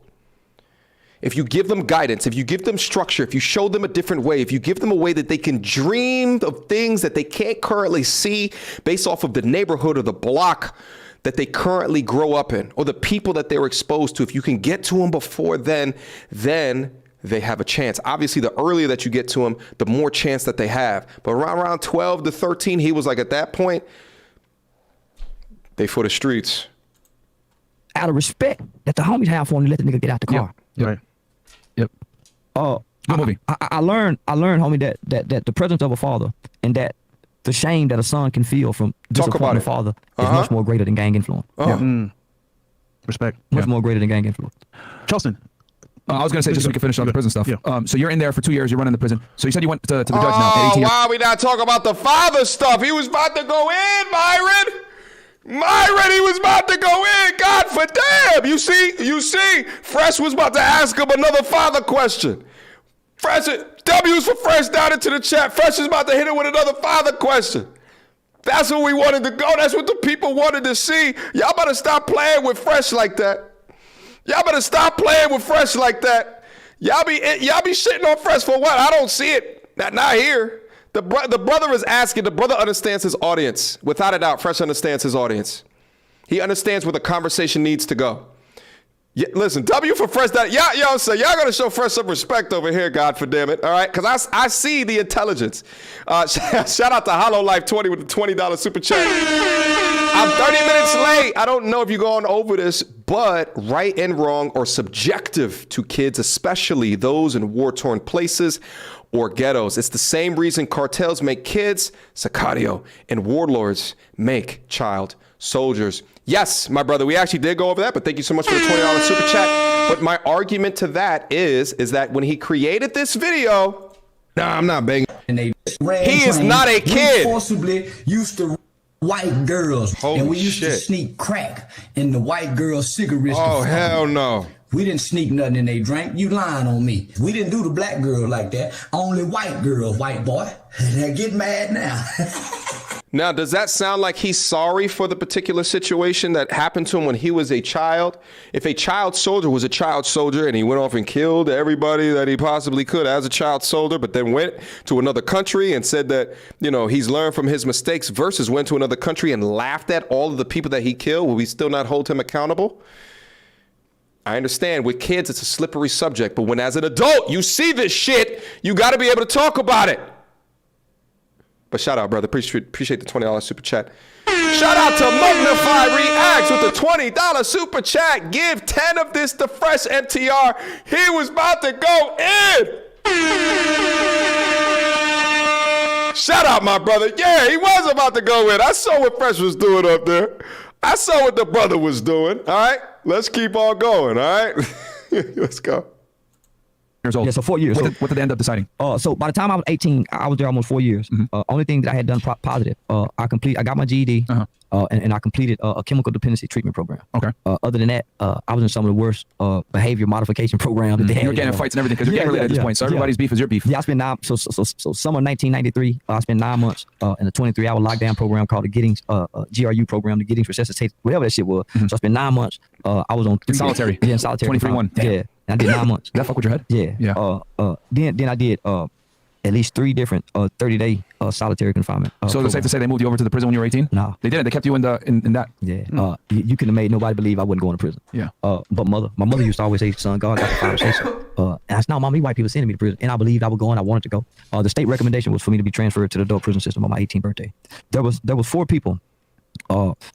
[SPEAKER 1] if you give them guidance, if you give them structure, if you show them a different way, if you give them a way that they can dream of things that they can't currently see based off of the neighborhood or the block that they currently grow up in, or the people that they're exposed to, if you can get to them before then they have a chance. Obviously, the earlier that you get to them, the more chance that they have. But around 12 to 13, he was like, at that point, they for the streets.
[SPEAKER 3] out of respect that the homies have for him to let the nigga get out the car.
[SPEAKER 4] Right.
[SPEAKER 5] Yep. Good movie.
[SPEAKER 3] I learned, homie, that the presence of a father and that the shame that a son can feel from disappointing a father is much more greater than gang influence.
[SPEAKER 4] Respect.
[SPEAKER 3] Much more greater than gang influence.
[SPEAKER 4] Charleston.
[SPEAKER 5] I was going to say, just so we can finish on the prison stuff.
[SPEAKER 4] Yeah.
[SPEAKER 5] So you're in there for 2 years. You're running the prison. So you said you went to the judge now at 18 years.
[SPEAKER 1] Why are we not talking about the father stuff? He was about to go in, Myron. Myron, he was about to go in. God for damn. You see, Fresh was about to ask him another father question. Fresh, W's for Fresh down into the chat. Fresh is about to hit him with another father question. That's what we wanted to go. That's what the people wanted to see. Y'all better stop playing with Fresh like that. Y'all better stop playing with Fresh like that. Y'all be shitting on Fresh for what? I don't see it. Not here. The brother is asking. The brother understands his audience. Without a doubt, Fresh understands his audience. He understands where the conversation needs to go. Yeah, listen, W for Fresh. Y'all gotta show Fresh some respect over here, God for damn it. All right, because I see the intelligence. Shout out to Hollow Life 20 with the $20 super chat. I'm 30 minutes late. I don't know if you're going over this, but right and wrong are subjective to kids, especially those in war-torn places or ghettos. It's the same reason cartels make kids, Sicario, and warlords make child soldiers. Yes, my brother, we actually did go over that, but thank you so much for the $20 super chat. But my argument to that is that when he created this video, I'm not begging.
[SPEAKER 7] He
[SPEAKER 1] is not a kid.
[SPEAKER 7] We forcibly used to white girls,
[SPEAKER 1] Holy
[SPEAKER 7] and we used
[SPEAKER 1] shit.
[SPEAKER 7] to sneak crack in the white girls' cigarettes.
[SPEAKER 1] Oh, hell no.
[SPEAKER 7] We didn't sneak nothing in they drink. You lying on me. We didn't do the black girl like that. Only white girl, white boy. Now get mad now.
[SPEAKER 1] Now, does that sound like he's sorry for the particular situation that happened to him when he was a child? If a child soldier was a child soldier and he went off and killed everybody that he possibly could as a child soldier, but then went to another country and said that, he's learned from his mistakes versus went to another country and laughed at all of the people that he killed, will we still not hold him accountable? I understand with kids, it's a slippery subject, but when as an adult, you see this shit, you got to be able to talk about it. But shout out, brother. Appreciate the $20 super chat. Shout out to Magnified Reacts with the $20 super chat. Give 10 of this to Fresh MTR. He was about to go in. Shout out, my brother. Yeah, he was about to go in. I saw what Fresh was doing up there. I saw what the brother was doing. All right, let's keep on going. All right, let's go.
[SPEAKER 5] Years old.
[SPEAKER 3] Yeah, so 4 years.
[SPEAKER 5] What did they end up deciding?
[SPEAKER 3] So by the time I was 18, I was there almost 4 years. Only thing that I had done positive, I got my GED, and I completed a chemical dependency treatment program.
[SPEAKER 5] Okay.
[SPEAKER 3] Other than that, I was in some of the worst behavior modification programs that they had.
[SPEAKER 5] You were getting in fights and everything because you're gang related at this point. So everybody's beef is your beef.
[SPEAKER 3] Yeah, I spent so summer 1993, I spent 9 months in a 23-hour lockdown program called the Giddings GRU program, the Giddings Resuscitation, whatever that shit was. So I spent 9 months. I was on
[SPEAKER 5] solitary.
[SPEAKER 3] Yeah, in solitary.
[SPEAKER 5] 23-1.
[SPEAKER 3] Yeah. I did 9 months.
[SPEAKER 5] Did that fuck with your head?
[SPEAKER 3] Yeah. Then I did at least 3 different 30-day solitary confinement.
[SPEAKER 5] So it's safe to say they moved you over to the prison when you were 18?
[SPEAKER 3] No.
[SPEAKER 5] They didn't. They kept you in that.
[SPEAKER 3] Yeah. You couldn't have made nobody believe I wasn't going to prison.
[SPEAKER 5] Yeah.
[SPEAKER 3] But my mother used to always say, son, God got the Father say so. And I said, no, Mom, these white people sending me to prison. And I believed I was going. I wanted to go. The state recommendation was for me to be transferred to the adult prison system on my 18th birthday. There was 4 people.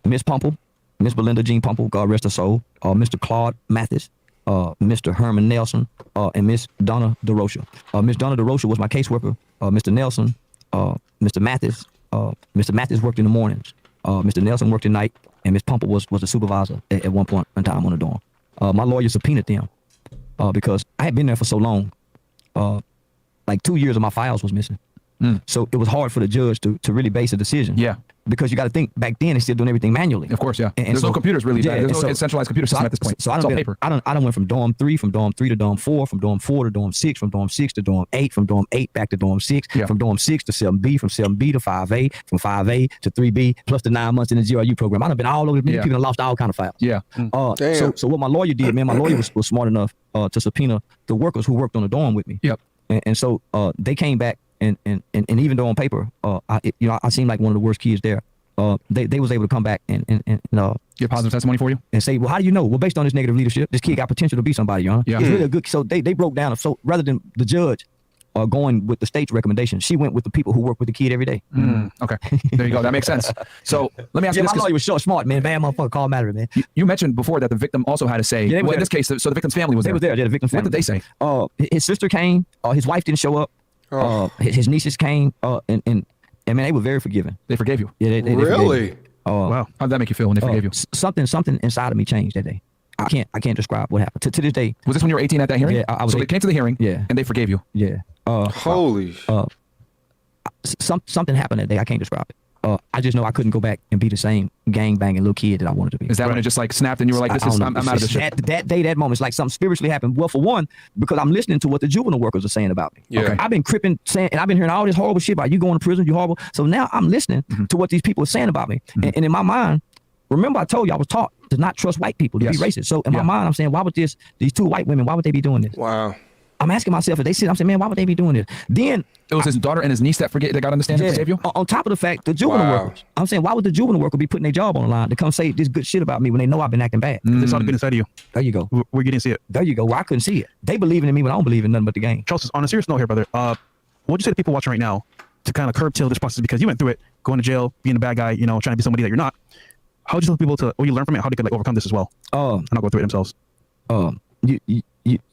[SPEAKER 3] Miss Pumple, Miss Belinda Jean Pumple, God rest her soul. Mr. Claude Mathis. Mr. Herman Nelson, and Miss Donna DeRocha. Miss Donna DeRocha was my caseworker. Mr. Nelson, Mr. Mathis. Mr. Mathis worked in the mornings. Mr. Nelson worked at night, and Miss Pumple was the supervisor at one point in time on the dorm. My lawyer subpoenaed them because I had been there for so long. Like 2 years of my files was missing. So it was hard for the judge to really base a decision.
[SPEAKER 5] Yeah.
[SPEAKER 3] Because you got to think back then they're still doing everything manually.
[SPEAKER 5] Of course, yeah.
[SPEAKER 3] And
[SPEAKER 5] There's
[SPEAKER 3] so,
[SPEAKER 5] no computers really.
[SPEAKER 3] Yeah,
[SPEAKER 5] There's no centralized computer system at this point.
[SPEAKER 3] So
[SPEAKER 5] it's all paper.
[SPEAKER 3] I done went from dorm 3 to dorm 4, from dorm 4 to dorm 6, from dorm 6 to dorm 8, from dorm 8 back to dorm 6, from dorm 6 to 7B, from 7B to 5A, from 5A to 3B, plus the 9 months in the GRU program. I done been all over. Many people have lost all kind of files.
[SPEAKER 5] Yeah.
[SPEAKER 3] So what my lawyer did, man, my lawyer was smart enough to subpoena the workers who worked on the dorm with me.
[SPEAKER 5] Yep.
[SPEAKER 3] And so they came back and even though on paper, I seemed like one of the worst kids there. They was able to come back and
[SPEAKER 5] get positive testimony for you
[SPEAKER 3] and say, well, how do you know? Well, based on this negative leadership, this kid got potential to be somebody, Your Honor.
[SPEAKER 5] Yeah.
[SPEAKER 3] He's really a good. So they broke down. So rather than the judge going with the state's recommendation. She went with the people who work with the kid every day.
[SPEAKER 5] Okay, there you go. That makes sense. So let me ask you this.
[SPEAKER 3] I know you were so smart, man. Bad motherfucker, call matter, man.
[SPEAKER 5] You mentioned before that the victim also had to say,
[SPEAKER 3] Yeah,
[SPEAKER 5] well, in this case, so the victim's family was there.
[SPEAKER 3] They was there. Yeah, the victim's family.
[SPEAKER 5] What did they say?
[SPEAKER 3] His sister came. His wife didn't show up. His nieces came. And man, they were very forgiving.
[SPEAKER 5] They forgave you.
[SPEAKER 3] Yeah, they
[SPEAKER 1] Really?
[SPEAKER 3] forgave me.
[SPEAKER 5] Wow. How did that make you feel when they forgave you?
[SPEAKER 3] Something inside of me changed that day. I can't describe what happened. To this day.
[SPEAKER 5] Was this when you were 18 at that hearing?
[SPEAKER 3] Yeah, I was.
[SPEAKER 5] So they came to the hearing.
[SPEAKER 3] Yeah.
[SPEAKER 5] And they forgave you.
[SPEAKER 3] Yeah.
[SPEAKER 1] Holy.
[SPEAKER 3] Something happened that day. I can't describe it. I just know I couldn't go back and be the same gang banging little kid that I wanted to be.
[SPEAKER 5] Is that when it just like snapped and you were like, I'm out of this shit?
[SPEAKER 3] That day, that moment, it's like something spiritually happened. Well, for one, because I'm listening to what the juvenile workers are saying about me.
[SPEAKER 1] Yeah.
[SPEAKER 3] Okay. I've been cripping, saying, and I've been hearing all this horrible shit about you going to prison, you horrible. So now I'm listening to what these people are saying about me. And in my mind, remember I told you I was taught to not trust white people, to be racist. So in my mind, I'm saying, why would these two white women, why would they be doing this?
[SPEAKER 1] Wow.
[SPEAKER 3] I'm asking myself, if they sit, I'm saying, man, why would they be doing this? Then
[SPEAKER 5] it was his daughter and his niece that got understanding and forgave you?
[SPEAKER 3] On top of the fact, the juvenile workers, I'm saying, why would the juvenile worker be putting their job on the line to come say this good shit about me when they know I've been acting bad?
[SPEAKER 4] They saw the good inside of you.
[SPEAKER 3] There you go.
[SPEAKER 4] We didn't see it.
[SPEAKER 3] There you go. Well, I couldn't see it. They believing in me when I don't believe in nothing but the game.
[SPEAKER 4] Charles, on a serious note here, brother, what would you say to people watching right now to kind of curb till this process, because you went through it, going to jail, being a bad guy, trying to be somebody that you're not? How would you tell people what you learn from it, how they could like overcome this as well and not go through it themselves?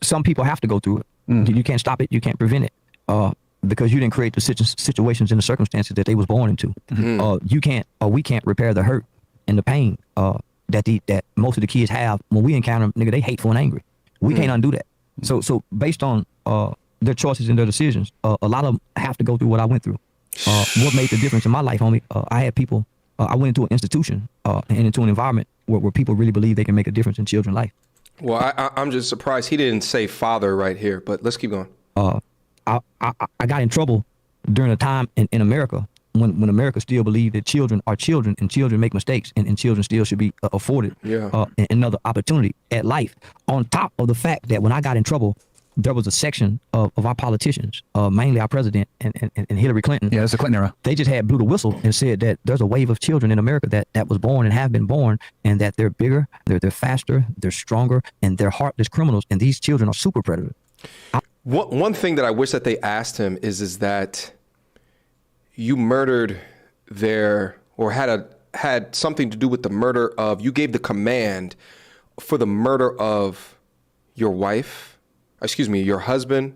[SPEAKER 3] Some people have to go through it. You can't stop it. You can't prevent it because you didn't create the situations and the circumstances that they was born into. You can't, or we can't repair the hurt and the pain that most of the kids have when we encounter them. Nigga, they hateful and angry. We can't undo that. So based on their choices and their decisions, a lot of them have to go through what I went through. What made the difference in my life, homie? I had people. I went into an institution and into an environment where people really believe they can make a difference in children's life.
[SPEAKER 1] Well, I'm just surprised he didn't say father right here, but let's keep going.
[SPEAKER 3] I got in trouble during a time in America when America still believed that children are children and children make mistakes and children still should be afforded another opportunity at life. On top of the fact that when I got in trouble, there was a section of our politicians, mainly our president and Hillary Clinton.
[SPEAKER 5] Yeah, it's the Clinton era.
[SPEAKER 3] They just had blew the whistle and said that there's a wave of children in America that was born and have been born, and that they're bigger, they're faster, they're stronger, and they're heartless criminals, and these children are super predators.
[SPEAKER 1] One thing that I wish that they asked him is that you murdered had something to do with the murder of, you gave the command for the murder of your wife, your husband,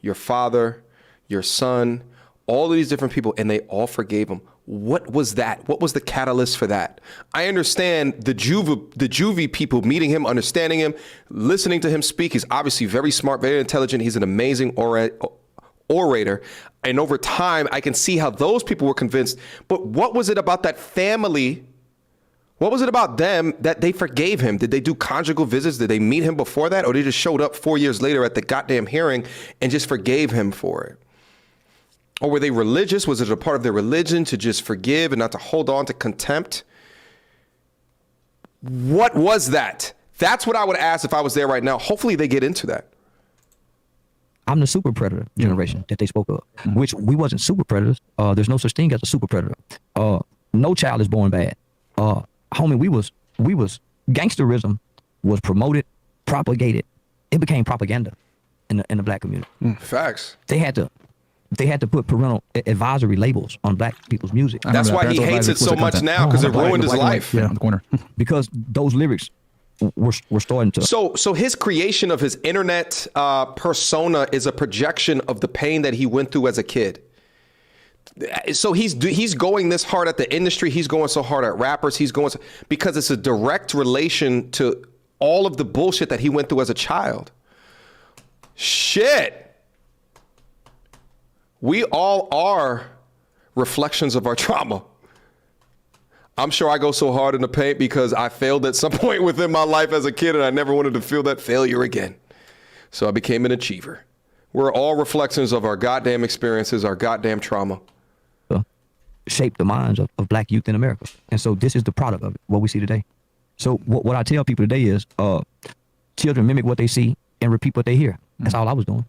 [SPEAKER 1] your father, your son, all of these different people, and they all forgave him. What was that? What was the catalyst for that? I understand the juvie people meeting him, understanding him, listening to him speak. He's obviously very smart, very intelligent. He's an amazing orator. And over time, I can see how those people were convinced. But what was it about that family? What was it about them that they forgave him? Did they do conjugal visits? Did they meet him before that? Or they just showed up 4 years later at the goddamn hearing and just forgave him for it? Or were they religious? Was it a part of their religion to just forgive and not to hold on to contempt? What was that? That's what I would ask if I was there right now. Hopefully they get into that.
[SPEAKER 3] I'm the super predator generation that they spoke of, which we wasn't super predators. There's no such thing as a super predator. No child is born bad. Homie, we was gangsterism was promoted, propagated. It became propaganda in the black community.
[SPEAKER 1] Facts.
[SPEAKER 3] They had to put parental advisory labels on black people's music.
[SPEAKER 1] That's why he hates it so much now, because it ruined his life.
[SPEAKER 5] Yeah, on the corner.
[SPEAKER 3] Because those lyrics were starting to.
[SPEAKER 1] So his creation of his internet persona is a projection of the pain that he went through as a kid. So he's going this hard at the industry. He's going so hard at rappers. Because it's a direct relation to all of the bullshit that he went through as a child. Shit. We all are reflections of our trauma. I'm sure I go so hard in the paint because I failed at some point within my life as a kid, and I never wanted to feel that failure again. So I became an achiever. We're all reflections of our goddamn experiences, our goddamn trauma.
[SPEAKER 3] Shape the minds of black youth in America. And so this is the product of it, what we see today. So what I tell people today is children mimic what they see and repeat what they hear. That's all I was doing.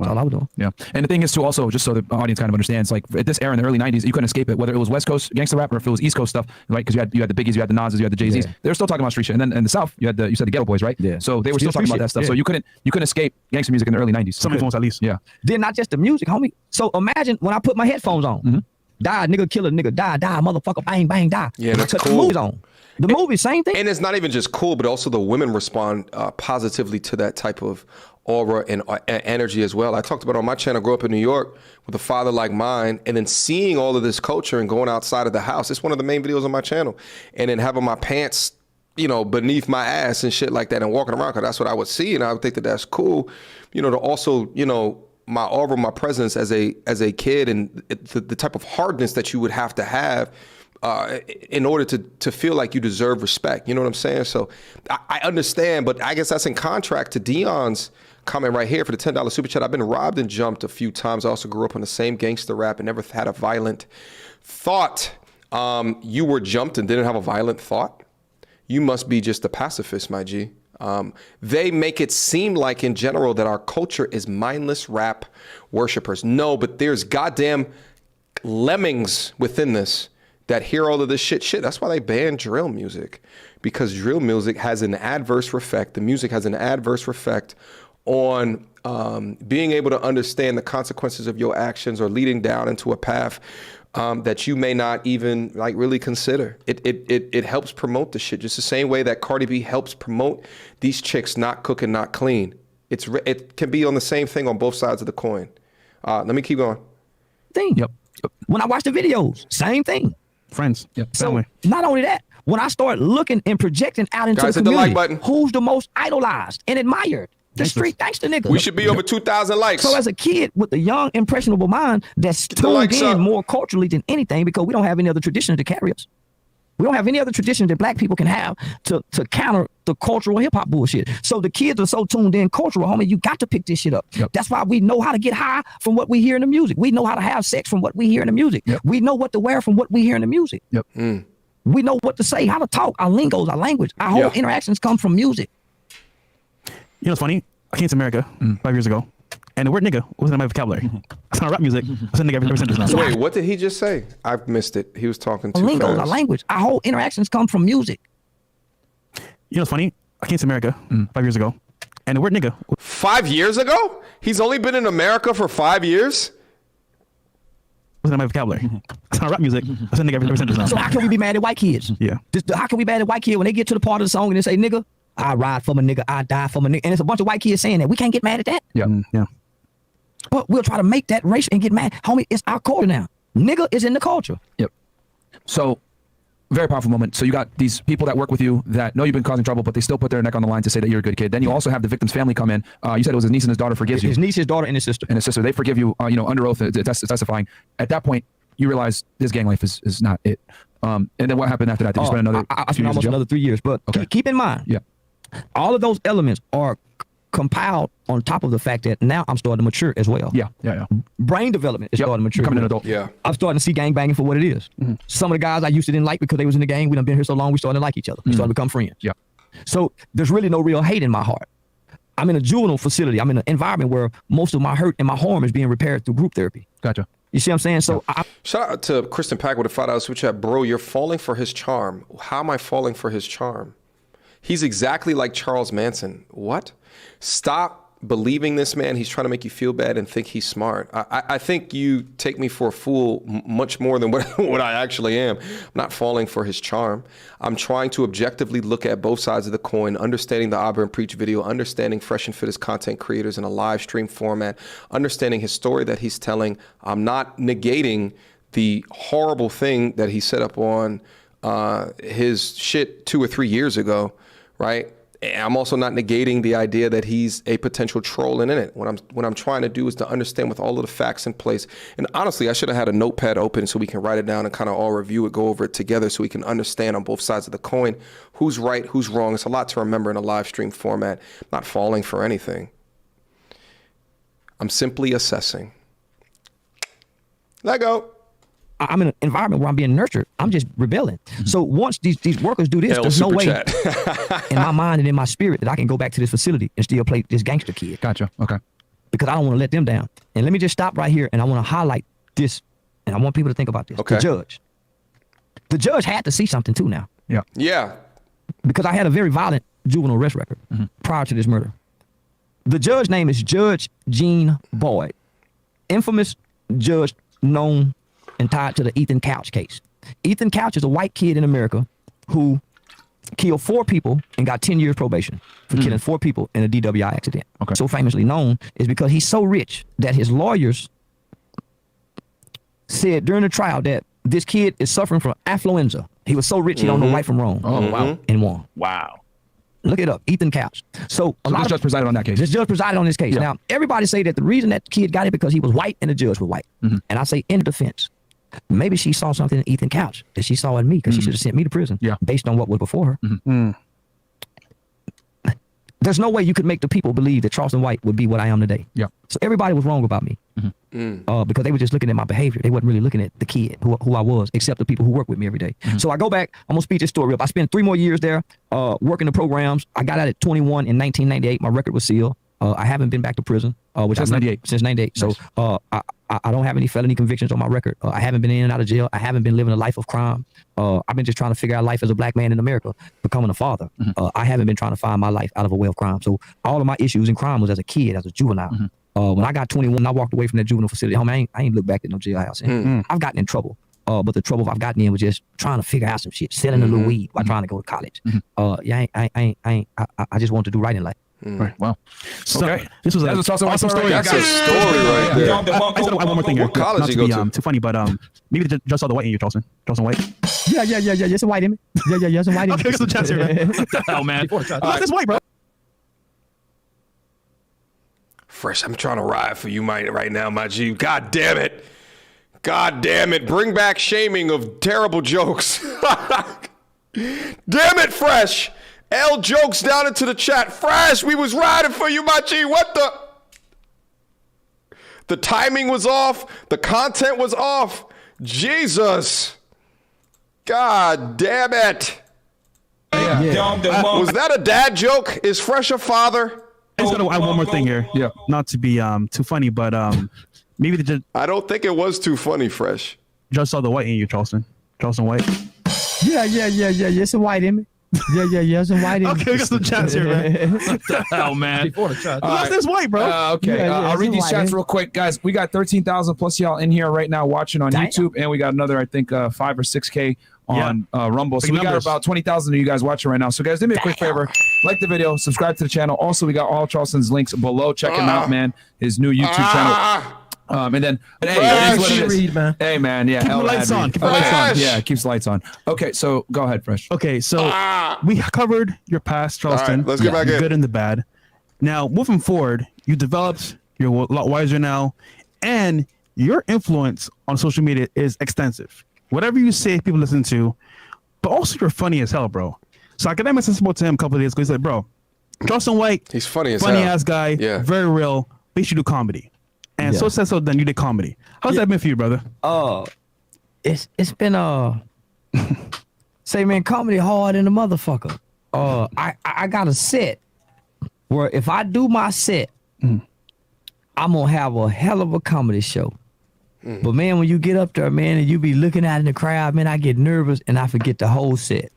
[SPEAKER 3] That's all I was doing.
[SPEAKER 5] Yeah. And the thing is too, also, just so the audience kind of understands, like at this era in the early 90s, you couldn't escape it, whether it was West Coast gangster rap or if it was East Coast stuff, right? Because you had the Biggies, you had the Nas's, you had the Jay-Z's.
[SPEAKER 3] Yeah.
[SPEAKER 5] They were still talking about street shit. And then in the South, you said the Ghetto Boys, right?
[SPEAKER 3] Yeah.
[SPEAKER 5] So they were still talking about that stuff.
[SPEAKER 3] Yeah.
[SPEAKER 5] So you couldn't escape gangster music in the early 90s.
[SPEAKER 4] Some influence at least.
[SPEAKER 5] Yeah.
[SPEAKER 3] Then not just the music, homie. So imagine when I put my headphones on. Die, nigga, kill a nigga, die, motherfucker, bang, bang, die.
[SPEAKER 1] Yeah, that's
[SPEAKER 3] Cut
[SPEAKER 1] cool.
[SPEAKER 3] the movies on. The movie, same thing.
[SPEAKER 1] And it's not even just cool, but also the women respond positively to that type of aura and energy as well. I talked about on my channel, grew up in New York with a father like mine, and then seeing all of this culture and going outside of the house. It's one of the main videos on my channel. And then having my pants, beneath my ass and shit like that and walking around, because that's what I would see. And I would think that that's cool, to also, my aura, my presence as a kid and the type of hardness that you would have to have in order to feel like you deserve respect. You know what I'm saying? So I understand, but I guess that's in contract to Dion's comment right here for the $10 super chat. I've been robbed and jumped a few times. I also grew up on the same gangster rap and never had a violent thought. You were jumped and didn't have a violent thought? You must be just a pacifist, my G. They make it seem like in general that our culture is mindless rap worshipers. No, but there's goddamn lemmings within this that hear all of this shit. That's why they ban drill music, because drill music has an adverse effect. The music has an adverse effect on being able to understand the consequences of your actions or leading down into a path that you may not even really consider. It helps promote the shit just the same way that Cardi B helps promote these chicks not cooking, not clean. It can be on the same thing on both sides of the coin. Let me keep going.
[SPEAKER 5] Yep.
[SPEAKER 3] When I watch the videos, same thing.
[SPEAKER 4] Friends.
[SPEAKER 5] Yep.
[SPEAKER 3] So
[SPEAKER 4] Family.
[SPEAKER 3] not only that, when I start looking and projecting out into
[SPEAKER 1] Guys,
[SPEAKER 3] the
[SPEAKER 1] hit the
[SPEAKER 3] community,
[SPEAKER 1] like button.
[SPEAKER 3] who's the most idolized and admired? The street gangster nigga.
[SPEAKER 1] We should be over 2,000 likes.
[SPEAKER 3] So as a kid with a young, impressionable mind that's
[SPEAKER 1] the
[SPEAKER 3] tuned
[SPEAKER 1] likes
[SPEAKER 3] in
[SPEAKER 1] up.
[SPEAKER 3] more culturally than anything, because we don't have any other traditions to carry us. We don't have any other tradition that black people can have to counter the cultural hip hop bullshit. So the kids are so tuned in cultural, homie, you got to pick this shit up.
[SPEAKER 5] Yep.
[SPEAKER 3] That's why we know how to get high from what we hear in the music. We know how to have sex from what we hear in the music.
[SPEAKER 5] Yep.
[SPEAKER 3] We know what to wear from what we hear in the music.
[SPEAKER 5] Yep.
[SPEAKER 3] We know what to say, how to talk, our lingos, our language. Our whole interactions come from music.
[SPEAKER 4] You know what's funny? I came to America 5 years ago, and the word nigga wasn't in my vocabulary. I saw rap music. I said nigga every sentence now.
[SPEAKER 1] So wait, what did he just say? I've missed it. He was talking too
[SPEAKER 3] Our lingos, our
[SPEAKER 1] fast.
[SPEAKER 3] language. Our whole interactions come from music.
[SPEAKER 4] You know what's funny? I came to America 5 years ago, and the word nigga
[SPEAKER 1] 5 years ago? He's only been in America for 5 years?
[SPEAKER 4] wasn't in my vocabulary. I saw rap music. I said nigga every sentence now.
[SPEAKER 3] So how can we be mad at white kids?
[SPEAKER 4] Yeah.
[SPEAKER 3] How can we be mad at white kids when they get to the part of the song and they say, nigga, I ride for my nigga, I die for my nigga. And it's a bunch of white kids saying that. We can't get mad at that.
[SPEAKER 5] Yeah.
[SPEAKER 4] Yeah.
[SPEAKER 3] But we'll try to make that racial and get mad. Homie, it's our culture now. Nigga is in the culture.
[SPEAKER 5] Yep. So, very powerful moment. So you got these people that work with you that know you've been causing trouble, but they still put their neck on the line to say that you're a good kid. Then you also have the victim's family come in. You said it was his niece and his daughter forgives you.
[SPEAKER 3] His niece, his daughter, and his sister.
[SPEAKER 5] And his sister. They forgive you, under oath, testifying. At that point, you realize this gang life is not it. And then what happened after that? Did you spend another
[SPEAKER 3] I
[SPEAKER 5] few
[SPEAKER 3] spent
[SPEAKER 5] years in
[SPEAKER 3] almost
[SPEAKER 5] jail?
[SPEAKER 3] another 3 years. But
[SPEAKER 5] Okay.
[SPEAKER 3] keep in mind,
[SPEAKER 5] Yeah.
[SPEAKER 3] all of those elements are compiled on top of the fact that now I'm starting to mature as well.
[SPEAKER 5] Yeah.
[SPEAKER 3] Brain development is
[SPEAKER 5] Yep.
[SPEAKER 3] starting to mature.
[SPEAKER 5] Becoming an adult.
[SPEAKER 1] Yeah.
[SPEAKER 3] I'm starting to see gang banging for what it is. Some of the guys I used to didn't like because they was in the gang. We done been here so long, we started to like each other. We started to become friends.
[SPEAKER 5] Yeah.
[SPEAKER 3] So there's really no real hate in my heart. I'm in a juvenile facility. I'm in an environment where most of my hurt and my harm is being repaired through group therapy.
[SPEAKER 5] Gotcha.
[SPEAKER 3] You see what I'm saying? So
[SPEAKER 1] Shout out to Kristen Pack with a $5 super chat. Bro, you're falling for his charm. How am I falling for his charm? He's exactly like Charles Manson. What? Stop believing this man. He's trying to make you feel bad and think he's smart. I think you take me for a fool much more than what I actually am. I'm not falling for his charm. I'm trying to objectively look at both sides of the coin, understanding the Abba and Preach video, understanding Fresh and Fit as content creators in a live stream format, understanding his story that he's telling. I'm not negating the horrible thing that he set up on his shit 2 or 3 years ago, right? I'm also not negating the idea that he's a potential troll in it. What I'm trying to do is to understand with all of the facts in place. And honestly, I should have had a notepad open so we can write it down and kind of all review it, go over it together so we can understand on both sides of the coin who's right, who's wrong. It's a lot to remember in a live stream format. I'm not falling for anything. I'm simply assessing. Let go.
[SPEAKER 3] I'm in an environment where I'm being nurtured. I'm just rebelling. So once these workers do this, there's no
[SPEAKER 1] super
[SPEAKER 3] way
[SPEAKER 1] chat.
[SPEAKER 3] in my mind and in my spirit that I can go back to this facility and still play this gangster kid.
[SPEAKER 5] Gotcha. Okay.
[SPEAKER 3] because I don't want to let them down. And let me just stop right here, and I want to highlight this, and I want people to think about this.
[SPEAKER 1] Okay.
[SPEAKER 3] The judge had to see something too now.
[SPEAKER 4] Yeah.
[SPEAKER 1] Yeah.
[SPEAKER 3] Because I had a very violent juvenile arrest record prior to this murder. The judge's name is Judge Gene Boyd, infamous judge known and tied to the Ethan Couch case. Ethan Couch is a white kid in America who killed 4 people and got 10 years probation for killing 4 people in a DWI accident.
[SPEAKER 5] Okay.
[SPEAKER 3] So famously known is because he's so rich that his lawyers said during the trial that this kid is suffering from affluenza. He was so rich he don't know right from wrong.
[SPEAKER 5] Oh, wow.
[SPEAKER 3] And won.
[SPEAKER 5] Wow.
[SPEAKER 3] Look it up, Ethan Couch. So
[SPEAKER 5] This judge presided on that case.
[SPEAKER 3] This judge presided on this case.
[SPEAKER 5] Yeah.
[SPEAKER 3] Now, everybody say that the reason that kid got it because he was white and the judge was white. And I say in defense, maybe she saw something in Ethan Couch that she saw in me because she should have sent me to prison based on what was before her. There's no way you could make the people believe that Charleston White would be what I am today.
[SPEAKER 5] Yeah.
[SPEAKER 3] So everybody was wrong about me because they were just looking at my behavior. They wasn't really looking at the kid, who I was, except the people who work with me every day. So I go back. I'm going to speed this story up. I spent 3 more years there working the programs. I got out at 21 in 1998. My record was sealed. I haven't been back to prison.
[SPEAKER 5] Since 98.
[SPEAKER 3] Since 98.
[SPEAKER 5] Nice.
[SPEAKER 3] So I don't have any felony convictions on my record. I haven't been in and out of jail. I haven't been living a life of crime. I've been just trying to figure out life as a black man in America, becoming a father. I haven't been trying to find my life out of a way of crime. So all of my issues in crime was as a kid, as a juvenile. When I got 21, I walked away from that juvenile facility. Homie, I ain't looked back at no jailhouse. I've gotten in trouble. But the trouble I've gotten in was just trying to figure out some shit, selling a little weed while trying to go to college. I just want to do right in life.
[SPEAKER 5] Right. Wow.
[SPEAKER 4] So,
[SPEAKER 5] Okay.
[SPEAKER 4] This was
[SPEAKER 5] That's
[SPEAKER 4] an
[SPEAKER 5] awesome story.
[SPEAKER 1] That's a story right there.
[SPEAKER 4] I said one more thing here.
[SPEAKER 1] What college
[SPEAKER 4] Not
[SPEAKER 1] you
[SPEAKER 4] to
[SPEAKER 1] go
[SPEAKER 4] be
[SPEAKER 1] to?
[SPEAKER 4] too funny, but maybe they just saw the white in you, Charleston. Charleston White.
[SPEAKER 3] Yeah. It's a white in me. Yeah. It's a white in me.
[SPEAKER 4] Okay, some chance here, man. What the hell, man? This white, bro.
[SPEAKER 1] Fresh, I'm trying to ride for you right now, my G. God damn it. God damn it. Bring back shaming of terrible jokes. Damn it, Fresh. L jokes down into the chat. Fresh, we was riding for you, my G. What the? The timing was off. The content was off. Jesus. God damn it. Was that a dad joke? Is Fresh a father?
[SPEAKER 4] I just gotta add one more thing here.
[SPEAKER 5] Yeah.
[SPEAKER 4] Not to be too funny, but maybe they
[SPEAKER 1] I don't think it was too funny, Fresh.
[SPEAKER 4] just saw the white in you, Charleston. Charleston White.
[SPEAKER 3] Yeah. It's a white in me. Yeah. It's a white in me.
[SPEAKER 4] Okay, we got some chats here, man. What the hell, man?
[SPEAKER 3] Before the chat.
[SPEAKER 4] This white, bro.
[SPEAKER 5] Okay,
[SPEAKER 3] Yeah,
[SPEAKER 5] I'll read
[SPEAKER 3] it's
[SPEAKER 5] these
[SPEAKER 3] white,
[SPEAKER 5] chats
[SPEAKER 3] eh?
[SPEAKER 5] real quick, guys. We got 13,000 plus y'all in here right now watching on
[SPEAKER 3] Damn.
[SPEAKER 5] YouTube, and we got another, I think, 5 or 6K on Rumble. So
[SPEAKER 4] Big
[SPEAKER 5] we got
[SPEAKER 4] numbers.
[SPEAKER 5] about 20,000 of you guys watching right now. So guys, do me a quick favor, like the video, subscribe to the channel. Also, we got all Charleston's links below. Check him out, man. His new YouTube channel. And then, hey, it is what it is.
[SPEAKER 7] Read, man.
[SPEAKER 5] Hey, man, yeah.
[SPEAKER 4] Keep the
[SPEAKER 5] L
[SPEAKER 4] lights
[SPEAKER 5] ad read.
[SPEAKER 4] on. Keep the lights on.
[SPEAKER 5] Yeah, it keeps the lights on. Okay, so go ahead, Fresh.
[SPEAKER 4] Okay, so we covered your past, Charleston.
[SPEAKER 1] All right, let's get back
[SPEAKER 4] the
[SPEAKER 1] in.
[SPEAKER 4] good and the bad. Now, moving forward, you developed, you're a lot wiser now, and your influence on social media is extensive. Whatever you say, people listen to, but also you're funny as hell, bro. So I got that message spoke to him a couple of days ago. He's like, bro, Charleston White,
[SPEAKER 1] He's funny as
[SPEAKER 4] funny
[SPEAKER 1] hell.
[SPEAKER 4] ass guy,
[SPEAKER 1] Yeah.
[SPEAKER 4] very real, but you should do comedy. And so said so, then you did comedy. How's that been for you, brother?
[SPEAKER 3] It's been say man, comedy hard in the motherfucker. I got a set where if I do my set, I'm gonna have a hell of a comedy show. But man, when you get up there, man, and you be looking out in the crowd, man, I get nervous and I forget the whole set.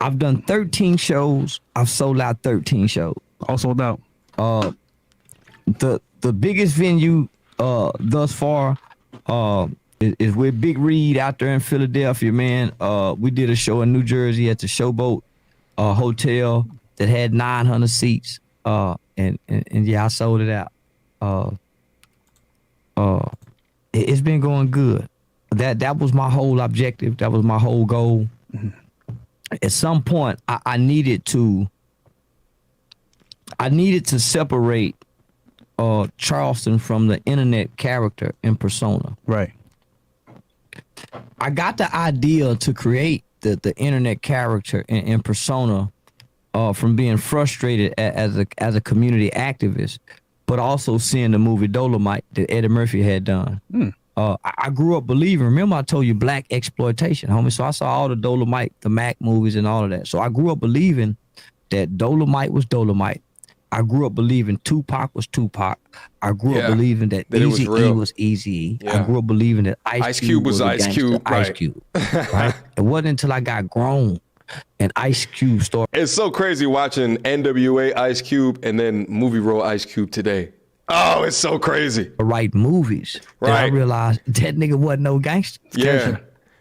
[SPEAKER 3] I've done 13 shows. I've sold out 13 shows.
[SPEAKER 4] All sold out.
[SPEAKER 3] The biggest venue thus far is with Big Reed out there in Philadelphia, man. We did a show in New Jersey at the Showboat Hotel that had 900 seats. And yeah, I sold it out. It's been going good. That was my whole objective. That was my whole goal. At some point, I needed to separate Charleston from the internet character and persona.
[SPEAKER 4] Right.
[SPEAKER 3] I got the idea to create the internet character and persona from being frustrated as a community activist, but also seeing the movie Dolomite that Eddie Murphy had done. I grew up believing, remember I told you black exploitation, homie. So I saw all the Dolomite, the Mac movies and all of that. So I grew up believing that Dolomite was Dolomite I grew up believing Tupac was Tupac. I grew up believing that
[SPEAKER 1] it was
[SPEAKER 3] Eazy-E
[SPEAKER 1] real.
[SPEAKER 3] was Eazy-E.
[SPEAKER 1] Yeah.
[SPEAKER 3] I grew up believing that Ice Cube was
[SPEAKER 1] Ice
[SPEAKER 3] gangster,
[SPEAKER 1] Cube,
[SPEAKER 3] Ice
[SPEAKER 1] right.
[SPEAKER 3] Cube. Right? It wasn't until I got grown and Ice Cube started
[SPEAKER 1] It's so crazy watching NWA Ice Cube and then movie role Ice Cube today. Oh, it's so crazy.
[SPEAKER 3] to write movies that I
[SPEAKER 1] Right.
[SPEAKER 3] realized that nigga wasn't no gangster.
[SPEAKER 1] Yeah.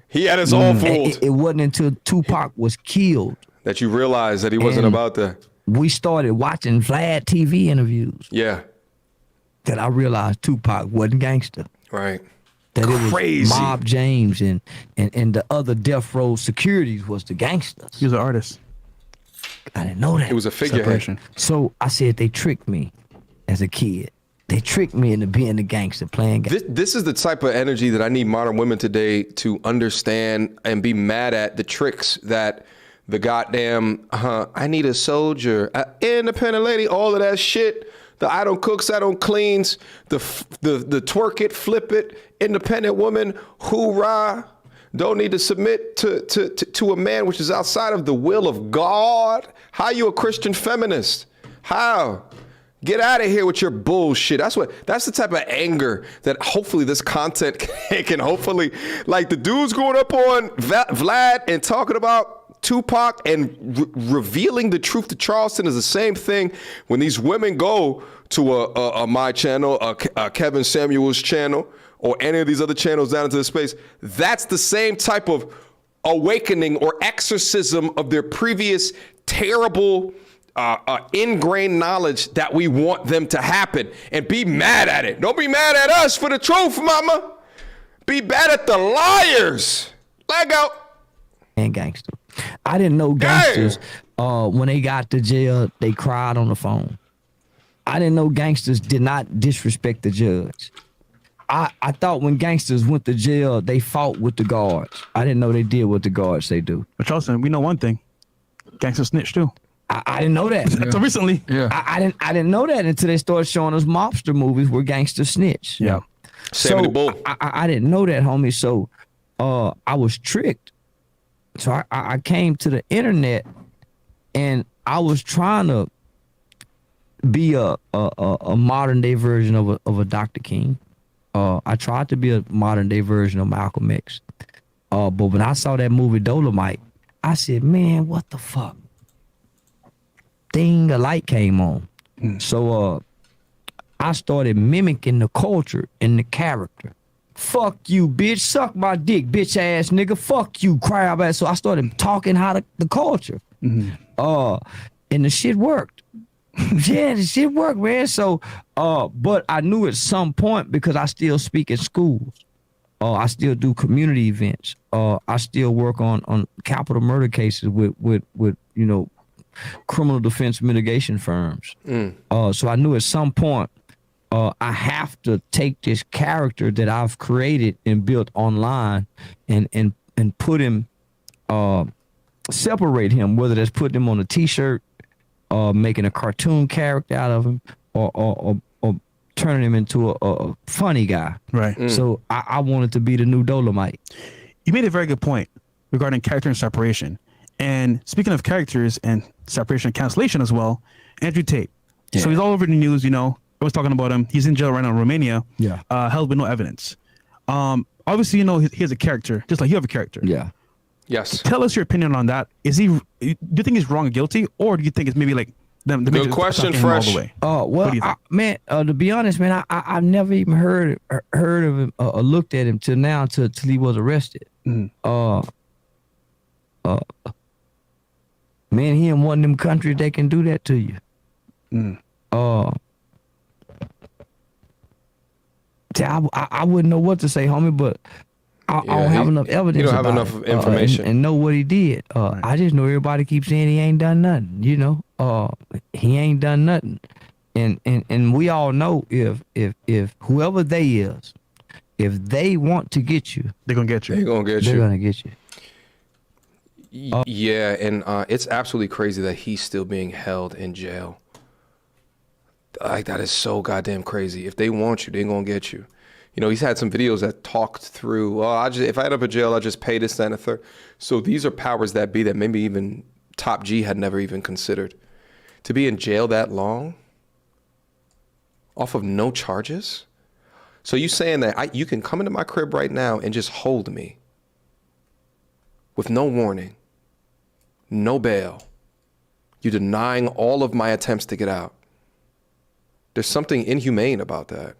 [SPEAKER 1] He had us all fooled.
[SPEAKER 3] It wasn't until Tupac was killed
[SPEAKER 1] That you realize that he wasn't
[SPEAKER 3] And-
[SPEAKER 1] about that.
[SPEAKER 3] we started watching Vlad TV interviews
[SPEAKER 1] Yeah.
[SPEAKER 3] that I realized Tupac wasn't gangster.
[SPEAKER 1] Right.
[SPEAKER 3] That
[SPEAKER 1] Crazy.
[SPEAKER 3] it was Mob James and the other death row securities was the gangsters.
[SPEAKER 4] He was an artist.
[SPEAKER 3] I didn't know that.
[SPEAKER 1] It was a figurehead.
[SPEAKER 4] Separation.
[SPEAKER 3] So I said they tricked me as a kid. They tricked me into being the gangster, playing gangster.
[SPEAKER 1] This is the type of energy that I need modern women today to understand and be mad at the tricks that the goddamn, I need a soldier, independent lady, all of that shit. The I don't cooks, I don't cleans, the twerk it, flip it, independent woman, hoorah. Don't need to submit to a man which is outside of the will of God. How you a Christian feminist? How? Get out of here with your bullshit. That's the type of anger that hopefully this content can hopefully, like the dudes going up on Vlad and talking about Tupac and revealing the truth to Charleston is the same thing when these women go to a my channel, a Kevin Samuels channel, or any of these other channels down into the space. That's the same type of awakening or exorcism of their previous terrible ingrained knowledge that we want them to happen, and be mad at it. Don't be mad at us for the truth, mama. Be mad at the liars. Leg out.
[SPEAKER 3] And gangster. I didn't know gangsters when they got to jail, they cried on the phone. I didn't know gangsters did not disrespect the judge. I thought when gangsters went to jail, they fought with the guards. I didn't know they did what the guards they do.
[SPEAKER 4] But Charleston, we know one thing. Gangster snitch too.
[SPEAKER 3] I didn't know that.
[SPEAKER 4] Until recently.
[SPEAKER 5] Yeah.
[SPEAKER 3] I didn't know that until they started showing us mobster movies where gangsters snitch.
[SPEAKER 4] Yeah.
[SPEAKER 1] Sammy the Bull.
[SPEAKER 3] I didn't know that, homie. So I was tricked. So I came to the internet and I was trying to be a modern day version of a Dr. King. I tried to be a modern day version of Malcolm X. But when I saw that movie Dolomite, I said, man, what the fuck? Thing, a light came on. So I started mimicking the culture and the character. Fuck you, bitch. Suck my dick, bitch ass nigga. Fuck you, crab ass. So I started talking how the culture. And the shit worked. Yeah, the shit worked, man. So, but I knew at some point, because I still speak at schools. I still do community events. I still work on capital murder cases with you know, criminal defense mitigation firms. So I knew at some point I have to take this character that I've created and built online and put him, separate him, whether that's putting him on a t-shirt, making a cartoon character out of him, or turning him into a funny guy.
[SPEAKER 4] Right.
[SPEAKER 3] So I wanted to be the new Dolomite.
[SPEAKER 4] You made a very good point regarding character and separation. And speaking of characters and separation and cancellation as well, Andrew Tate.
[SPEAKER 3] Yeah.
[SPEAKER 4] So he's all over the news, you know. I was talking about him. He's in jail right now in Romania.
[SPEAKER 3] Yeah.
[SPEAKER 4] Held with no evidence. Obviously, you know, he has a character, just like you have a character.
[SPEAKER 3] Yeah.
[SPEAKER 1] Yes.
[SPEAKER 4] Tell us your opinion on that. Do you think he's wrong or guilty, or do you think it's maybe like them?
[SPEAKER 1] Good question,
[SPEAKER 4] him
[SPEAKER 1] Fresh.
[SPEAKER 4] All the way?
[SPEAKER 3] Well,
[SPEAKER 4] What do you think?
[SPEAKER 3] man, to be honest, man, I've never even heard of him or looked at him till now, till he was arrested. Man, he in one of them countries that can do that to you. I wouldn't know what to say, homie, but I don't have enough evidence.
[SPEAKER 1] You don't have
[SPEAKER 3] about
[SPEAKER 1] enough
[SPEAKER 3] it,
[SPEAKER 1] information.
[SPEAKER 3] and know what he did. I just know everybody keeps saying he ain't done nothing. You know, he ain't done nothing, and we all know if whoever they is, if they want to get you,
[SPEAKER 4] They're gonna get you.
[SPEAKER 1] They're gonna get
[SPEAKER 3] they're
[SPEAKER 1] you.
[SPEAKER 3] gonna get you.
[SPEAKER 1] Yeah, and it's absolutely crazy that he's still being held in jail. Like, that is so goddamn crazy. If they want you, they're gonna get you. You know, he's had some videos that talked through, well, if I end up in jail, I'll just pay this, that, and the third. So these are powers that be that maybe even Top G had never even considered. To be in jail that long, off of no charges? So you saying that you can come into my crib right now and just hold me with no warning, no bail. You're denying all of my attempts to get out. There's something inhumane about that.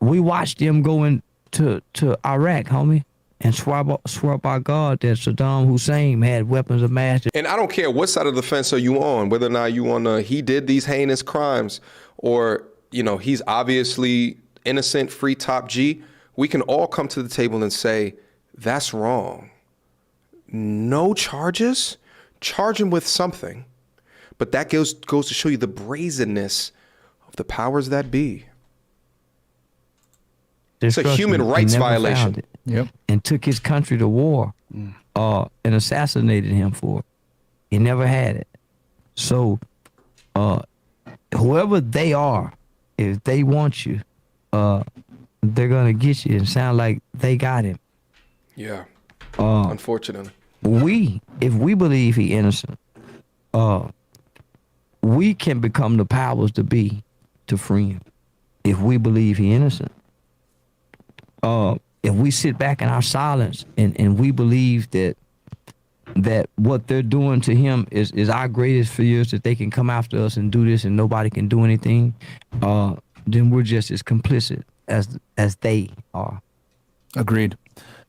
[SPEAKER 3] We watched them go to Iraq, homie, and swear by God that Saddam Hussein had weapons of mass.
[SPEAKER 1] And I don't care what side of the fence are you on, whether or not you on he did these heinous crimes or, he's obviously innocent, free top G. We can all come to the table and say, that's wrong. No charges? Charge him with something. But that goes to show you the brazenness of the powers that be. It's a human rights violation.
[SPEAKER 5] Yep.
[SPEAKER 3] And took his country to war and assassinated him for it. He never had it. So whoever they are, if they want you, they're going to get you. And sound like they got him.
[SPEAKER 1] Yeah. Unfortunately.
[SPEAKER 3] If we believe he innocent, we can become the powers to be to free him. If we believe he innocent. If we sit back in our silence and we believe that what they're doing to him is our greatest fears, that they can come after us and do this and nobody can do anything, then we're just as complicit as they are.
[SPEAKER 5] Agreed.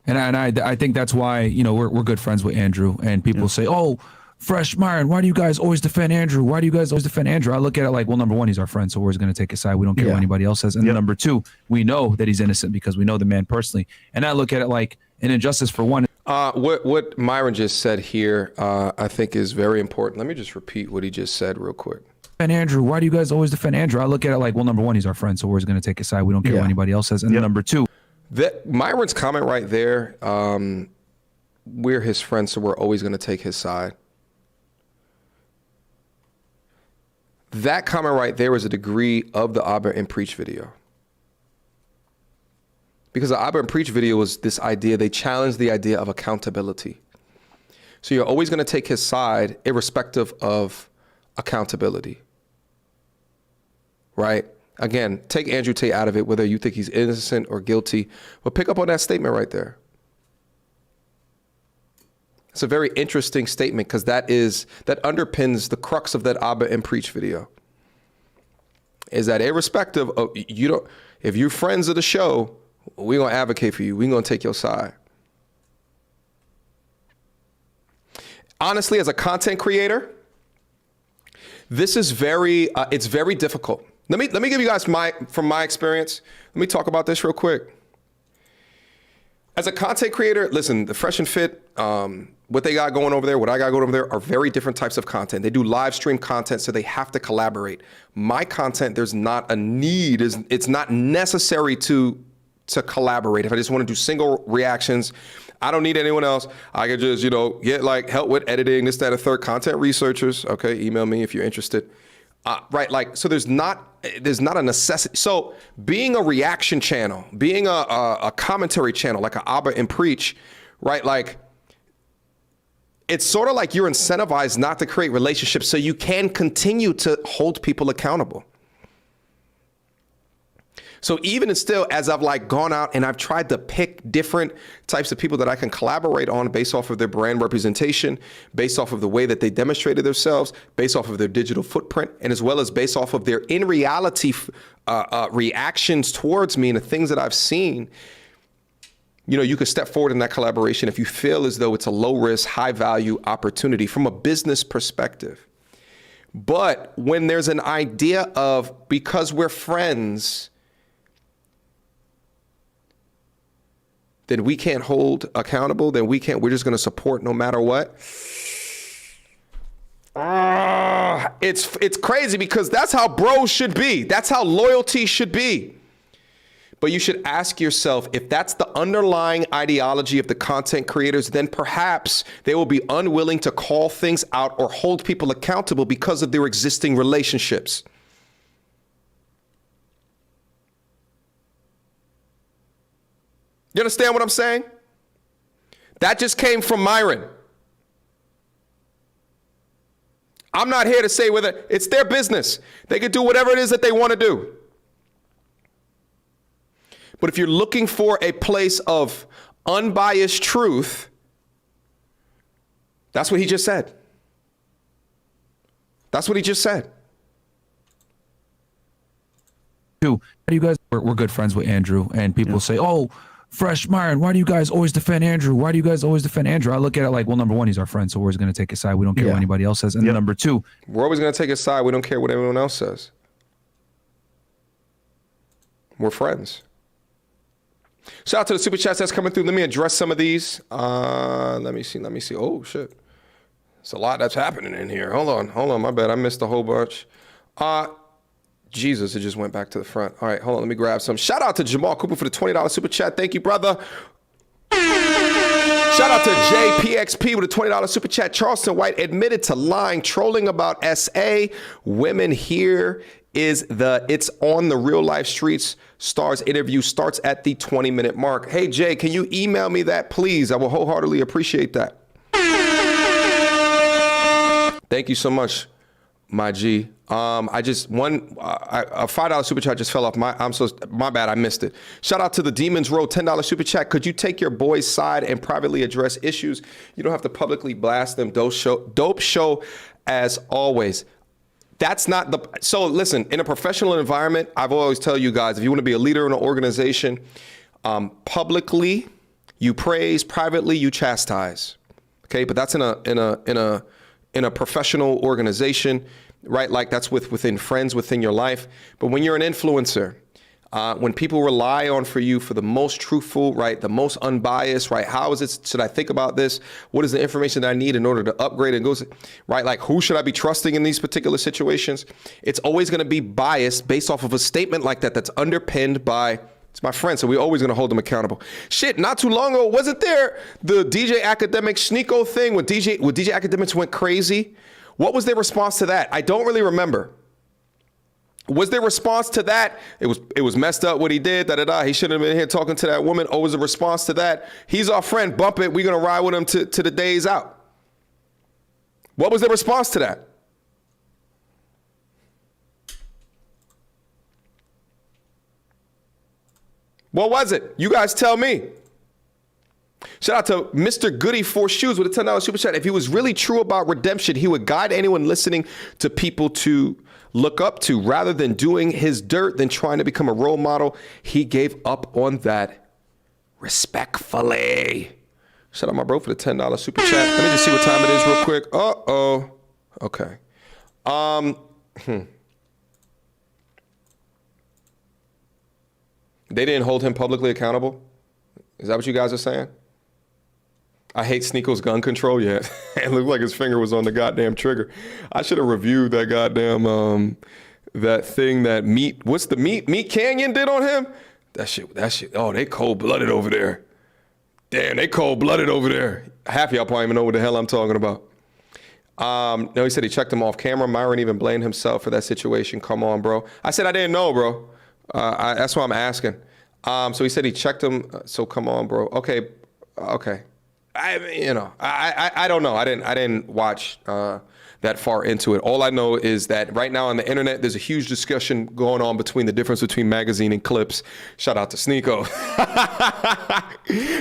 [SPEAKER 5] And I think that's why, we're good friends with Andrew, and people say, oh, Fresh Myron, why do you guys always defend Andrew? Why do you guys always defend Andrew? I look at it like, well, number one, he's our friend, so we're going to take his side. We don't care what anybody else says. And then number two, we know that he's innocent because we know the man personally. And I look at it like an injustice for one.
[SPEAKER 1] What Myron just said here, I think is very important. Let me just repeat what he just said real quick.
[SPEAKER 5] And Andrew, why do you guys always defend Andrew? I look at it like, well, number one, he's our friend, so we're going to take his side. We don't care what anybody else says. And then number two,
[SPEAKER 1] that Myron's comment right there, we're his friends, so we're always going to take his side. That comment right there is a degree of the Abba and Preach video. Because the Abba and Preach video was this idea, they challenged the idea of accountability. So you're always going to take his side irrespective of accountability. Right? Again, take Andrew Tate out of it, whether you think he's innocent or guilty, but pick up on that statement right there. It's a very interesting statement because that underpins the crux of that Abba and Preach video. Is that irrespective of if you're friends of the show, we're gonna advocate for you. We're gonna take your side. Honestly, as a content creator, this is it's very difficult. Let me give you guys from my experience. Let me talk about this real quick. As a content creator, listen, the Fresh and Fit, what they got going over there, what I got going over there are very different types of content. They do live stream content, so they have to collaborate. My content, there's not a need. It's not necessary to collaborate. If I just want to do single reactions, I don't need anyone else. I could just, get help with editing, this, that, and third. Content researchers, okay, email me if you're interested. Right, so there's not a necessity. So being a reaction channel, being a commentary channel, like a Abba and Preach, right, it's sort of like you're incentivized not to create relationships so you can continue to hold people accountable. So even and still, as I've gone out and I've tried to pick different types of people that I can collaborate on based off of their brand representation, based off of the way that they demonstrated themselves, based off of their digital footprint, and as well as based off of their in reality reactions towards me and the things that I've seen, you could step forward in that collaboration if you feel as though it's a low risk, high value opportunity from a business perspective. But when there's an idea of, because we're friends, then we can't hold accountable, then we're just going to support no matter what. It's crazy because that's how bros should be. That's how loyalty should be. But you should ask yourself, if that's the underlying ideology of the content creators, then perhaps they will be unwilling to call things out or hold people accountable because of their existing relationships. You understand what I'm saying? That just came from Myron. I'm not here to say whether it's their business. They can do whatever it is that they want to do. But if you're looking for a place of unbiased truth, that's what he just said. That's what he just said.
[SPEAKER 5] How do you guys? We're good friends with Andrew, and people say, "Oh, Fresh Myron, why do you guys always defend Andrew? Why do you guys always defend Andrew?" I look at it like, well, number one, he's our friend, so we're always going to take his side. We don't care what anybody else says. And then number two,
[SPEAKER 1] we're always going to take his side. We don't care what everyone else says. We're friends. Shout out to the super chats that's coming through. Let me address some of these. Let me see. Oh shit, it's a lot that's happening in here. Hold on. My bad. I missed a whole bunch. Jesus, it just went back to the front. All right, hold on. Let me grab some. Shout out to Jamal Cooper for the $20 super chat. Thank you, brother. Shout out to JPXP with a $20 super chat. Charleston White admitted to lying, trolling about SA. Women here is It's on the Real Life Streets Stars interview starts at the 20-minute mark. Hey, Jay, can you email me that, please? I will wholeheartedly appreciate that. Thank you so much, my G. A $5 super chat just fell off. My bad. I missed it. Shout out to the Demons Road $10 super chat. Could you take your boys' side and privately address issues? You don't have to publicly blast them. Dope show as always. That's not the. So listen, in a professional environment, I've always tell you guys, if you want to be a leader in an organization, publicly you praise, privately you chastise. Okay, but that's in a professional organization, right? Like that's within friends, within your life. But when you're an influencer, when people rely on you for the most truthful, right, the most unbiased, right? How is it? Should I think about this? What is the information that I need in order to upgrade and go, right? Like who should I be trusting in these particular situations? It's always going to be biased based off of a statement like that that's underpinned by. It's my friend, so we're always going to hold them accountable. Shit, not too long ago, wasn't there the DJ Academic Sneeko thing when DJ Academics went crazy? What was their response to that? I don't really remember. Was their response to that? It was messed up what he did, he shouldn't have been here talking to that woman. Or was the response to that? He's our friend, bump it, we're going to ride with him to the days out. What was their response to that? What was it? You guys tell me. Shout out to Mr. Goody for Shoes with a $10 super chat. If he was really true about redemption, he would guide anyone listening to people to look up to rather than doing his dirt, than trying to become a role model. He gave up on that respectfully. Shout out my bro for the $10 super chat. Let me just see what time it is real quick. Uh-oh. Okay. They didn't hold him publicly accountable? Is that what you guys are saying? I hate Sneeko's gun control. Yeah, it looked like his finger was on the goddamn trigger. I should have reviewed that goddamn, that thing that Meat Canyon did on him. That shit. Oh, they cold-blooded over there. Damn, they cold-blooded over there. Half of y'all probably even know what the hell I'm talking about. No, he said he checked him off camera. Myron even blamed himself for that situation. Come on, bro. I said I didn't know, bro. That's why I'm asking. So he said he checked him. So come on, bro. Okay. I don't know. I didn't watch that far into it. All I know is that right now on the internet, there's a huge discussion going on between the difference between magazine and clips. Shout out to Sneeko.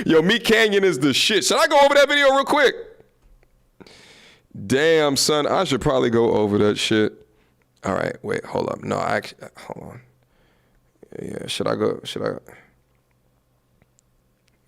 [SPEAKER 1] Yo, Meat Canyon is the shit. Should I go over that video real quick? Damn, son, I should probably go over that shit. All right, wait, hold up. No, hold on. Yeah, should I go?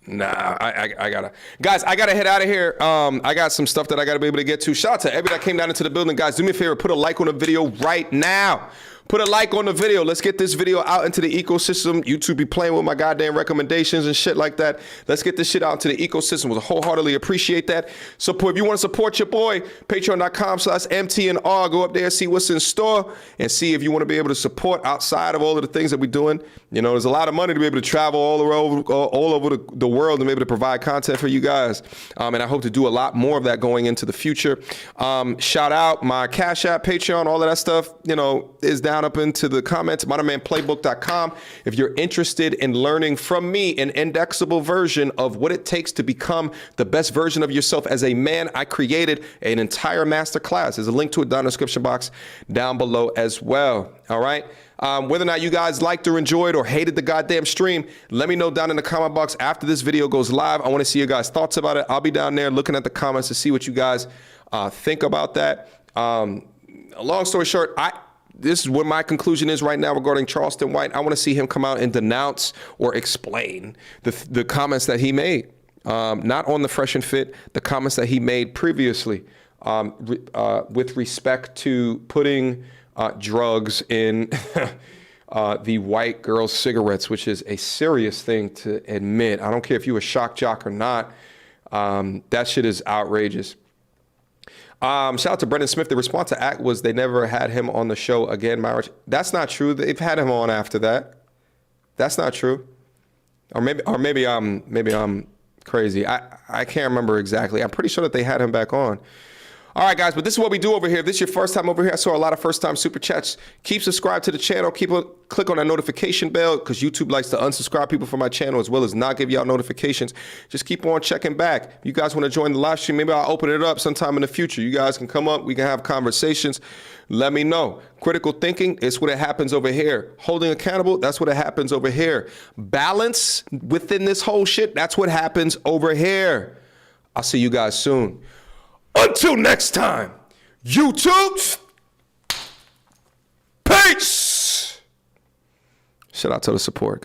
[SPEAKER 1] Nah, I gotta. Guys, I gotta head out of here. I got some stuff that I gotta be able to get to. Shout out to everybody that came down into the building. Guys, do me a favor, put a like on the video right now. Put a like on the video. Let's get this video out into the ecosystem. YouTube be playing with my goddamn recommendations and shit like that. Let's get this shit out into the ecosystem. We'll wholeheartedly appreciate that. Support. If you want to support your boy, patreon.com/MTNR. Go up there, see what's in store, and see if you want to be able to support outside of all of the things that we're doing. You know, there's a lot of money to be able to travel all over the world and be able to provide content for you guys. And I hope to do a lot more of that going into the future. Shout out my Cash App, Patreon, all of that stuff, you know, is down down up into the comments, modernmanplaybook.com. If you're interested in learning from me an indexable version of what it takes to become the best version of yourself as a man, I created an entire master class. There's a link to it down in the description box down below as well. All right. Whether or not you guys liked or enjoyed or hated the goddamn stream, let me know down in the comment box after this video goes live. I want to see your guys' thoughts about it. I'll be down there looking at the comments to see what you guys think about that. Long story short, this is what my conclusion is right now regarding Charleston White. I want to see him come out and denounce or explain the comments that he made, not on the Fresh and Fit, the comments that he made previously with respect to putting drugs in the white girls' cigarettes, which is a serious thing to admit. I don't care if you a shock jock or not. That shit is outrageous. Shout out to Brendan Smith. The response to Act was they never had him on the show again. That's not true. They've had him on after that. That's not true. Or maybe I'm crazy. I can't remember exactly. I'm pretty sure that they had him back on. All right, guys, but this is what we do over here. If this is your first time over here, I saw a lot of first-time super chats. Keep subscribed to the channel. Click on that notification bell because YouTube likes to unsubscribe people from my channel as well as not give y'all notifications. Just keep on checking back. If you guys want to join the live stream, maybe I'll open it up sometime in the future. You guys can come up. We can have conversations. Let me know. Critical thinking is what it happens over here. Holding accountable, that's what it happens over here. Balance within this whole shit, that's what happens over here. I'll see you guys soon. Until next time, YouTube, peace. Shout out to the support, guys.